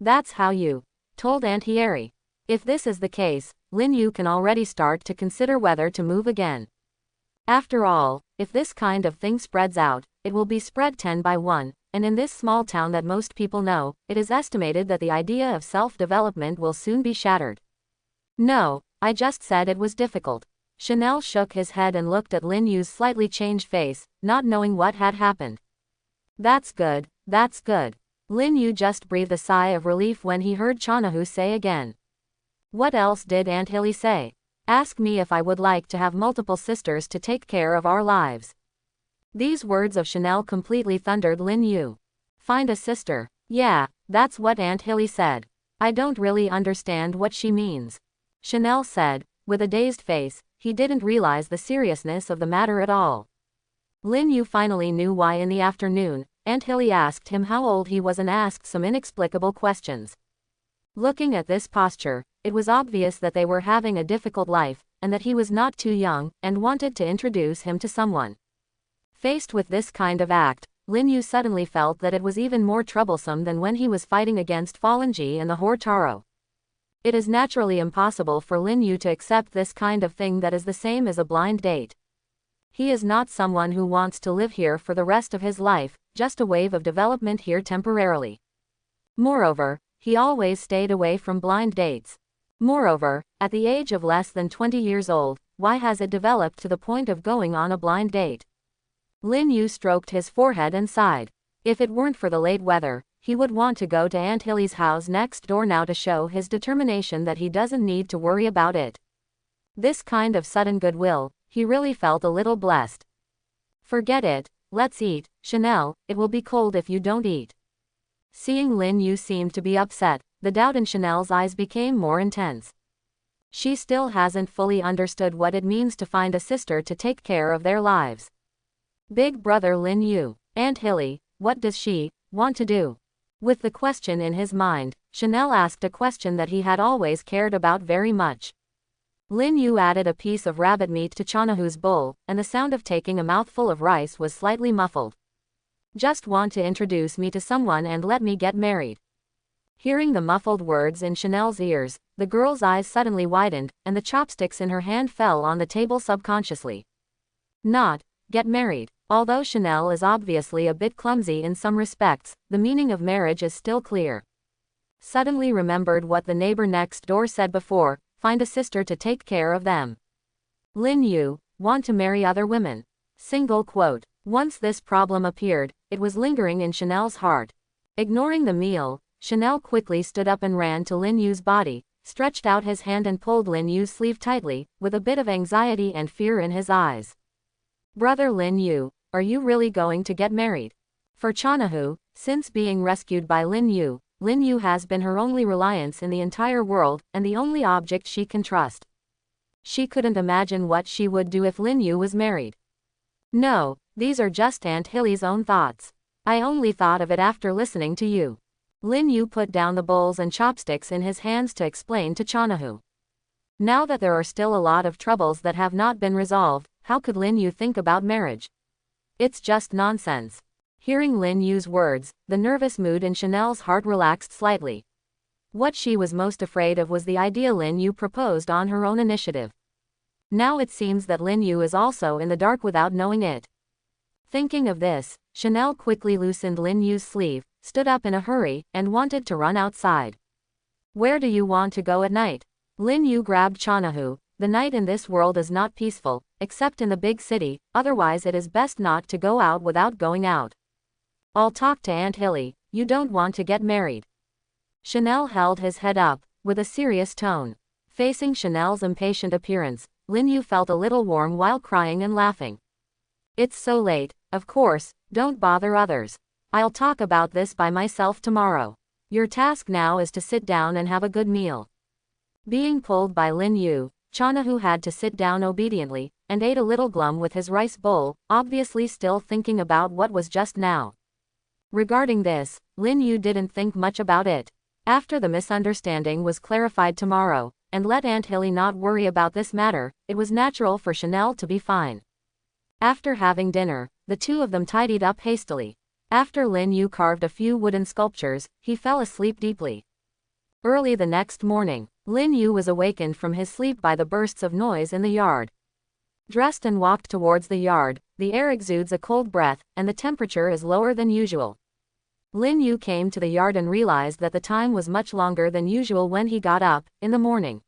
That's how you told Aunt Hieri. If this is the case, Lin Yu can already start to consider whether to move again. After all, if this kind of thing spreads out, it will be spread 10 by 1, and in this small town that most people know, it is estimated that the idea of self-development will soon be shattered. No, I just said it was difficult. Chanel shook his head and looked at Lin Yu's slightly changed face, not knowing what had happened. That's good, that's good. Lin Yu just breathed a sigh of relief when he heard Chanahu say again. What else did Aunt Hilly say? Ask me if I would like to have multiple sisters to take care of our lives. These words of Chanel completely thundered Lin Yu. Find a sister. Yeah, that's what Aunt Hilly said. I don't really understand what she means. Chanel said, with a dazed face. He didn't realize the seriousness of the matter at all. Lin Yu finally knew why in the afternoon, Aunt Hilly asked him how old he was and asked some inexplicable questions. Looking at this posture, it was obvious that they were having a difficult life, and that he was not too young, and wanted to introduce him to someone. Faced with this kind of act, Lin Yu suddenly felt that it was even more troublesome than when he was fighting against Fallen Ji and the whore Taro. It is naturally impossible for Lin Yu to accept this kind of thing that is the same as a blind date. He is not someone who wants to live here for the rest of his life, just a wave of development here temporarily. Moreover, he always stayed away from blind dates. Moreover, at the age of less than 20 years old, why has it developed to the point of going on a blind date? Lin Yu stroked his forehead and sighed. If it weren't for the late weather, he would want to go to Aunt Hilly's house next door now to show his determination that he doesn't need to worry about it. This kind of sudden goodwill, he really felt a little blessed. Forget it, let's eat, Chanel, it will be cold if you don't eat. Seeing Lin Yu seemed to be upset, the doubt in Chanel's eyes became more intense. She still hasn't fully understood what it means to find a sister to take care of their lives. Big brother Lin Yu, Aunt Hilly, what does she want to do? With the question in his mind, Chanel asked a question that he had always cared about very much. Lin Yu added a piece of rabbit meat to Chanahu's bowl, and the sound of taking a mouthful of rice was slightly muffled. Just want to introduce me to someone and let me get married. Hearing the muffled words in Chanel's ears, the girl's eyes suddenly widened, and the chopsticks in her hand fell on the table subconsciously. Not get married. Although Chanel is obviously a bit clumsy in some respects, the meaning of marriage is still clear. Suddenly remembered what the neighbor next door said before, find a sister to take care of them. Lin Yu, want to marry other women. Single quote. Once this problem appeared, it was lingering in Chanel's heart. Ignoring the meal, Chanel quickly stood up and ran to Lin Yu's body, stretched out his hand and pulled Lin Yu's sleeve tightly, with a bit of anxiety and fear in his eyes. Brother Lin Yu, are you really going to get married? For Chanahu, since being rescued by Lin Yu has been her only reliance in the entire world, and the only object she can trust. She couldn't imagine what she would do if Lin Yu was married. No, these are just Aunt Hilly's own thoughts. I only thought of it after listening to you. Lin Yu put down the bowls and chopsticks in his hands to explain to Chanahu. Now that there are still a lot of troubles that have not been resolved, how could Lin Yu think about marriage? It's just nonsense. Hearing Lin Yu's words, the nervous mood in Chanel's heart relaxed slightly. What she was most afraid of was the idea Lin Yu proposed on her own initiative. Now it seems that Lin Yu is also in the dark without knowing it. Thinking of this, Chanel quickly loosened Lin Yu's sleeve, stood up in a hurry, and wanted to run outside. Where do you want to go at night? Lin Yu grabbed Chanahu. The night in this world is not peaceful, except in the big city, otherwise it is best not to go out without going out. I'll talk to Aunt Hilly, you don't want to get married. Chanel held his head up, with a serious tone. Facing Chanel's impatient appearance, Lin Yu felt a little warm while crying and laughing. It's so late, of course, don't bother others. I'll talk about this by myself tomorrow. Your task now is to sit down and have a good meal. Being pulled by Lin Yu, Chanahu had to sit down obediently, and ate a little glum with his rice bowl, obviously still thinking about what was just now. Regarding this, Lin Yu didn't think much about it. After the misunderstanding was clarified tomorrow, and let Aunt Hilly not worry about this matter, it was natural for Chanel to be fine. After having dinner, the two of them tidied up hastily. After Lin Yu carved a few wooden sculptures, he fell asleep deeply. Early the next morning, Lin Yu was awakened from his sleep by the bursts of noise in the yard. Dressed and walked towards the yard, the air exudes a cold breath, and the temperature is lower than usual. Lin Yu came to the yard and realized that the time was much longer than usual when he got up, in the morning.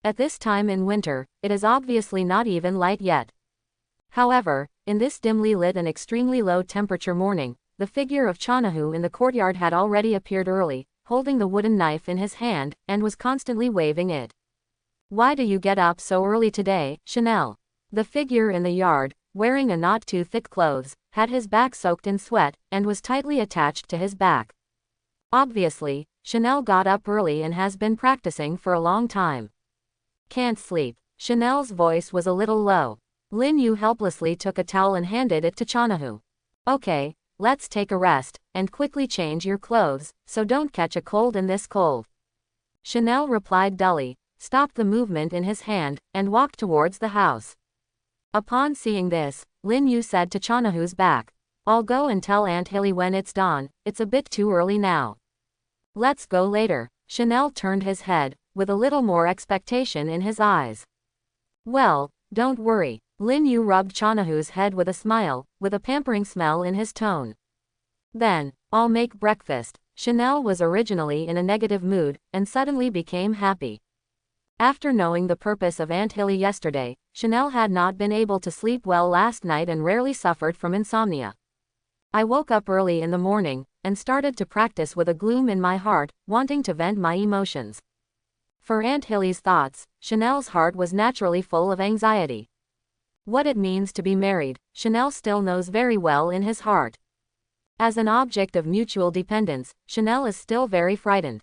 At this time in winter, it is obviously not even light yet. However, in this dimly lit and extremely low temperature morning, the figure of Chanahu in the courtyard had already appeared early, holding the wooden knife in his hand, and was constantly waving it. Why do you get up so early today, Chanel? The figure in the yard, wearing a not too thick clothes, had his back soaked in sweat, and was tightly attached to his back. Obviously, Chanel got up early and has been practicing for a long time. Can't sleep. Chanel's voice was a little low. Lin Yu helplessly took a towel and handed it to Chanahu. Okay, let's take a rest, and quickly change your clothes, so don't catch a cold in this cold. Chanel replied dully, stopped the movement in his hand, and walked towards the house. Upon seeing this, Lin Yu said to Chanahu's back, I'll go and tell Aunt Hilly when it's dawn, it's a bit too early now. Let's go later. Chanel turned his head, with a little more expectation in his eyes. Well, don't worry. Lin Yu rubbed Chanahu's head with a smile, with a pampering smell in his tone. Then, I'll make breakfast. Chanel was originally in a negative mood, and suddenly became happy. After knowing the purpose of Aunt Hilly yesterday, Chanel had not been able to sleep well last night and rarely suffered from insomnia. I woke up early in the morning, and started to practice with a gloom in my heart, wanting to vent my emotions. For Aunt Hilly's thoughts, Chanel's heart was naturally full of anxiety. What it means to be married, Chanel still knows very well in his heart. As an object of mutual dependence, Chanel is still very frightened.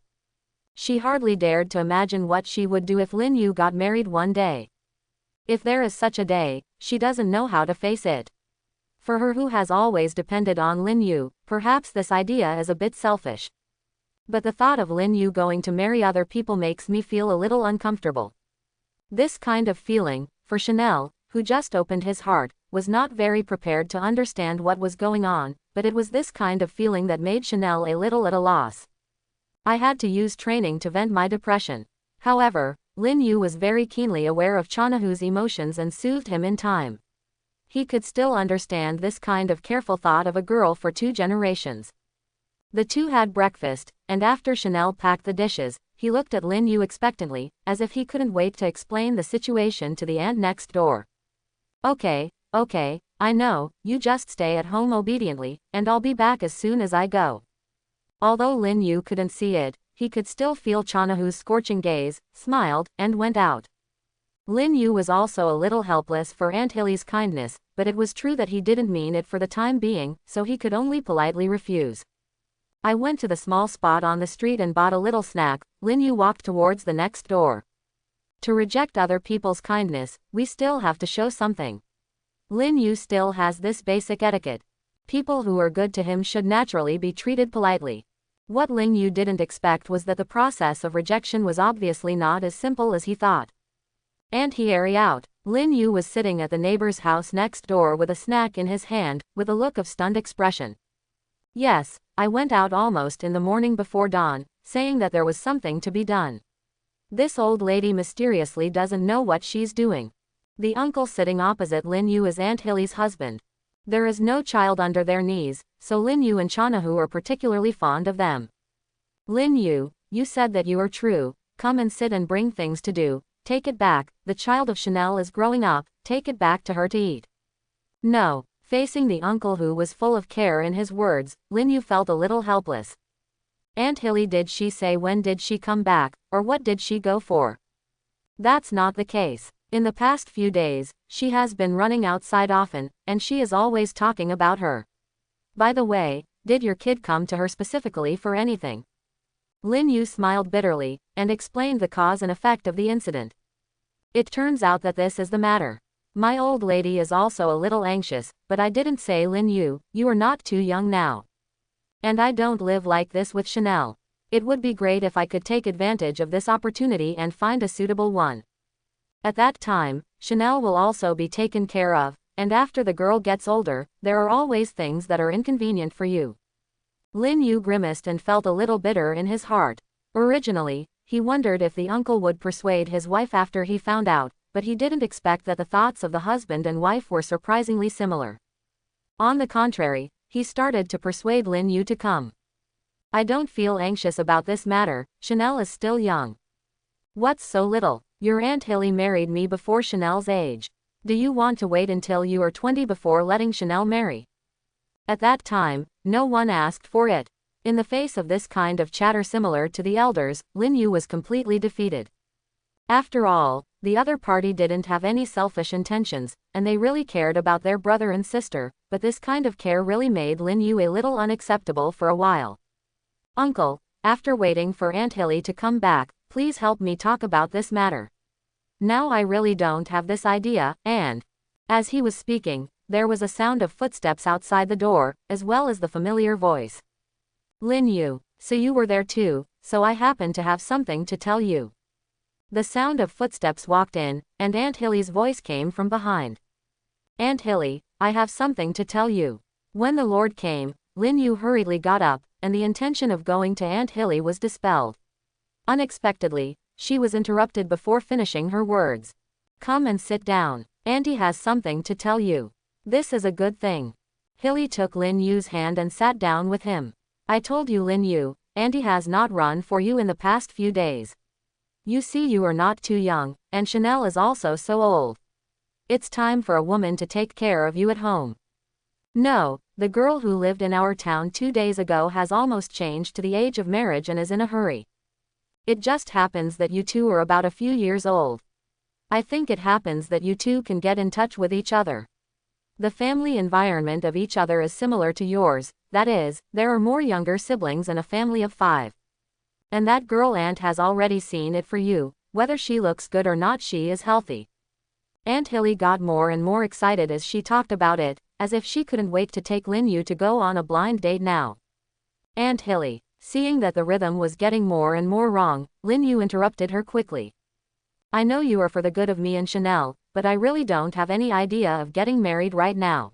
She hardly dared to imagine what she would do if Lin Yu got married one day. If there is such a day, she doesn't know how to face it. For her who has always depended on Lin Yu, perhaps this idea is a bit selfish. But the thought of Lin Yu going to marry other people makes me feel a little uncomfortable. This kind of feeling, for Chanel, who just opened his heart, was not very prepared to understand what was going on, but it was this kind of feeling that made Chanel a little at a loss. I had to use training to vent my depression. However, Lin Yu was very keenly aware of Chanahu's emotions and soothed him in time. He could still understand this kind of careful thought of a girl for 2 generations. The two had breakfast, and after Chanel packed the dishes, he looked at Lin Yu expectantly, as if he couldn't wait to explain the situation to the aunt next door. Okay, I know, you just stay at home obediently, and I'll be back as soon as I go. Although Lin Yu couldn't see it, he could still feel Chanahu's scorching gaze, smiled, and went out. Lin Yu was also a little helpless for Aunt Hilly's kindness, but it was true that he didn't mean it for the time being, so he could only politely refuse. I went to the small spot on the street and bought a little snack. Lin Yu walked towards the next door. To reject other people's kindness, we still have to show something. Lin Yu still has this basic etiquette. People who are good to him should naturally be treated politely. What Lin Yu didn't expect was that the process of rejection was obviously not as simple as he thought. And he airy out. Lin Yu was sitting at the neighbor's house next door with a snack in his hand, with a look of stunned expression. Yes, I went out almost in the morning before dawn, saying that there was something to be done. This old lady mysteriously doesn't know what she's doing. The uncle sitting opposite Lin Yu is Aunt Hilly's husband. There is no child under their knees, so Lin Yu and Chanahu are particularly fond of them. Lin Yu, you said that you are true, come and sit and bring things to do, take it back, the child of Chanel is growing up, take it back to her to eat. No, facing the uncle who was full of care in his words, Lin Yu felt a little helpless. Aunt Hilly, did she say when did she come back, or what did she go for? That's not the case. In the past few days, she has been running outside often, and she is always talking about her. By the way, did your kid come to her specifically for anything? Lin Yu smiled bitterly, and explained the cause and effect of the incident. It turns out that this is the matter. My old lady is also a little anxious, but I didn't say, Lin Yu, you are not too young now. And I don't live like this with Chanel. It would be great if I could take advantage of this opportunity and find a suitable one. At that time, Chanel will also be taken care of, and after the girl gets older, there are always things that are inconvenient for you. Lin Yu grimaced and felt a little bitter in his heart. Originally, he wondered if the uncle would persuade his wife after he found out, but he didn't expect that the thoughts of the husband and wife were surprisingly similar. On the contrary, he started to persuade Lin Yu to come. I don't feel anxious about this matter, Chanel is still young. What's so little? Your Aunt Hilly married me before Chanel's age. Do you want to wait until you are 20 before letting Chanel marry? At that time, no one asked for it. In the face of this kind of chatter similar to the elders, Lin Yu was completely defeated. After all, the other party didn't have any selfish intentions, and they really cared about their brother and sister, but this kind of care really made Lin Yu a little unacceptable for a while. Uncle, after waiting for Aunt Hilly to come back, please help me talk about this matter. Now I really don't have this idea, and... As he was speaking, there was a sound of footsteps outside the door, as well as the familiar voice. Lin Yu, so you were there too, so I happen to have something to tell you. The sound of footsteps walked in, and Aunt Hilly's voice came from behind. Aunt Hilly, I have something to tell you. When the Lord came, Lin Yu hurriedly got up, and the intention of going to Aunt Hilly was dispelled. Unexpectedly, she was interrupted before finishing her words. Come and sit down. Auntie has something to tell you. This is a good thing. Hilly took Lin Yu's hand and sat down with him. I told you, Lin Yu, Auntie has not run for you in the past few days. You see, you are not too young, and Chanel is also so old. It's time for a woman to take care of you at home. No, the girl who lived in our town 2 days ago has almost changed to the age of marriage and is in a hurry. It just happens that you two are about a few years old. I think it happens that you two can get in touch with each other. The family environment of each other is similar to yours, that is, there are more younger siblings in a family of 5. And that girl aunt has already seen it for you, whether she looks good or not, she is healthy. Aunt Hilly got more and more excited as she talked about it, as if she couldn't wait to take Lin Yu to go on a blind date now. Aunt Hilly, seeing that the rhythm was getting more and more wrong, Lin Yu interrupted her quickly. I know you are for the good of me and Chanel, but I really don't have any idea of getting married right now.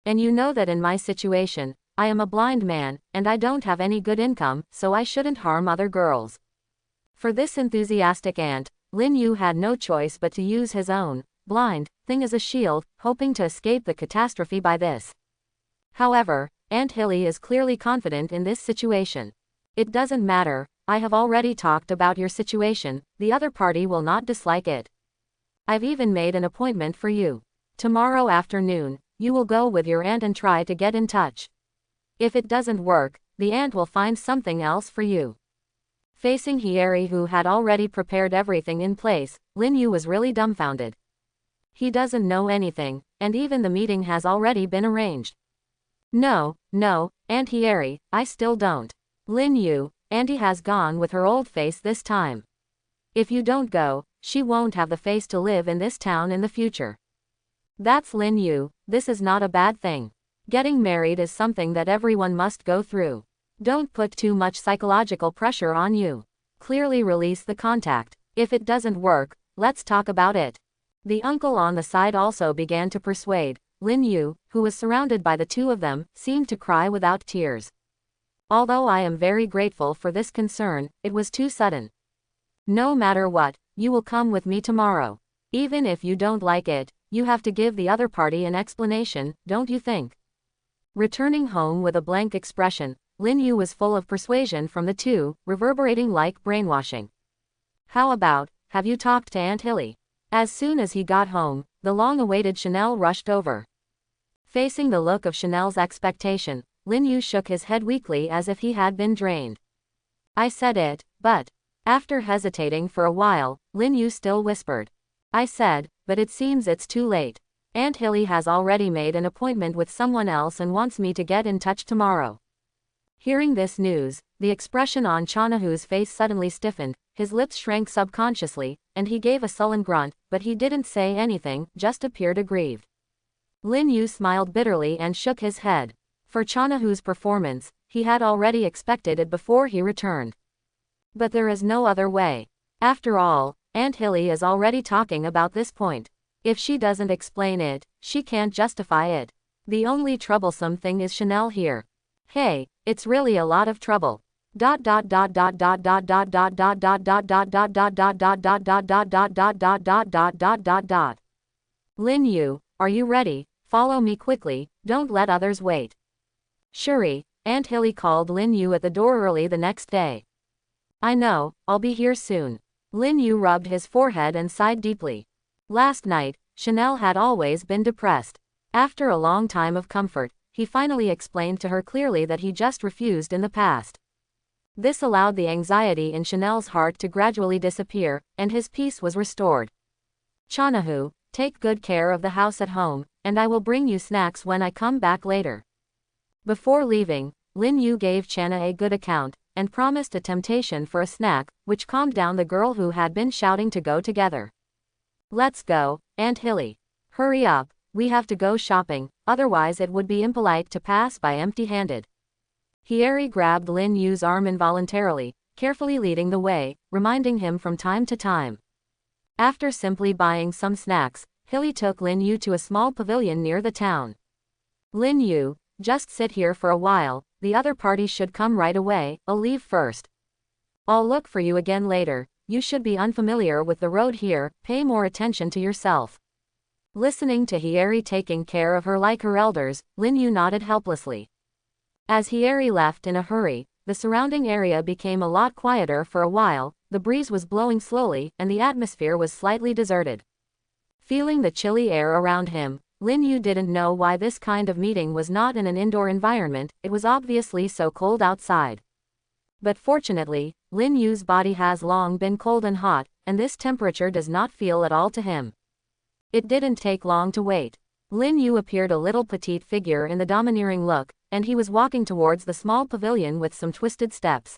And you know that in my situation, I am a blind man, and I don't have any good income, so I shouldn't harm other girls. For this enthusiastic aunt, Lin Yu had no choice but to use his own blind thing as a shield, hoping to escape the catastrophe by this. However, Aunt Hilly is clearly confident in this situation. It doesn't matter, I have already talked about your situation, the other party will not dislike it. I've even made an appointment for you. Tomorrow afternoon, you will go with your aunt and try to get in touch. If it doesn't work, the aunt will find something else for you. Facing Hieri, who had already prepared everything in place, Lin Yu was really dumbfounded. He doesn't know anything, and even the meeting has already been arranged. No, Aunt Hieri, I still don't. Lin Yu, Auntie has gone with her old face this time. If you don't go, she won't have the face to live in this town in the future. That's Lin Yu, this is not a bad thing. Getting married is something that everyone must go through. Don't put too much psychological pressure on you. Clearly release the contact. If it doesn't work, let's talk about it. The uncle on the side also began to persuade. Lin Yu, who was surrounded by the two of them, seemed to cry without tears. Although I am very grateful for this concern, it was too sudden. No matter what, you will come with me tomorrow. Even if you don't like it, you have to give the other party an explanation, don't you think? Returning home with a blank expression, Lin Yu was full of persuasion from the two, reverberating like brainwashing. How about, have you talked to Aunt Hilly? As soon as he got home, the long-awaited Chanel rushed over. Facing the look of Chanel's expectation, Lin Yu shook his head weakly as if he had been drained. I said it, but... After hesitating for a while, Lin Yu still whispered. I said, but it seems it's too late. Aunt Hilly has already made an appointment with someone else and wants me to get in touch tomorrow. Hearing this news, the expression on Chanahu's face suddenly stiffened, his lips shrank subconsciously, and he gave a sullen grunt, but he didn't say anything, just appeared aggrieved. Lin Yu smiled bitterly and shook his head. For Chanahu's performance, he had already expected it before he returned. But there is no other way. After all, Aunt Hilly is already talking about this point. If she doesn't explain it, she can't justify it. The only troublesome thing is Chanel here. Hey, it's really a lot of trouble. Lin Yu, are you ready? Follow me quickly, don't let others wait. Shuri, Aunt Hilly called Lin Yu at the door early the next day. I know, I'll be here soon. Lin Yu rubbed his forehead and sighed deeply. Last night, Chanel had always been depressed. After a long time of comfort, he finally explained to her clearly that he just refused in the past. This allowed the anxiety in Chanel's heart to gradually disappear, and his peace was restored. Chanahu, take good care of the house at home, and I will bring you snacks when I come back later. Before leaving, Lin Yu gave Chana a good account, and promised a temptation for a snack, which calmed down the girl who had been shouting to go together. Let's go, Aunt Hilly. Hurry up, we have to go shopping, otherwise it would be impolite to pass by empty-handed. Hieri grabbed Lin Yu's arm involuntarily, carefully leading the way, reminding him from time to time. After simply buying some snacks, Hilly took Lin Yu to a small pavilion near the town. Lin Yu, just sit here for a while, the other party should come right away, I'll leave first. I'll look for you again later, you should be unfamiliar with the road here, pay more attention to yourself. Listening to Hieri taking care of her like her elders, Lin Yu nodded helplessly. As Hieri left in a hurry, the surrounding area became a lot quieter for a while, the breeze was blowing slowly, and the atmosphere was slightly deserted. Feeling the chilly air around him, Lin Yu didn't know why this kind of meeting was not in an indoor environment, it was obviously so cold outside. But fortunately, Lin Yu's body has long been cold and hot, and this temperature does not feel at all to him. It didn't take long to wait. Lin Yu appeared a little petite figure in the domineering look, and he was walking towards the small pavilion with some twisted steps.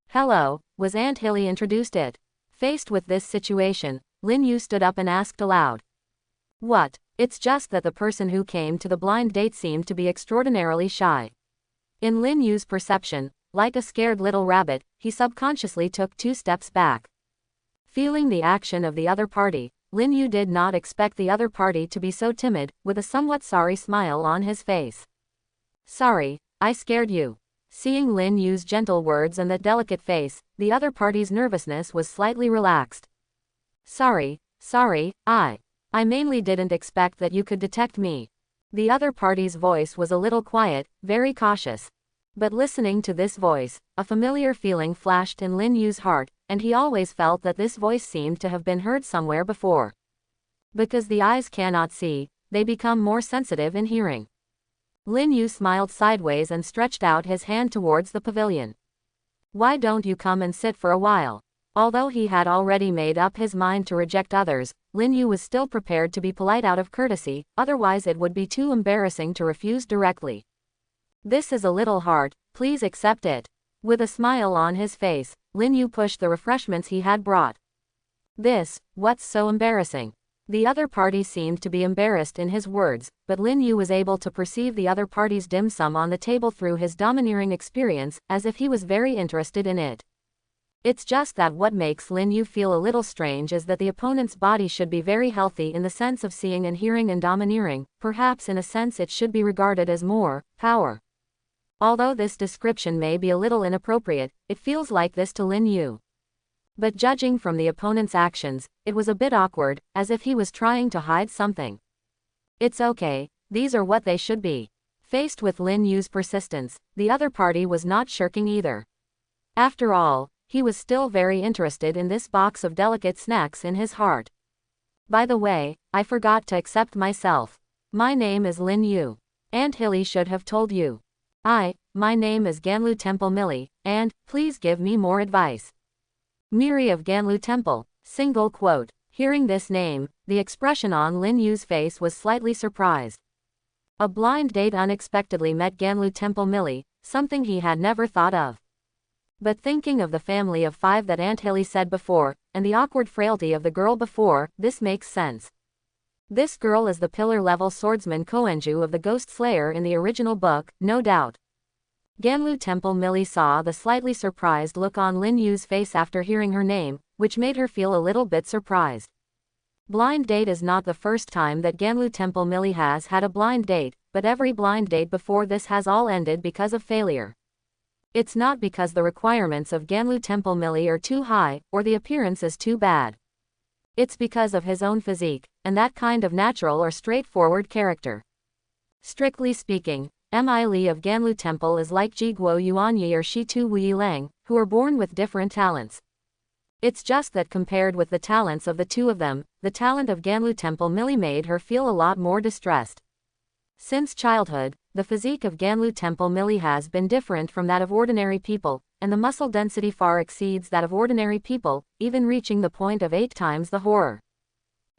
Hello, was Aunt Hilly introduced it? Faced with this situation, Lin Yu stood up and asked aloud. What? It's just that the person who came to the blind date seemed to be extraordinarily shy. In Lin Yu's perception, like a scared little rabbit, he subconsciously took 2 steps back. Feeling the action of the other party, Lin Yu did not expect the other party to be so timid, with a somewhat sorry smile on his face. Sorry, I scared you. Seeing Lin Yu's gentle words and that delicate face, the other party's nervousness was slightly relaxed. Sorry, I mainly didn't expect that you could detect me. The other party's voice was a little quiet, very cautious. But listening to this voice, a familiar feeling flashed in Lin Yu's heart, and he always felt that this voice seemed to have been heard somewhere before. Because the eyes cannot see, they become more sensitive in hearing. Lin Yu smiled sideways and stretched out his hand towards the pavilion. Why don't you come and sit for a while? Although he had already made up his mind to reject others, Lin Yu was still prepared to be polite out of courtesy, otherwise it would be too embarrassing to refuse directly. This is a little hard, please accept it. With a smile on his face, Lin Yu pushed the refreshments he had brought. What's so embarrassing? The other party seemed to be embarrassed in his words, but Lin Yu was able to perceive the other party's dim sum on the table through his domineering experience, as if he was very interested in it. It's just that what makes Lin Yu feel a little strange is that the opponent's body should be very healthy in the sense of seeing and hearing and domineering, perhaps in a sense it should be regarded as more power. Although this description may be a little inappropriate, it feels like this to Lin Yu. But judging from the opponent's actions, it was a bit awkward, as if he was trying to hide something. It's okay, these are what they should be. Faced with Lin Yu's persistence, the other party was not shirking either. After all, he was still very interested in this box of delicate snacks in his heart. By the way, I forgot to accept myself. My name is Lin Yu. Aunt Hilly should have told you. My name is Ganlu Temple Millie, and, please give me more advice. Miri of Ganlu Temple, single quote. Hearing this name, the expression on Lin Yu's face was slightly surprised. A blind date unexpectedly met Ganlu Temple Millie, something he had never thought of. But thinking of the family of 5 that Aunt Hilly said before, and the awkward frailty of the girl before, this makes sense. This girl is the pillar-level swordsman Koenju of the Ghost Slayer in the original book, no doubt. Ganlu Temple Millie saw the slightly surprised look on Lin Yu's face after hearing her name, which made her feel a little bit surprised. Blind date is not the first time that Ganlu Temple Millie has had a blind date, but every blind date before this has all ended because of failure. It's not because the requirements of Ganlu Temple Millie are too high, or the appearance is too bad. It's because of his own physique, and that kind of natural or straightforward character. Strictly speaking, Mi Li of Ganlu Temple is like Ji Guo Yuanyi or Shi Tu Wui Lang, who are born with different talents. It's just that compared with the talents of the two of them, the talent of Ganlu Temple Millie made her feel a lot more distressed. Since childhood, the physique of Ganlu Temple Millie has been different from that of ordinary people, and the muscle density far exceeds that of ordinary people, even reaching the point of 8 times the horror.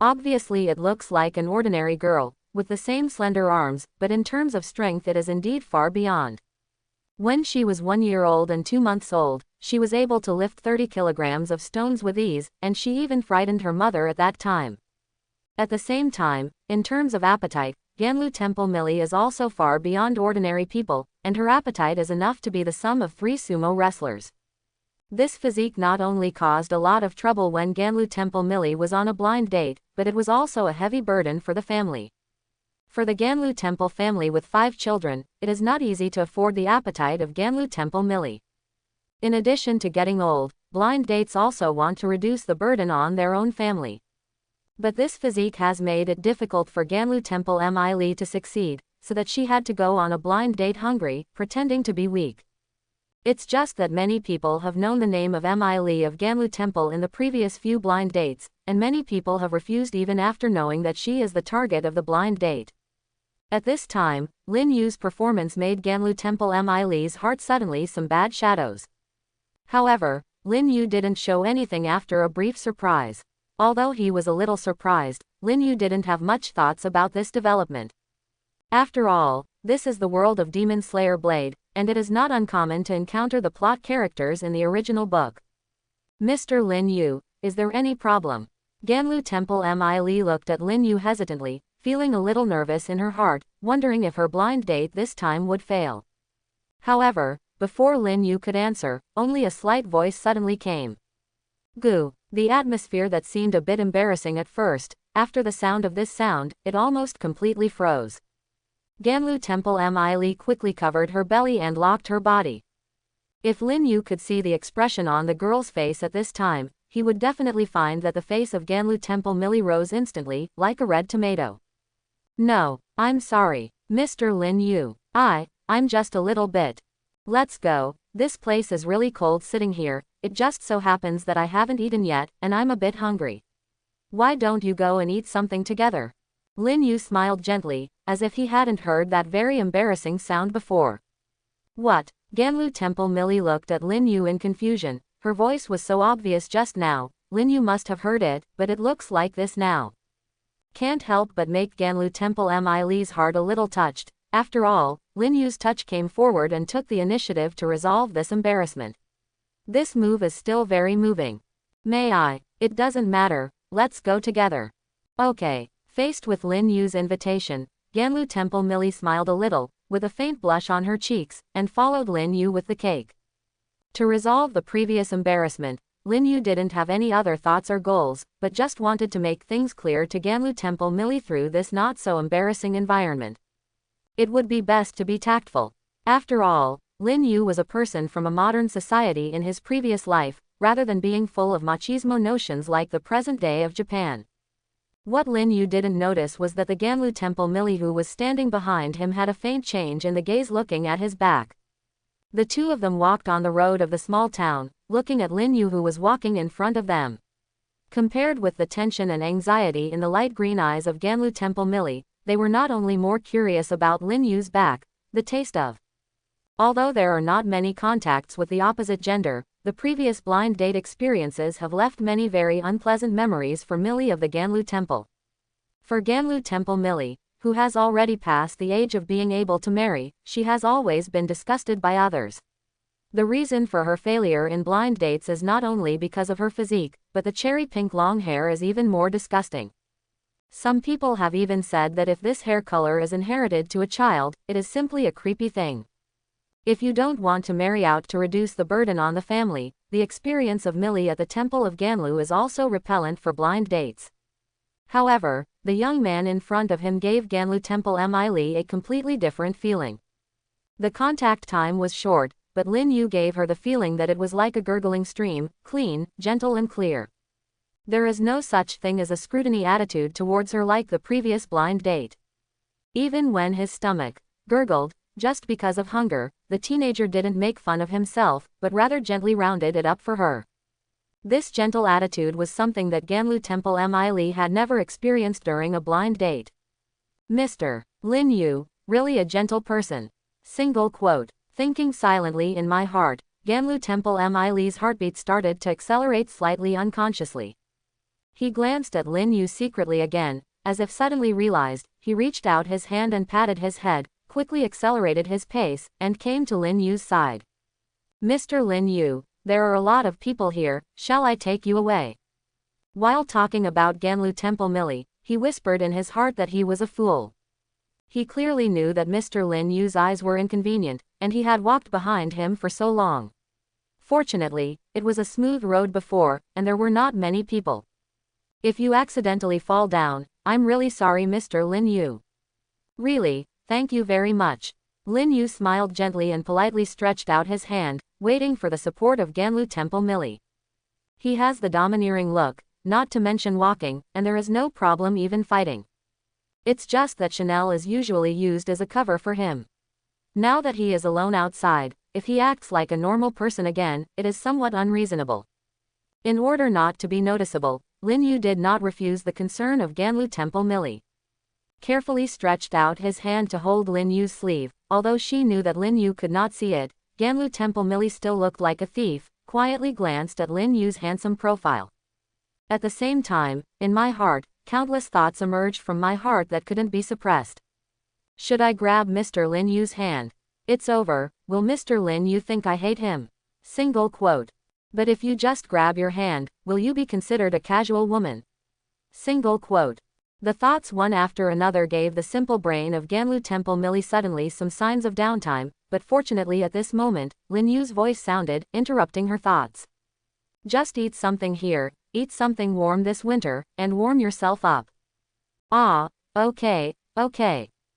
Obviously it looks like an ordinary girl, with the same slender arms, but in terms of strength it is indeed far beyond. When she was 1 year old and 2 months old, she was able to lift 30 kilograms of stones with ease, and she even frightened her mother at that time. At the same time, in terms of appetite, Ganlu Temple Millie is also far beyond ordinary people, and her appetite is enough to be the sum of 3 sumo wrestlers. This physique not only caused a lot of trouble when Ganlu Temple Millie was on a blind date, but it was also a heavy burden for the family. For the Ganlu Temple family with 5 children, it is not easy to afford the appetite of Ganlu Temple Millie. In addition to getting old, blind dates also want to reduce the burden on their own family. But this physique has made it difficult for Ganlu Temple Mi Li to succeed, so that she had to go on a blind date hungry, pretending to be weak. It's just that many people have known the name of Mi Li of Ganlu Temple in the previous few blind dates, and many people have refused even after knowing that she is the target of the blind date. At this time, Lin Yu's performance made Ganlu Temple Mi Li's heart suddenly some bad shadows. However, Lin Yu didn't show anything after a brief surprise. Although he was a little surprised, Lin Yu didn't have much thoughts about this development. After all, this is the world of Demon Slayer Blade, and it is not uncommon to encounter the plot characters in the original book. Mr. Lin Yu, is there any problem? Ganlu Temple Mi Li looked at Lin Yu hesitantly, feeling a little nervous in her heart, wondering if her blind date this time would fail. However, before Lin Yu could answer, only a slight voice suddenly came. Goo. The atmosphere that seemed a bit embarrassing at first, after the sound of this sound, it almost completely froze. Ganlu Temple Mi Li quickly covered her belly and locked her body. If Lin Yu could see the expression on the girl's face at this time, he would definitely find that the face of Ganlu Temple Millie rose instantly, like a red tomato. No, I'm sorry, Mr. Lin Yu. I'm just a little bit. Let's go, this place is really cold sitting here, it just so happens that I haven't eaten yet, and I'm a bit hungry. Why don't you go and eat something together? Lin Yu smiled gently, as if he hadn't heard that very embarrassing sound before. What? Ganlu Temple Millie looked at Lin Yu in confusion, her voice was so obvious just now, Lin Yu must have heard it, but it looks like this now. Can't help but make Ganlu Temple Mi Li's heart a little touched. After all, Lin Yu's touch came forward and took the initiative to resolve this embarrassment. This move is still very moving. May I? It doesn't matter, let's go together. Okay. Faced with Lin Yu's invitation, Ganlu Temple Millie smiled a little, with a faint blush on her cheeks, and followed Lin Yu with the cake. To resolve the previous embarrassment, Lin Yu didn't have any other thoughts or goals, but just wanted to make things clear to Ganlu Temple Millie through this not so embarrassing environment. It would be best to be tactful. After all, Lin Yu was a person from a modern society in his previous life, rather than being full of machismo notions like the present day of Japan. What Lin Yu didn't notice was that the Ganlu Temple Millie who was standing behind him had a faint change in the gaze looking at his back. The two of them walked on the road of the small town, looking at Lin Yu who was walking in front of them. Compared with the tension and anxiety in the light green eyes of Ganlu Temple Millie, they were not only more curious about Lin Yu's back, the taste of. Although there are not many contacts with the opposite gender, the previous blind date experiences have left many very unpleasant memories for Millie of the Ganlu Temple. For Ganlu Temple Millie, who has already passed the age of being able to marry, she has always been disgusted by others. The reason for her failure in blind dates is not only because of her physique, but the cherry pink long hair is even more disgusting. Some people have even said that if this hair color is inherited to a child, it is simply a creepy thing. If you don't want to marry out to reduce the burden on the family, the experience of Millie at the Temple of Ganlu is also repellent for blind dates. However, the young man in front of him gave Ganlu Temple Millie a completely different feeling. The contact time was short, but Lin Yu gave her the feeling that it was like a gurgling stream, clean, gentle and clear. There is no such thing as a scrutiny attitude towards her like the previous blind date. Even when his stomach gurgled, just because of hunger, the teenager didn't make fun of himself, but rather gently rounded it up for her. This gentle attitude was something that Ganlu Temple Millie had never experienced during a blind date. Mr. Lin Yu, really a gentle person. Single quote. Thinking silently in my heart, Ganlu Temple Millie's heartbeat started to accelerate slightly unconsciously. He glanced at Lin Yu secretly again, as if suddenly realized, he reached out his hand and patted his head, quickly accelerated his pace, and came to Lin Yu's side. Mr. Lin Yu, there are a lot of people here, shall I take you away? While talking about Ganlu Temple Millie, he whispered in his heart that he was a fool. He clearly knew that Mr. Lin Yu's eyes were inconvenient, and he had walked behind him for so long. Fortunately, it was a smooth road before, and there were not many people. If you accidentally fall down, I'm really sorry Mr. Lin Yu. Really, thank you very much. Lin Yu smiled gently and politely stretched out his hand, waiting for the support of Ganlu Temple Millie. He has the domineering look, not to mention walking, and there is no problem even fighting. It's just that Chanel is usually used as a cover for him. Now that he is alone outside, if he acts like a normal person again, it is somewhat unreasonable. In order not to be noticeable, Lin Yu did not refuse the concern of Ganlu Temple Millie. Carefully stretched out his hand to hold Lin Yu's sleeve, although she knew that Lin Yu could not see it, Ganlu Temple Millie still looked like a thief, quietly glanced at Lin Yu's handsome profile. At the same time, in my heart, countless thoughts emerged from my heart that couldn't be suppressed. Should I grab Mr. Lin Yu's hand? It's over, will Mr. Lin Yu think I hate him? Single quote. But if you just grab your hand, will you be considered a casual woman? Single quote. The thoughts one after another gave the simple brain of Ganlu Temple Millie suddenly some signs of downtime, but fortunately at this moment, Lin Yu's voice sounded, interrupting her thoughts. Just eat something here, eat something warm this winter, and warm yourself up. Ah, okay.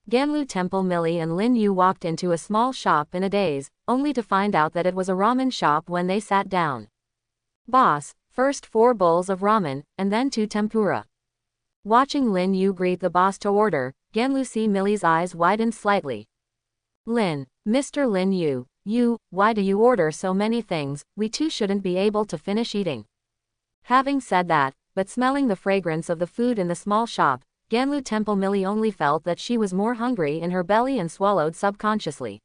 Ganlu Temple Millie and Lin Yu walked into a small shop in a daze, only to find out that it was a ramen shop when they sat down. Boss, first 4 bowls of ramen, and then 2 tempura. Watching Lin Yu greet the boss to order, Ganlu Millie's eyes widened slightly. Mr. Lin Yu, why do you order so many things? We too shouldn't be able to finish eating. Having said that, but smelling the fragrance of the food in the small shop, Ganlu Temple Millie only felt that she was more hungry in her belly and swallowed subconsciously.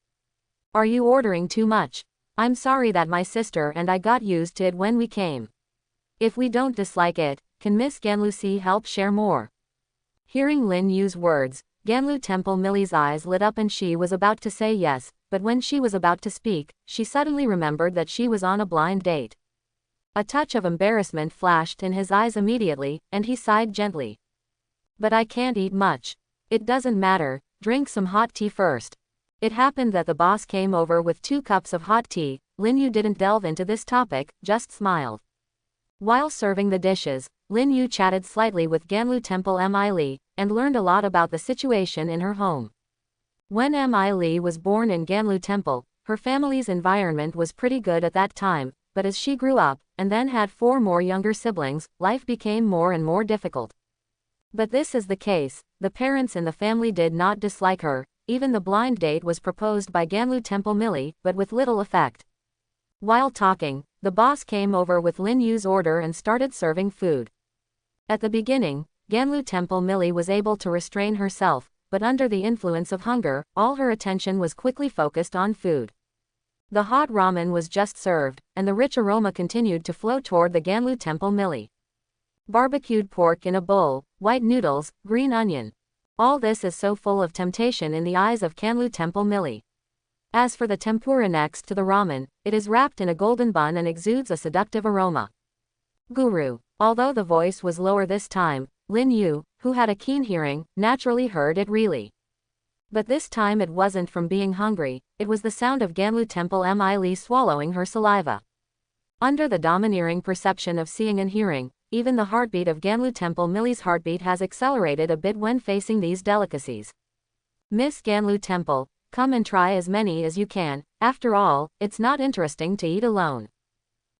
Are you ordering too much? I'm sorry that my sister and I got used to it when we came. If we don't dislike it, can Miss Ganlu help share more? Hearing Lin Yu's words, Ganlu Temple Millie's eyes lit up and she was about to say yes, but when she was about to speak, she suddenly remembered that she was on a blind date. A touch of embarrassment flashed in his eyes immediately, and he sighed gently. But I can't eat much. It doesn't matter, drink some hot tea first. It happened that the boss came over with 2 cups of hot tea. Lin Yu didn't delve into this topic, just smiled. While serving the dishes, Lin Yu chatted slightly with Ganlu Temple Millie, and learned a lot about the situation in her home. When Mi Li was born in Ganlu Temple, her family's environment was pretty good at that time, but as she grew up, and then had 4 more younger siblings, life became more and more difficult. But this is the case, the parents in the family did not dislike her, even the blind date was proposed by Ganlu Temple Millie, but with little effect. While talking, the boss came over with Lin Yu's order and started serving food. At the beginning, Ganlu Temple Millie was able to restrain herself, but under the influence of hunger, all her attention was quickly focused on food. The hot ramen was just served, and the rich aroma continued to flow toward the Ganlu Temple Millie. Barbecued pork in a bowl, white noodles, green onion. All this is so full of temptation in the eyes of Ganlu Temple Millie. As for the tempura next to the ramen, it is wrapped in a golden bun and exudes a seductive aroma. Guru. Although the voice was lower this time, Lin Yu, who had a keen hearing, naturally heard it really. But this time it wasn't from being hungry, it was the sound of Ganlu Temple Mi Li swallowing her saliva. Under the domineering perception of seeing and hearing, even the heartbeat of Ganlu Temple Millie's heartbeat has accelerated a bit when facing these delicacies. Miss Ganlu Temple, come and try as many as you can, after all, it's not interesting to eat alone.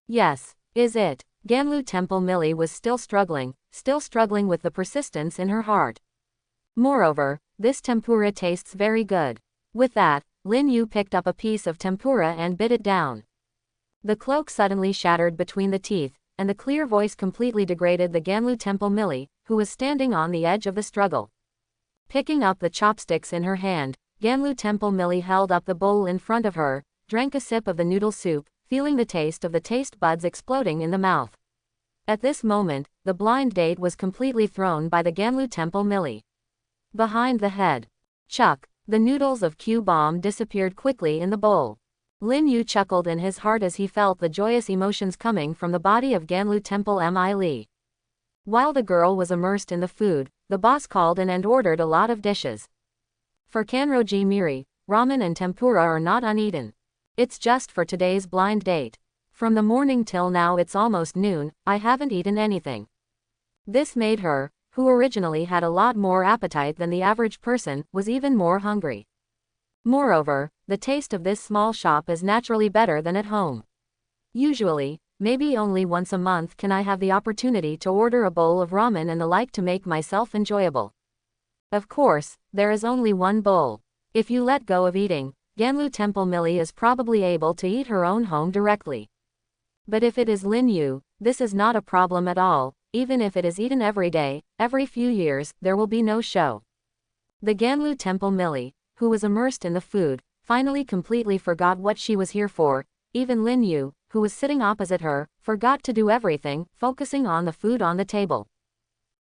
Yes, is it? Ganlu Temple Millie was still struggling with the persistence in her heart. Moreover, this tempura tastes very good. With that, Lin Yu picked up a piece of tempura and bit it down. The cloak suddenly shattered between the teeth, and the clear voice completely degraded the Ganlu Temple Millie, who was standing on the edge of the struggle. Picking up the chopsticks in her hand, Ganlu Temple Millie held up the bowl in front of her, drank a sip of the noodle soup, feeling the taste of the taste buds exploding in the mouth. At this moment, the blind date was completely thrown by the Ganlu Temple Millie. Behind the head. Chuck. The noodles of Q-bomb disappeared quickly in the bowl. Lin Yu chuckled in his heart as he felt the joyous emotions coming from the body of Ganlu Temple Mi Li. While the girl was immersed in the food, the boss called in and ordered a lot of dishes. For Kanroji Miri, ramen and tempura are not uneaten. It's just for today's blind date. From the morning till now it's almost noon, I haven't eaten anything. This made her, who originally had a lot more appetite than the average person, was even more hungry. Moreover, the taste of this small shop is naturally better than at home. Usually, maybe only once a month can I have the opportunity to order a bowl of ramen and the like to make myself enjoyable. Of course, there is only one bowl. If you let go of eating, Ganlu Temple Millie is probably able to eat her own home directly. But if it is Lin Yu, this is not a problem at all, even if it is eaten every day, every few years, there will be no show. The Ganlu Temple Millie, who was immersed in the food, finally completely forgot what she was here for. Even Lin Yu, who was sitting opposite her, forgot to do everything, focusing on the food on the table.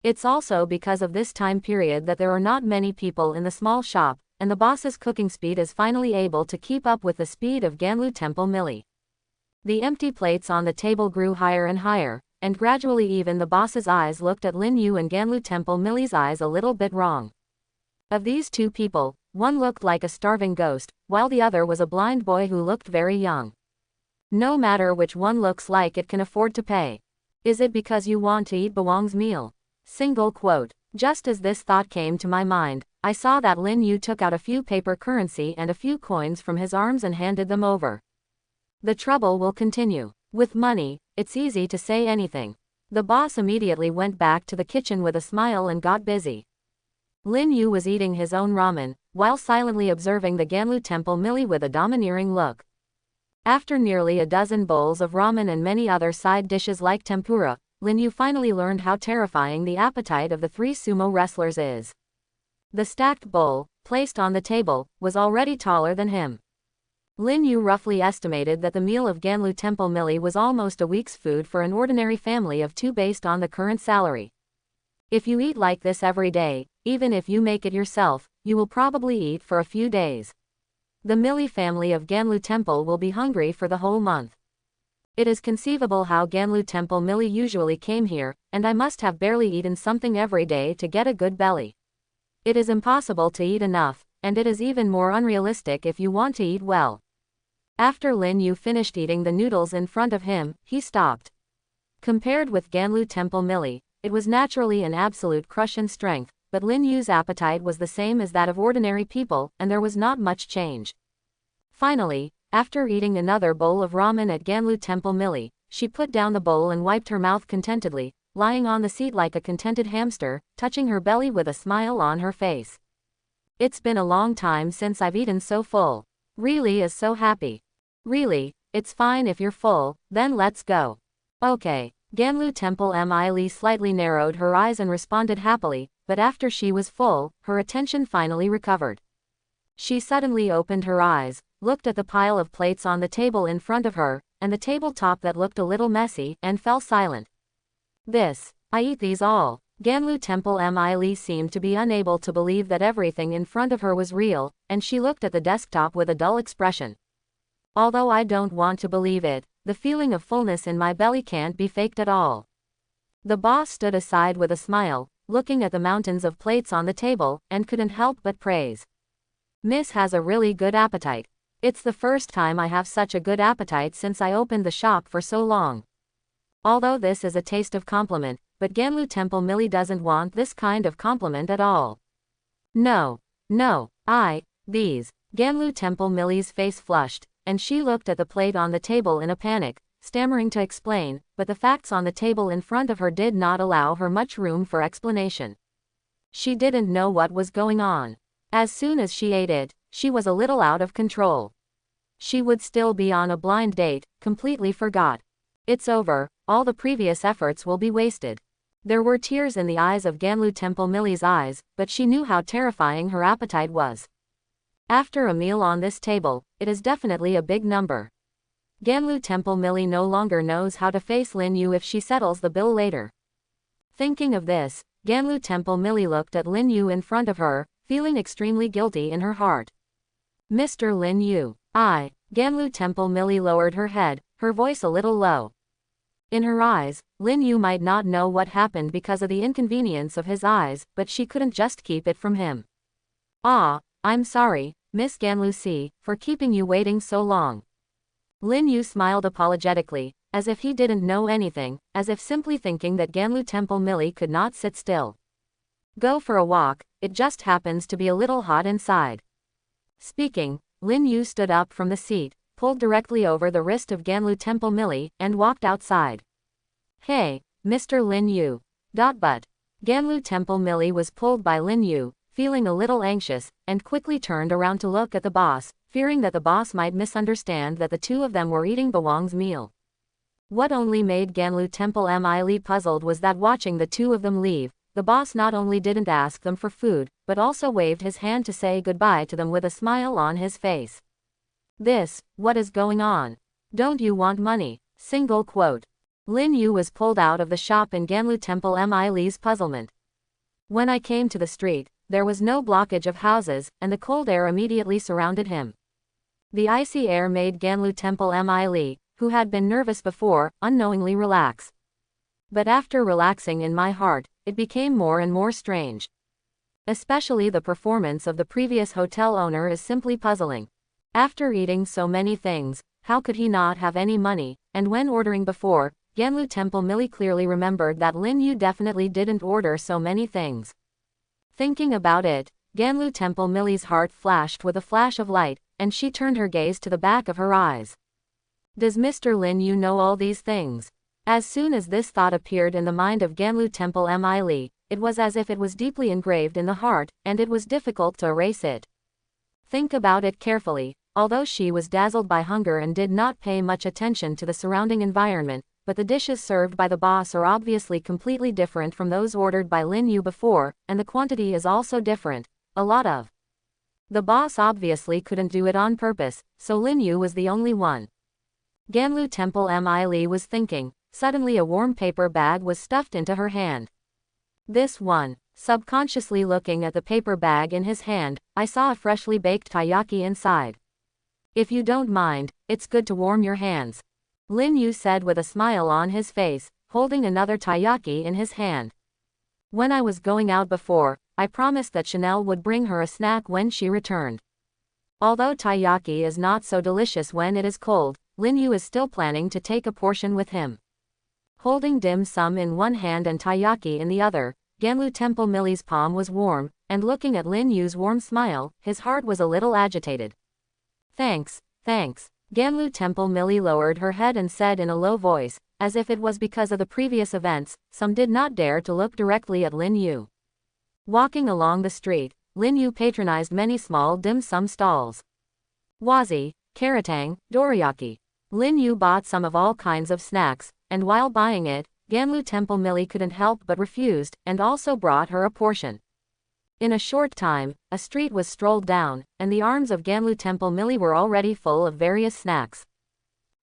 It's also because of this time period that there are not many people in the small shop, and the boss's cooking speed is finally able to keep up with the speed of Ganlu Temple Millie. The empty plates on the table grew higher and higher, and gradually even the boss's eyes looked at Lin Yu and Ganlu Temple Millie's eyes a little bit wrong. Of these two people, one looked like a starving ghost, while the other was a blind boy who looked very young. No matter which one looks like it can afford to pay. Is it because you want to eat Bawang's meal? Single quote. Just as this thought came to my mind, I saw that Lin Yu took out a few paper currency and a few coins from his arms and handed them over. The trouble will continue. With money, it's easy to say anything. The boss immediately went back to the kitchen with a smile and got busy. Lin Yu was eating his own ramen, while silently observing the Ganlu Temple Millie with a domineering look. After nearly a dozen bowls of ramen and many other side dishes like tempura, Lin Yu finally learned how terrifying the appetite of the 3 sumo wrestlers is. The stacked bowl, placed on the table, was already taller than him. Lin Yu roughly estimated that the meal of Ganlu Temple Millie was almost a week's food for an ordinary family of 2 based on the current salary. If you eat like this every day, even if you make it yourself, you will probably eat for a few days. The Millie family of Ganlu Temple will be hungry for the whole month. It is conceivable how Ganlu Temple Millie usually came here, and I must have barely eaten something every day to get a good belly. It is impossible to eat enough, and it is even more unrealistic if you want to eat well. After Lin Yu finished eating the noodles in front of him, he stopped. Compared with Ganlu Temple Millie, it was naturally an absolute crush in strength, but Lin Yu's appetite was the same as that of ordinary people, and there was not much change. Finally, after eating another bowl of ramen at Ganlu Temple Millie, she put down the bowl and wiped her mouth contentedly, lying on the seat like a contented hamster, touching her belly with a smile on her face. It's been a long time since I've eaten so full. Really is so happy. Really, it's fine if you're full, then let's go. Okay. Ganlu Temple Millie slightly narrowed her eyes and responded happily, but after she was full, her attention finally recovered. She suddenly opened her eyes, looked at the pile of plates on the table in front of her, and the tabletop that looked a little messy, and fell silent. I eat these all. Ganlu Temple Millie seemed to be unable to believe that everything in front of her was real, and she looked at the desktop with a dull expression. Although I don't want to believe it, the feeling of fullness in my belly can't be faked at all. The boss stood aside with a smile, looking at the mountains of plates on the table, and couldn't help but praise. Miss has a really good appetite. It's the first time I have such a good appetite since I opened the shop for so long. Although this is a taste of compliment, but Ganlu Temple Millie doesn't want this kind of compliment at all. No. These. Ganlu Temple Millie's face flushed, and she looked at the plate on the table in a panic, stammering to explain, but the facts on the table in front of her did not allow her much room for explanation. She didn't know what was going on. As soon as she ate it, she was a little out of control. She would still be on a blind date, completely forgot. It's over, all the previous efforts will be wasted. There were tears in the eyes of Ganlu Temple Millie's eyes, but she knew how terrifying her appetite was. After a meal on this table, it is definitely a big number. Ganlu Temple Millie no longer knows how to face Lin Yu if she settles the bill later. Thinking of this, Ganlu Temple Millie looked at Lin Yu in front of her, feeling extremely guilty in her heart. Mr. Lin Yu. Ganlu Temple Millie lowered her head, her voice a little low. In her eyes, Lin Yu might not know what happened because of the inconvenience of his eyes, but she couldn't just keep it from him. I'm sorry, Miss Ganlu, for keeping you waiting so long. Lin Yu smiled apologetically, as if he didn't know anything, as if simply thinking that Ganlu Temple Millie could not sit still. Go for a walk, it just happens to be a little hot inside. Speaking, Lin Yu stood up from the seat, pulled directly over the wrist of Ganlu Temple Millie, and walked outside. Hey, Mr. Lin Yu. But Ganlu Temple Millie was pulled by Lin Yu, feeling a little anxious, and quickly turned around to look at the boss, fearing that the boss might misunderstand that the two of them were eating Bawang's meal. What only made Ganlu Temple Millie puzzled was that watching the two of them leave, the boss not only didn't ask them for food, but also waved his hand to say goodbye to them with a smile on his face. What is going on? Don't you want money? Single quote. Lin Yu was pulled out of the shop in Ganlu Temple Millie's puzzlement. When I came to the street, there was no blockage of houses, and the cold air immediately surrounded him. The icy air made Ganlu Temple Millie, who had been nervous before, unknowingly relax. But after relaxing in my heart, it became more and more strange. Especially the performance of the previous hotel owner is simply puzzling. After eating so many things, how could he not have any money? And when ordering before, Ganlu Temple Millie clearly remembered that Lin Yu definitely didn't order so many things. Thinking about it, Ganlu Temple Millie's heart flashed with a flash of light, and she turned her gaze to the back of her eyes. Does Mr. Lin Yu know all these things? As soon as this thought appeared in the mind of Ganlu Temple Millie, it was as if it was deeply engraved in the heart, and it was difficult to erase it. Think about it carefully. Although she was dazzled by hunger and did not pay much attention to the surrounding environment, but the dishes served by the boss are obviously completely different from those ordered by Lin Yu before, and the quantity is also different, a lot of. The boss obviously couldn't do it on purpose, so Lin Yu was the only one. Ganlu Temple Millie was thinking. Suddenly a warm paper bag was stuffed into her hand. Subconsciously looking at the paper bag in his hand, I saw a freshly baked taiyaki inside. If you don't mind, it's good to warm your hands. Lin Yu said with a smile on his face, holding another taiyaki in his hand. When I was going out before, I promised that Chanel would bring her a snack when she returned. Although taiyaki is not so delicious when it is cold, Lin Yu is still planning to take a portion with him. Holding dim sum in one hand and taiyaki in the other, Ganlu Temple Millie's palm was warm, and looking at Lin Yu's warm smile, his heart was a little agitated. Thanks, thanks. Ganlu Temple Millie lowered her head and said in a low voice, as if it was because of the previous events, some did not dare to look directly at Lin Yu. Walking along the street, Lin Yu patronized many small dim sum stalls. Wazi, karatang, dorayaki. Lin Yu bought some of all kinds of snacks, and while buying it, Ganlu Temple Millie couldn't help but refused, and also brought her a portion. In a short time, a street was strolled down, and the arms of Ganlu Temple Millie were already full of various snacks.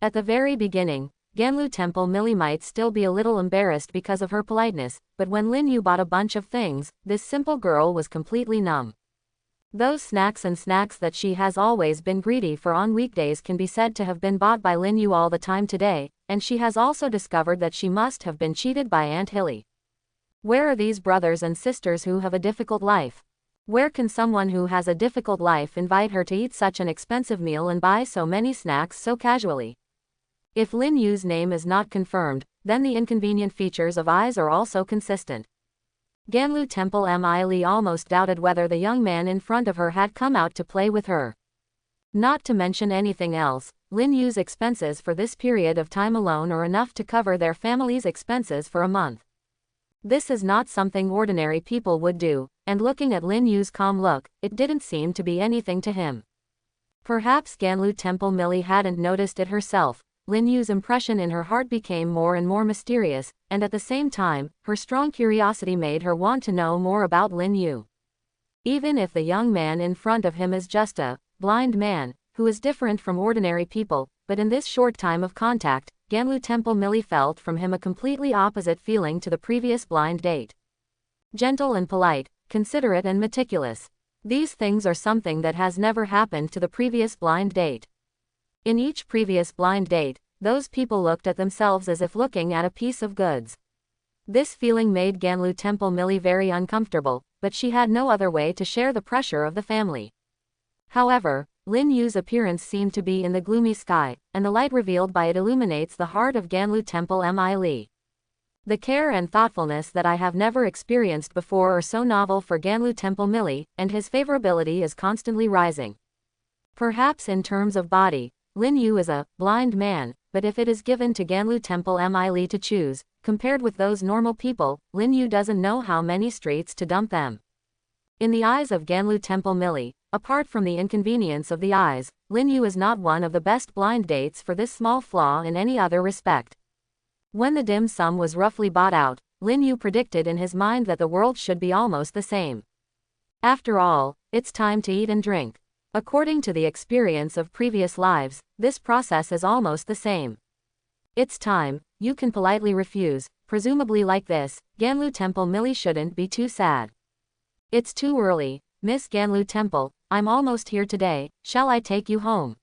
At the very beginning, Ganlu Temple Millie might still be a little embarrassed because of her politeness, but when Lin Yu bought a bunch of things, this simple girl was completely numb. Those snacks that she has always been greedy for on weekdays can be said to have been bought by Lin Yu all the time today, and she has also discovered that she must have been cheated by Aunt Hilly. Where are these brothers and sisters who have a difficult life? Where can someone who has a difficult life invite her to eat such an expensive meal and buy so many snacks so casually? If Lin Yu's name is not confirmed, then the inconvenient features of eyes are also consistent. Ganlu Temple Millie almost doubted whether the young man in front of her had come out to play with her. Not to mention anything else, Lin Yu's expenses for this period of time alone are enough to cover their family's expenses for a month. This is not something ordinary people would do, and looking at Lin Yu's calm look, it didn't seem to be anything to him. Perhaps Ganlu Temple Millie hadn't noticed it herself. Lin Yu's impression in her heart became more and more mysterious, and at the same time, her strong curiosity made her want to know more about Lin Yu. Even if the young man in front of him is just a blind man, who is different from ordinary people, but in this short time of contact, Ganlu Temple Millie felt from him a completely opposite feeling to the previous blind date. Gentle and polite, considerate and meticulous. These things are something that has never happened to the previous blind date. In each previous blind date, those people looked at themselves as if looking at a piece of goods. This feeling made Ganlu Temple Millie very uncomfortable, but she had no other way to share the pressure of the family. However, Lin Yu's appearance seemed to be in the gloomy sky, and the light revealed by it illuminates the heart of Ganlu Temple Millie. The care and thoughtfulness that I have never experienced before are so novel for Ganlu Temple Millie, and his favorability is constantly rising. Perhaps in terms of body, Lin Yu is a blind man, but if it is given to Ganlu Temple Millie to choose, compared with those normal people, Lin Yu doesn't know how many streets to dump them. In the eyes of Ganlu Temple Millie, apart from the inconvenience of the eyes, Lin Yu is not one of the best blind dates for this small flaw in any other respect. When the dim sum was roughly bought out, Lin Yu predicted in his mind that the world should be almost the same. After all, it's time to eat and drink. According to the experience of previous lives, this process is almost the same. It's time, you can politely refuse, presumably like this, Ganlu Temple Millie shouldn't be too sad. It's too early, Miss Ganlu Temple, I'm almost here today, shall I take you home?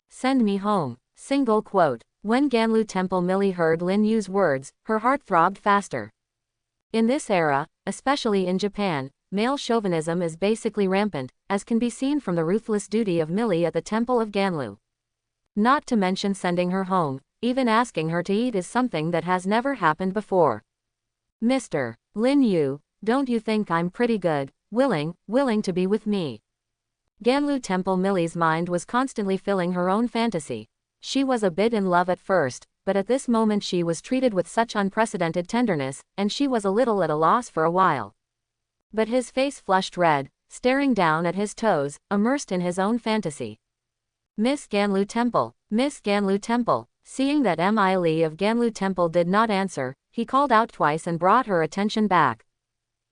Send me home. Single quote. When Ganlu Temple Millie heard Lin Yu's words, her heart throbbed faster. In this era, especially in Japan, male chauvinism is basically rampant, as can be seen from the ruthless duty of Millie at the Temple of Ganlu. Not to mention sending her home, even asking her to eat is something that has never happened before. Mr. Lin Yu, don't you think I'm pretty good, willing to be with me? Ganlu Temple Millie's mind was constantly filling her own fantasy. She was a bit in love at first, but at this moment she was treated with such unprecedented tenderness, and she was a little at a loss for a while. But his face flushed red, staring down at his toes, immersed in his own fantasy. Miss Ganlu Temple, Miss Ganlu Temple. Seeing that Millie of Ganlu Temple did not answer, he called out twice and brought her attention back.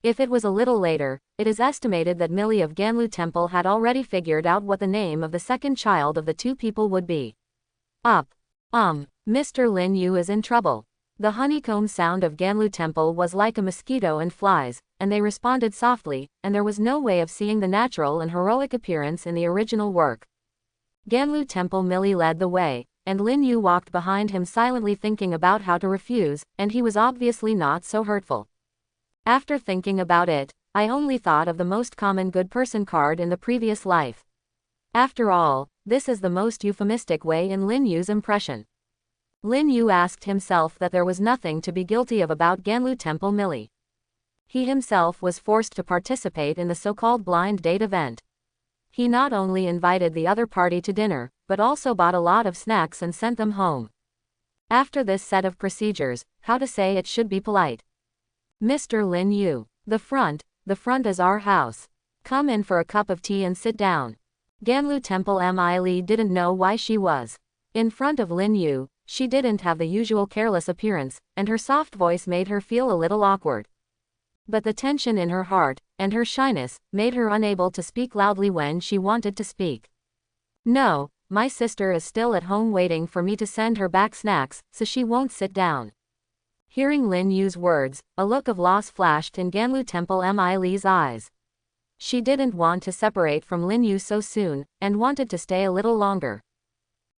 If it was a little later, it is estimated that Millie of Ganlu Temple had already figured out what the name of the second child of the two people would be. Mr. Lin Yu is in trouble. The honeycomb sound of Ganlu Temple was like a mosquito and flies, and they responded softly, and there was no way of seeing the natural and heroic appearance in the original work. Ganlu Temple Millie led the way, and Lin Yu walked behind him silently thinking about how to refuse, and he was obviously not so hurtful. After thinking about it, I only thought of the most common good person card in the previous life. After all, this is the most euphemistic way in Lin Yu's impression. Lin Yu asked himself that there was nothing to be guilty of about Ganlu Temple Millie. He himself was forced to participate in the so-called blind date event. He not only invited the other party to dinner, but also bought a lot of snacks and sent them home. After this set of procedures, how to say it should be polite. Mr. Lin Yu. The front is our house. Come in for a cup of tea and sit down. Ganlu Temple Mi didn't know why she was in front of Lin Yu. She didn't have the usual careless appearance, and her soft voice made her feel a little awkward. But the tension in her heart, and her shyness, made her unable to speak loudly when she wanted to speak. No, my sister is still at home waiting for me to send her back snacks, so she won't sit down. Hearing Lin Yu's words, a look of loss flashed in Ganlu Temple Mi's eyes. She didn't want to separate from Lin Yu so soon, and wanted to stay a little longer.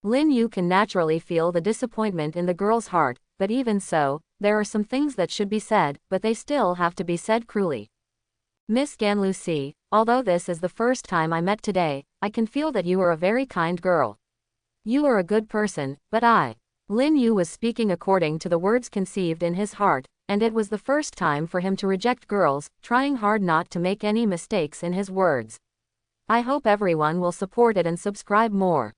Lin Yu can naturally feel the disappointment in the girl's heart, but even so, there are some things that should be said, but they still have to be said cruelly. Miss Ganlu C, although this is the first time I met today, I can feel that you are a very kind girl. You are a good person, but Lin Yu was speaking according to the words conceived in his heart, and it was the first time for him to reject girls, trying hard not to make any mistakes in his words. I hope everyone will support it and subscribe more.